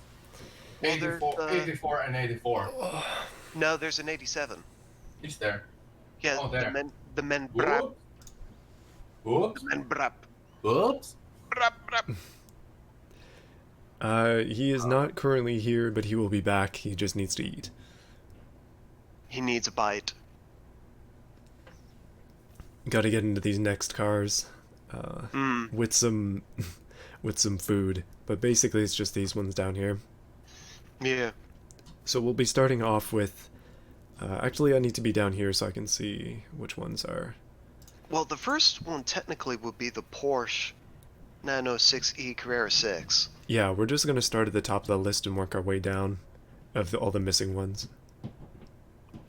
Well, there's, 84 and 84. No, there's an 87. Is there? Yeah, Oh, there. the men brap. Whoops. Men brap. Whoops. Brap brap. He is not currently here, but he will be back. He just needs to eat. He needs a bite. Gotta get into these next cars. With some with some food. But basically it's just these ones down here. Yeah. So we'll be starting off with actually I need to be down here so I can see which ones are. Well, the first one technically would be the Porsche 906E Carrera 6. Yeah, we're just gonna start at the top of the list and work our way down of all the missing ones.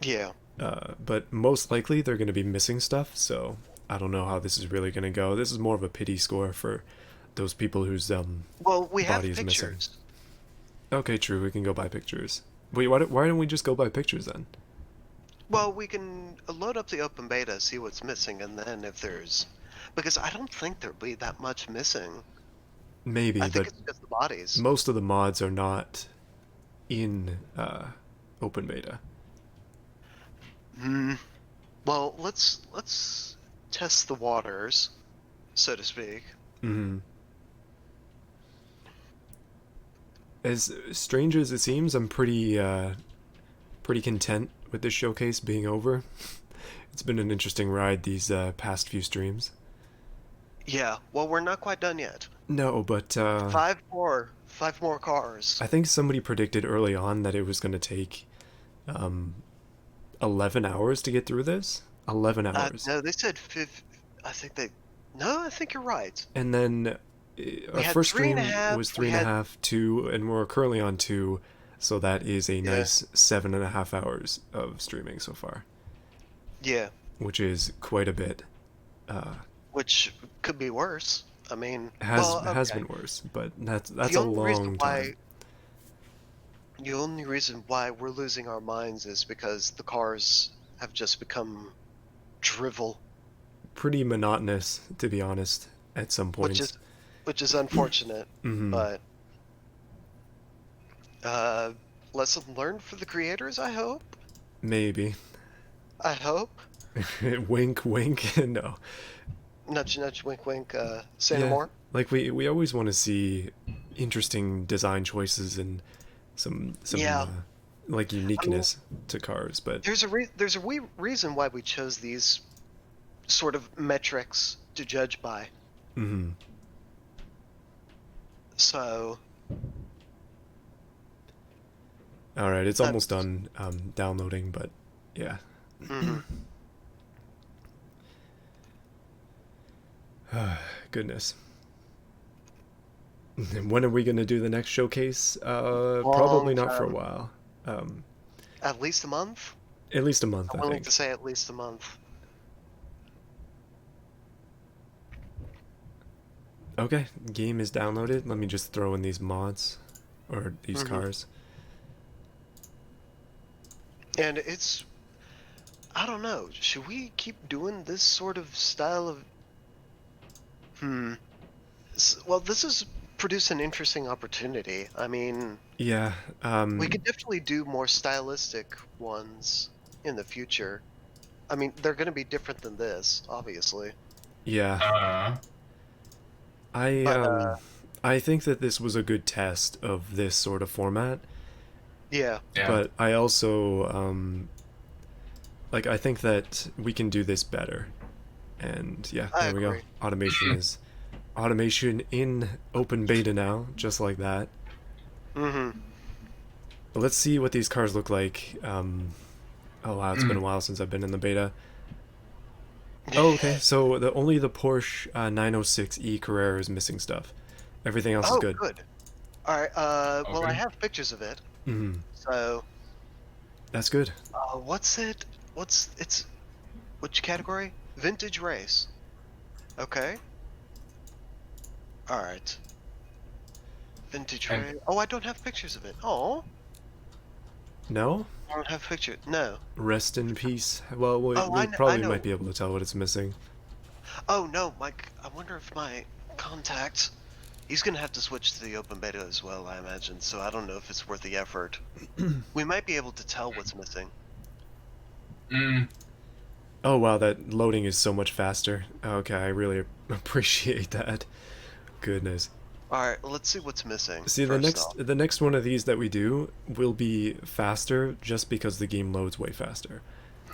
Yeah. But most likely they're gonna be missing stuff, so I don't know how this is really gonna go. This is more of a pity score for those people whose Well, we have body is missing. pictures. Okay, true, we can go by pictures. Wait, why don't we just go by pictures then? Well, we can load up the open beta, see what's missing, and then if there's... Because I don't think there'll be that much missing. Maybe, I think but it's just the bodies. most of the mods are not in open beta. Well, let's test the waters, so to speak. As strange as it seems, I'm pretty content with this showcase being over. It's been an interesting ride these past few streams. Yeah, well, we're not quite done yet. No, but Five more cars. I think somebody predicted early on that it was going to take 11 hours to get through this. 11 hours. No, they said No, I think you're right. And then our had first three and stream a half, was we 3.5, 2, and we're currently on 2, so that is a nice 7.5 hours of streaming so far, Yeah, which is quite a bit. which could be worse. I mean, Has been worse, but that's The a only reason long why- time. The only reason why we're losing our minds is because the cars have just become drivel, Pretty monotonous, to be honest, at some points. which is unfortunate. Mhm. But lesson learned for the creators. I hope. Maybe. I hope. Wink, wink. No. Nudge, nudge, wink, wink. Say no Yeah. more. Like we always want to see interesting design choices and some Yeah. like uniqueness to cars, but There's a reason why we chose these sort of metrics to judge by. mhm. So All right, it's almost That's- done downloading, but yeah. Mhm. Goodness. When are we gonna do the next showcase? Probably Long not for a time. while. Um, At least a month? at least a month, I'm I willing to think. say at least a month. Okay, game is downloaded. Let me just throw in these mods, or these Mhm. cars. And it's, I don't know. Should we keep doing this sort of style of? Hmm. Well, this has produced an interesting opportunity. I mean, Yeah. we could definitely do more stylistic ones in the future. I mean, they're going to be different than this, obviously. Yeah. Uh, I But um, I think that this was a good test of this sort of format, yeah, yeah. but I also like I think that we can do this better. And yeah, I there we go. agree. Automation in open beta now, just like that. Mm-hmm. But let's see what these cars look like. Oh wow, it's been a Mm. while since I've been in the beta. Oh, okay. So only the Porsche 906e Carrera is missing stuff. Everything else is Oh, good. good. All right. Well, I Okay. have pictures of it. Mm, So, that's good. what's it? It's which category? Vintage race. Okay. All right. Vintage And race. Oh, I don't have pictures of it. Oh, No? I don't have pictures. No. Rest in peace. Well, we, Oh, we I probably might know. be able to tell what it's missing. Oh no, Mike. I wonder if my contact. He's gonna have to switch to the open beta as well, I imagine. So I don't know if it's worth the effort. We might be able to tell what's missing. mm, Oh wow, that loading is so much faster. Okay, I really appreciate that. Goodness. All right, let's see what's missing See, first off. the next one of these that we do will be faster just because the game loads way faster.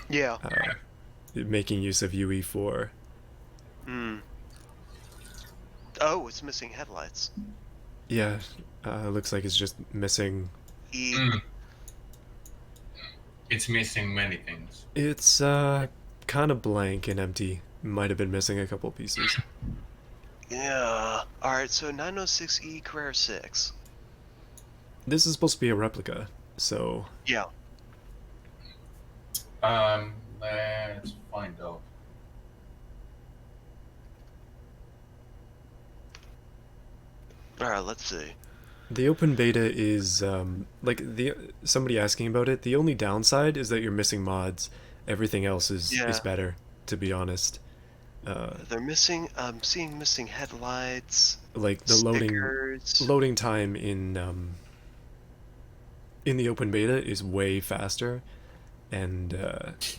Yeah. Making use of UE4. Hmm. Oh, it's missing headlights. Yeah, looks like it's just missing. E. mm. It's missing many things. It's kind of blank and empty. Might have been missing a couple pieces. Yeah. All right. So 906E Carrera 6. This is supposed to be a replica, so Yeah. Let's find out. All right. Let's see. the open beta is like the somebody asking about it. The only downside is that you're missing mods. Everything else is Yeah. better, to be honest. They're missing. I'm seeing missing headlights. Like the Stickers. loading time in the open beta is way faster, and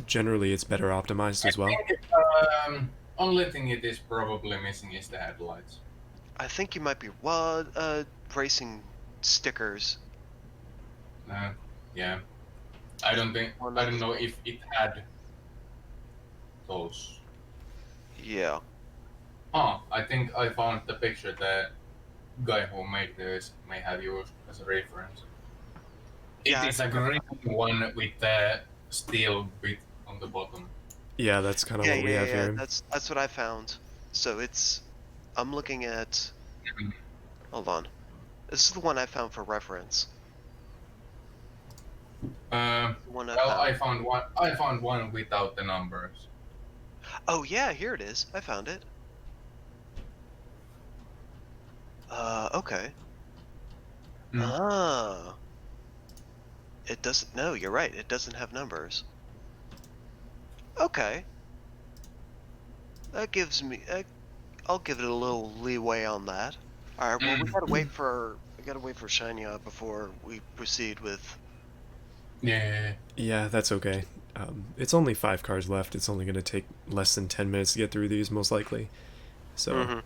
generally it's better optimized as well. I think, only thing it is probably missing is the headlights. I think you might be racing stickers. Yeah. I don't think. One I of don't the- know if it had those. Yeah. Oh, I think I found the picture that guy who made this may have used as a reference. Yeah, It is a green one with the steel bit on the bottom. Yeah, that's kind of Yeah, what we yeah, have yeah. here. That's what I found. So it's. I'm looking at. Hold on. This is the one I found for reference. The one I Well, found. I found one. I found one without the numbers. Oh yeah, here it is. I found it. Okay. Hmm. Ah. It doesn't. No, you're right. It doesn't have numbers. Okay. That gives me. I'll give it a little leeway on that. All right. Well, we gotta wait for. We gotta wait for Shinyodd before we proceed with. Yeah. Yeah, that's okay. It's only 5 cars left. It's only going to take less than 10 minutes to get through these, most likely. So, Mhm.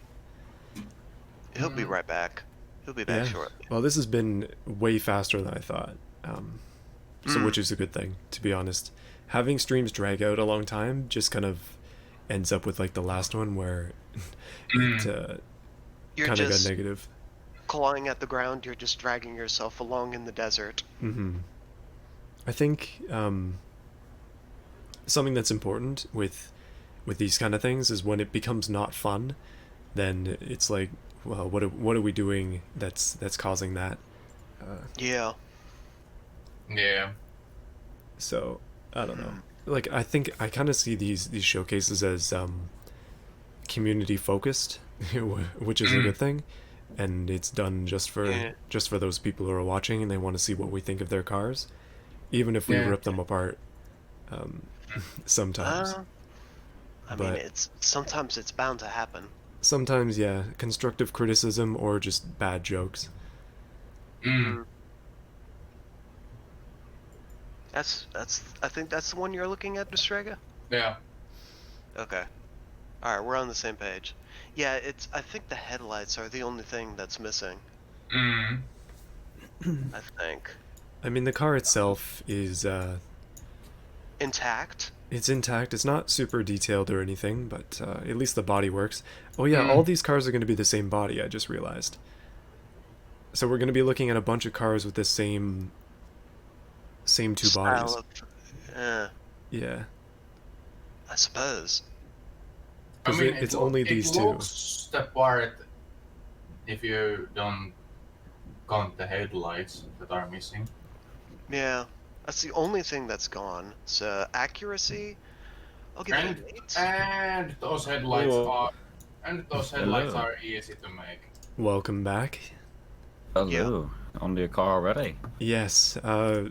He'll be Mhm. right back. He'll be back yeah. shortly. Well, this has been way faster than I thought. So, which is a good thing, to be honest. Having streams drag out a long time just kind of ends up with like the last one where it You're kind of got just negative. clawing at the ground. You're just dragging yourself along in the desert. Mm-hmm. I think something that's important with these kind of things is when it becomes not fun, then it's like, well, what are we doing that's causing that? Yeah. Yeah. So I don't know. Hmm. Like I think I kind of see these showcases as community focused, which is a Mm. good thing, and it's done Yeah. just for those people who are watching and they want to see what we think of their cars, even if we Yeah. rip them apart um, sometimes. Uh, I mean, But it's sometimes it's bound to happen. sometimes, yeah, constructive criticism or just bad jokes. Mm. Mm. That's. I think that's the one you're looking at, Strega. Yeah. Okay. All right, we're on the same page. Yeah, it's. I think the headlights are the only thing that's missing. Mm. I think I mean, the car itself is intact. it's intact. It's not super detailed or anything, but at least the body works. Oh yeah, all Mm. these cars are going to be the same body. I just realized. So we're going to be looking at a bunch of cars with the same two bodies. Style of. Yeah, I suppose. I because mean, it's only it these two. looks the part if you don't count the headlights that are missing. Yeah, that's the only thing that's gone. So accuracy, I'll give it And an 8. and those headlights Hello. are Hello. easy to make. Welcome back. Hello. On the car already. Yes.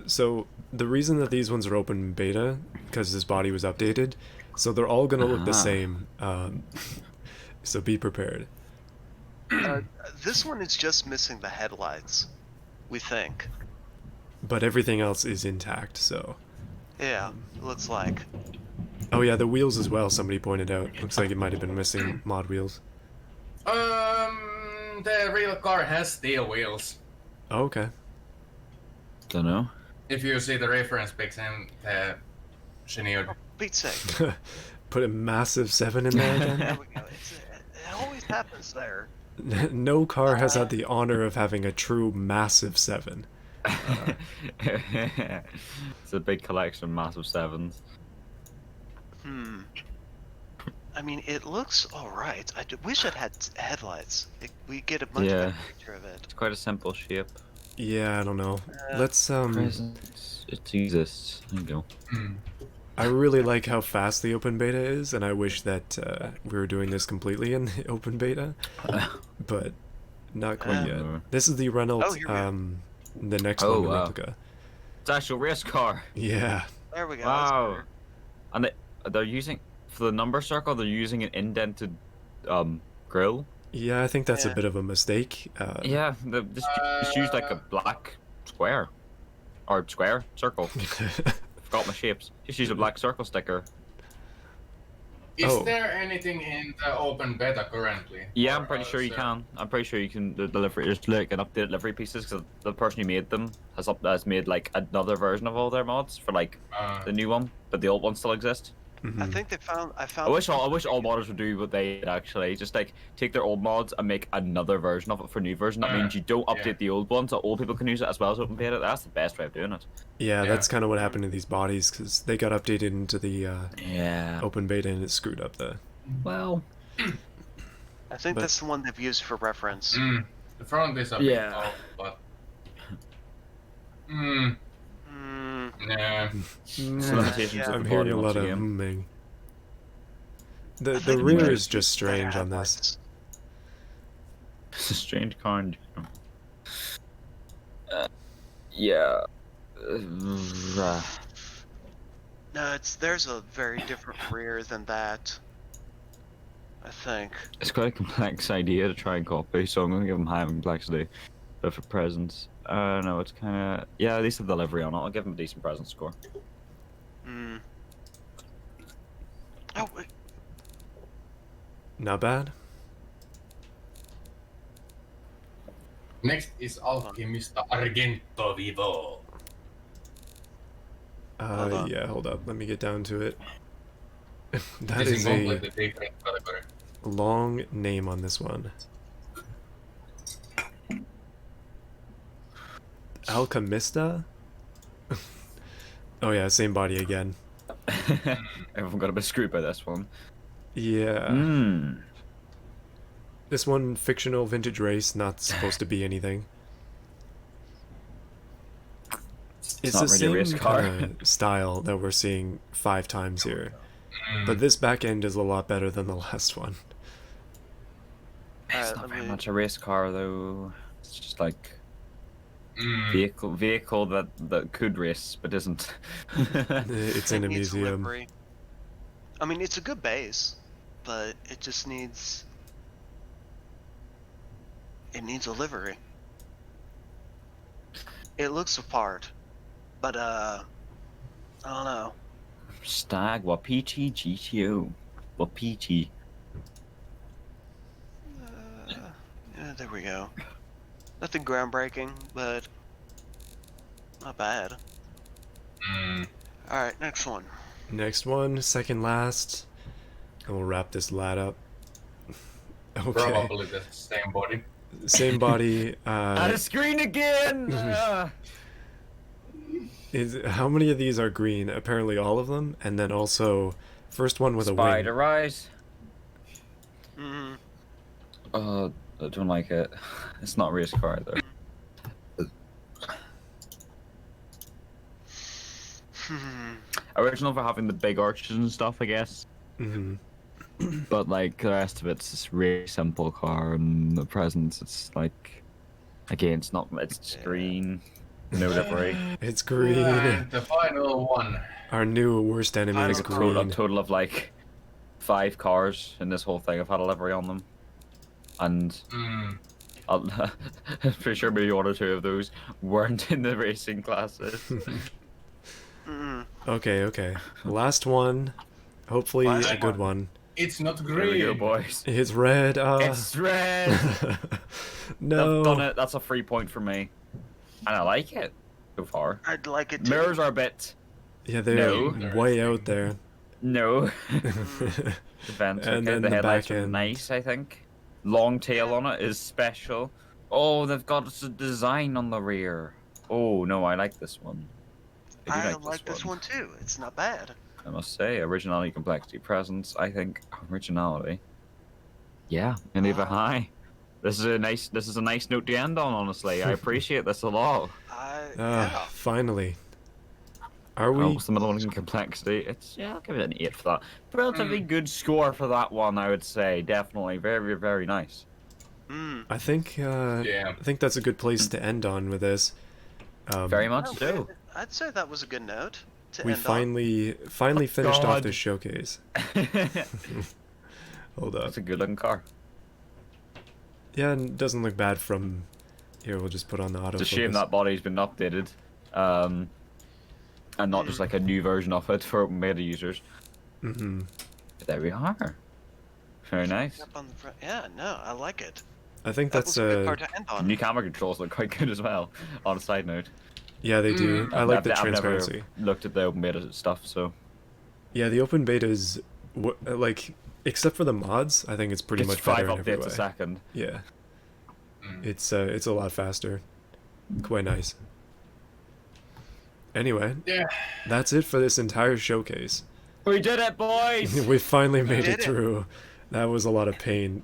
So the reason that these ones are open beta because this body was updated, so they're all gonna look the Ah. same. So be prepared. This one is just missing the headlights, we think. But everything else is intact. So. Yeah, it looks like. Oh yeah, the wheels as well. Somebody pointed out. Looks like it might have been missing mod wheels. The real car has steel wheels. Oh, okay. Don't know. If you see the reference pics in the Shinyodd. Beat sake. Put a massive 7 in there There again. we go. It always happens there. No car has had the honor of having a true massive 7. It's a big collection of massive sevens. Hmm. I mean, it looks alright. Wish it had headlights. We get a much Yeah. better picture of it. It's quite a simple shape. Yeah, I don't know. Let's Presents. It exists. There you go. Mm. I really like how fast the open beta is, and I wish that we were doing this completely in the open beta, but not quite yet. This is the Renault, Oh, here we go. the next Oh, one, the wow. replica. It's actual race car. Yeah. There we go. that's Wow. better. And they're using for the number circle. They're using an indented grill. Yeah, I think that's a Yeah. bit of a mistake. Yeah, they just used like a black square or square circle. Forgot my shapes. Just use a black circle sticker. Is Oh. there anything in the open beta currently? Yeah, Or I'm pretty sure you there- can. I'm pretty sure you can deliver just like an updated delivery pieces because the person who made them has made like another version of all their mods for like the new one, but the old one still exists. I Mhm. think they found. I I found. wish all modders would do what they did actually. Just like take their old mods and make another version of it for a new version. That means you don't update yeah. the old one, so old people can use it as well as open beta. That's the best way of doing it. Yeah, Yeah. that's kind of what happened to these bodies, because they got updated into the Yeah. open beta and it screwed up the... Well. I think but- that's the one they've used for reference. The front is a bit Yeah. off, but Hmm. nah. It's limitations yeah. of I'm the hearing body a once lot of again. humming. I The think rear they is just used better strange on this. headlights. It's a strange car. In general. Yeah. No, there's a very different rear than that. I think. It's quite a complex idea to try and copy, so I'm gonna give them high complexity. But for presents, no, it's kind of yeah. At least the delivery on it, I'll give them a decent present score. Hmm. Oh, wait. Not bad. Next is Alchemista Argento Vivo. Hold on. Yeah, hold up. Let me get down to it. That This is is a completely different category. long name on this one. Alchemista? Oh yeah, same body again. Everyone got a bit screwed by this one. Yeah. Hmm. This one, fictional vintage race, not supposed to be anything. It's not the really a race same car. kind of style that we're seeing 5 times here. Mm. But this back end is a lot better than the last one. It's Alright, not let very me- much a race car though. It's just like Mm. vehicle that could race but isn't. It's in It a needs museum. livery. I mean, it's a good base, but it just needs. It needs a livery. It looks the part, but I don't know. Stag Wapiti GTO. Wapiti. Yeah, there we go. Nothing groundbreaking, but not bad. Mm. Alright, next one. Next one, second last. And we'll wrap this lad up. Okay. Probably the same body. Same body. Out of screen again! How many of these are green? Apparently all of them. And then also, first one with a Spider wing. Eyes. Mm-hmm. I don't like it. It's not a race car either. Original for having the big arches and stuff, I guess. Hmm. But like the rest of it's just really simple car, and the presence, it's like, again, it's not. It's just green, no livery. It's green. And the final one. Our new worst enemy Final is Like a green. total of like 5 cars in this whole thing have had a livery on them, and Mm. I'm pretty sure maybe 1 or 2 of those weren't in the racing classes. Mm-hmm. Okay, okay. Last one. Hopefully Last a good one. one. It's not Here we go, green. boys. It's red. It's red. No. I've done it. That's a free point for me, and I like it so far. I'd like it to. Mirrors are a bit Yeah, they're No. way out there. no. The vents, And okay. then The the headlights back are end. nice, I think. Long tail on it is special. Oh, they've got a design on the rear. Oh no, I like this one. I do I like, like this one too. It's not bad. I must say, originality, complexity, presence. I think originality. Yeah, and leave it high. This is a nice note to end on. Honestly, I appreciate this a lot. Yeah. Finally. Are we? What's the middle one in complexity? It's I'll give it an 8 for that. Relatively good score for that one, I would say. Definitely, very, very nice. Mm. I think. Yeah. I think that's a good place to end on with this. Very much Okay, so. I'd say that was a good note to We end finally finished off God. this showcase. Hold up. That's a good looking car. Yeah, and it doesn't look bad from. Here, we'll just put on the autofocus. It's a shame that body's been updated, and not just like a new version of it for open beta users. Mm-hmm. But there we are. Very nice. Up on the front. Yeah, no, I like it. I think That that's was a good part to end on. New camera controls look quite good as well. On a side note, Yeah, they do. I like the I've transparency. never looked at the open beta stuff, so Yeah, the open beta is like, except for the mods, I think it's pretty it's much 5 better in every updates way. a second. Yeah, Mm. it's a lot faster. Quite nice. Anyway, Yeah. that's it for this entire showcase. We did it, boys! We finally made did it it. through. That was a lot of pain.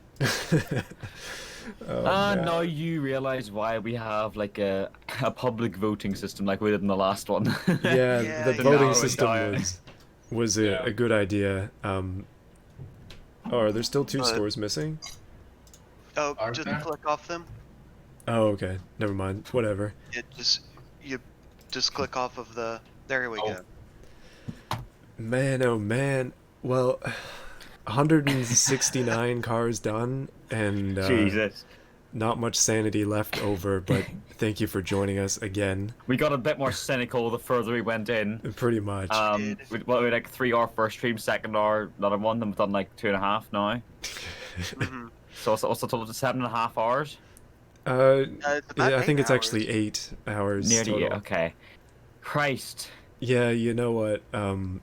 Oh, man. Now you realize why we have like a public voting system like we did in the last one. Yeah, Yeah, the yeah. voting Now system entire- was Yeah. a good idea. Oh, are there still 2 But- scores missing? Oh, Are just there? click off them. Oh, okay. Never mind. Whatever. You just click off of the. There we Oh. go. Man, oh man. Well, 169 cars done, and Jesus. not much sanity left over, but thank you for joining us again. We got a bit more cynical the further we went in. Pretty much. did. We had like 3 hour first stream, second hour, another one, then we've done like 2.5 now. Mhm. So what's the total to 7.5 hours? It's about I think 8 it's actually hours. 8 hours Nearly, total. okay. Christ. Yeah, you know what? Mm.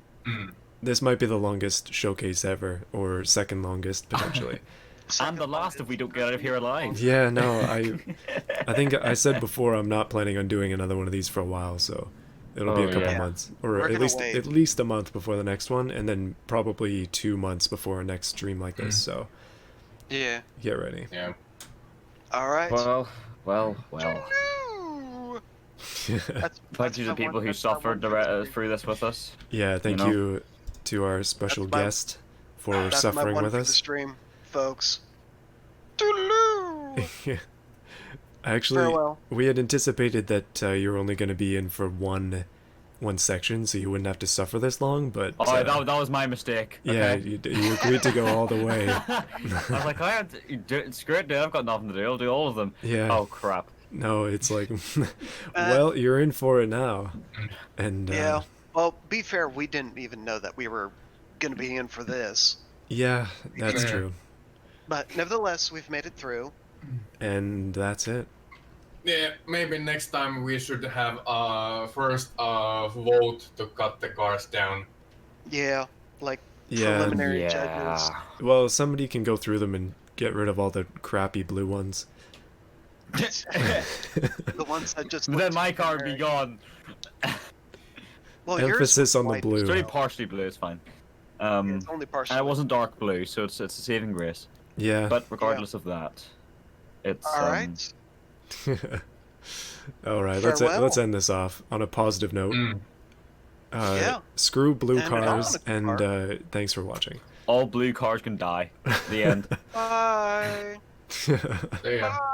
This might be the longest showcase ever, or second longest potentially. And the last if we don't get out of here alive. Yeah, no, I think I said before I'm not planning on doing another one of these for a while, so It'll be Oh, a couple yeah. months, or We're at gonna least wait. at least a month before the next one, and then probably 2 months before our next stream like this. Mm. So Yeah. get ready. Yeah. All right. Well. Doo-doo! That's Thank you to my people one- who that's my suffered one victory. through this with us. Yeah, thank know? you to our special That's my- guest for That's my suffering one with for the us. stream, folks. Toodaloo! Actually, Farewell. we had anticipated that you were only going to be in for one section, so you wouldn't have to suffer this long. But Oh, that was my mistake. yeah, Okay? you agreed to go all the way. I was like, screw it, dude. I've got nothing to do. I'll do all of them. Yeah. Oh crap. No, it's like, well, you're in for it now. And Yeah. Well, be fair, we didn't even know that we were gonna be in for this. yeah, that's Yeah. true. But nevertheless, we've made it through. And that's it. Yeah, maybe next time we should have first vote to cut the cars down. Yeah, like Yeah. preliminary judges. Well, somebody can go through them and get rid of all the crappy blue ones. The ones that just. But look then my too car would be generic. gone. Well, yours Emphasis was on the white as blue. It's only well. partially blue. It's fine. It's only partially. And it wasn't dark blue, so it's a saving grace. Yeah. But regardless of that, it's All right. All right, Farewell. let's end this off on a positive note. Mm. Yeah. Screw blue And cars, on a and car. thanks for watching. all blue cars can die. The end. Bye. So, yeah. Bye.